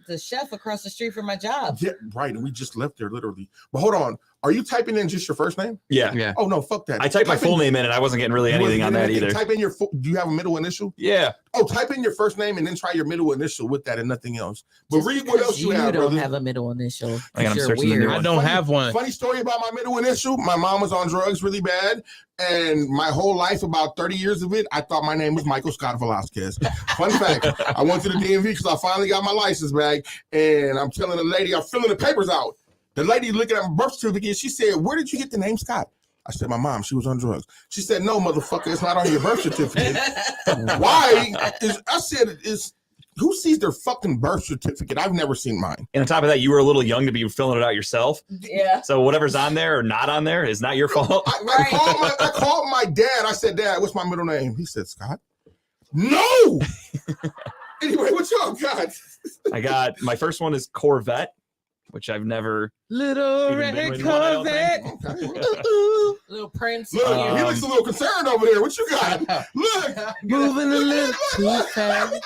the chef across the street from my job.
Yeah, right. And we just left there literally. But hold on. Are you typing in just your first name?
Yeah.
Oh no, fuck that.
I typed my full name in and I wasn't getting really
You
anything
wasn't
on that
getting
either.
anything. Type in your do you have a middle initial?
Yeah.
Oh, type in your first name and then try your middle initial with that and nothing else. But
Just
read what else you have,
don't
brother.
have a middle initial.
I got 'em
You're
searching the new
weird.
I don't have one.
Funny story about my middle initial. My mom was on drugs really bad. And my whole life, about 30 years of it, I thought my name was Michael Scott Velasquez. Fun fact, I went to the DMV because I finally got my license back. And I'm telling the lady, I'm filling the papers out. The lady looking at my birth certificate, she said, "Where did you get the name Scott?" I said, "My mom, she was on drugs." She said, "No, motherfucker, it's not on your birth certificate." Why? I said, who sees their fucking birth certificate? I've never seen mine.
And on top of that, you were a little young to be filling it out yourself.
Yeah.
So whatever's on there or not on there is not your fault.
I called my dad. I said, "Dad, what's my middle name?" He said, "Scott." No. Anyway, what y'all got?
I got my first one is Corvette. which I've never.
Little
even been
red
with one, I don't
Corvette.
think.
Little Prince.
Look, he looks a little concerned over there. What you got? Look,
Moving a little too fast.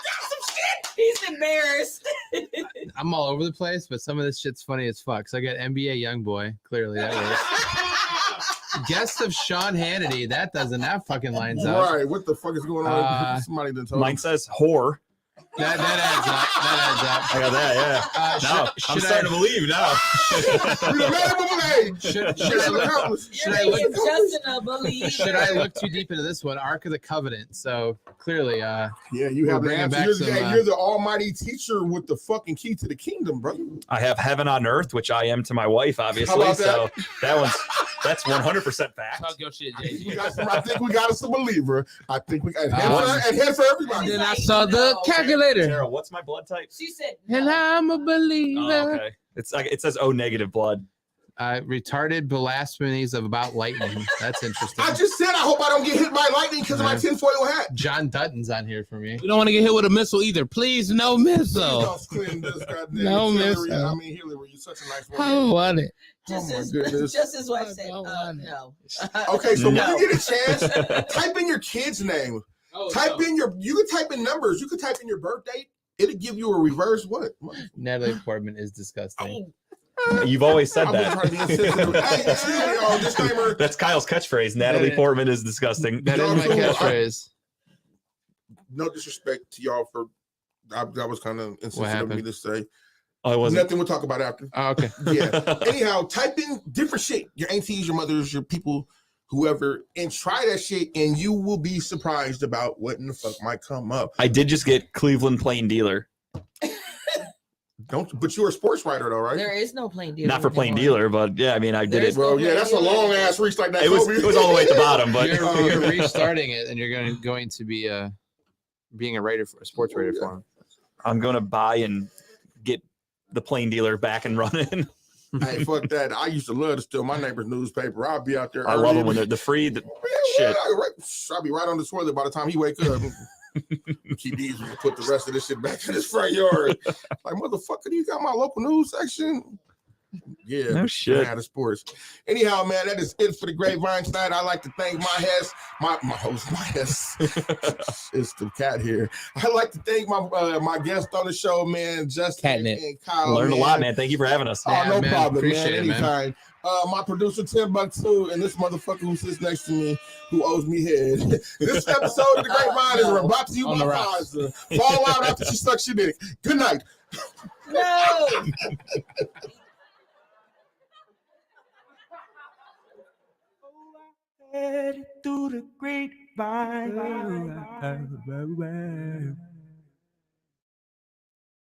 He's embarrassed.
I'm all over the place, but some of this shit's funny as fuck. So I got NBA YoungBoy. Clearly that works. Guest of Sean Hannity. That fucking lines up.
Right. What the fuck is going on? Somebody done told
Mine says whore.
That adds up. That adds up.
I got that, yeah. No, I'm starting to believe now.
Should I look too deep into this one? Ark of the Covenant. So clearly,
yeah, you have the answer. You're the almighty teacher with the fucking key to the kingdom, bro.
I have heaven on earth, which I am to my wife, obviously.
How about
so that's 100% fact.
Talk your shit, Jay.
I think we got us a believer. I think we got and head for everybody.
Then I saw the calculator.
Sarah, what's my blood type?
She said,
and I'm a believer.
Oh, okay. It says O negative blood.
Retarded blasphemies about lightning. That's interesting.
I just said I hope I don't get hit by lightning because of my tinfoil hat.
John Dutton's on here for me.
You don't want to get hit with a missile either. Please, no missile. No missile.
I mean, Hillary, you're such a nice woman.
I don't want it.
Just his wife said, no.
Okay, so when you get a chance, type in your kid's name. You can type in numbers. You can type in your birth date. It'll give you a reverse what?
Natalie Portman is disgusting.
You've always said that.
Disclaimer.
That's Kyle's catchphrase. Natalie Portman is disgusting.
That is my catchphrase.
No disrespect to y'all for that was kind of insensitive of me to say.
Oh, it wasn't.
Nothing we'll talk about after.
Oh, okay.
Yeah. Anyhow, type in different shit. Your aunties, your mothers, your people, whoever, and try that shit, and you will be surprised about what in the fuck might come up.
I did just get Cleveland Plain Dealer.
But you're a sports writer, though, right?
There is no plain dealer.
Not for Plain Dealer, but yeah, I mean, I did it.
Bro, yeah, that's a long ass reach like that.
It was all the way at the bottom, but
you're restarting it, and you're going to be being a writer for a sports writer for him.
I'm going to buy and get the Plain Dealer back and running.
Hey, fuck that. I used to love to steal my neighbor's newspaper. I'll be out there.
I love them when they're the free shit.
I'll be right on the toilet by the time he wake up. Keep these and put the rest of this shit back in his front yard. Like, motherfucker, you got my local news section? Yeah,
no shit.
Out of sports. Anyhow, man, that is it for the GrapeVine tonight. I'd like to thank my host, it's the cat here. I'd like to thank my guest on the show, man, Justin and Kyle.
Learned a lot, man. Thank you for having us.
Oh, no
man.
problem,
Appreciate
man.
it, man.
Anytime. My producer Tim2 and this motherfucker who sits next to me who owes me head. This episode of the GrapeVine is brought to you by Pfizer. Fall out after she sucks your dick. Good night.
No.
Through the grapevine.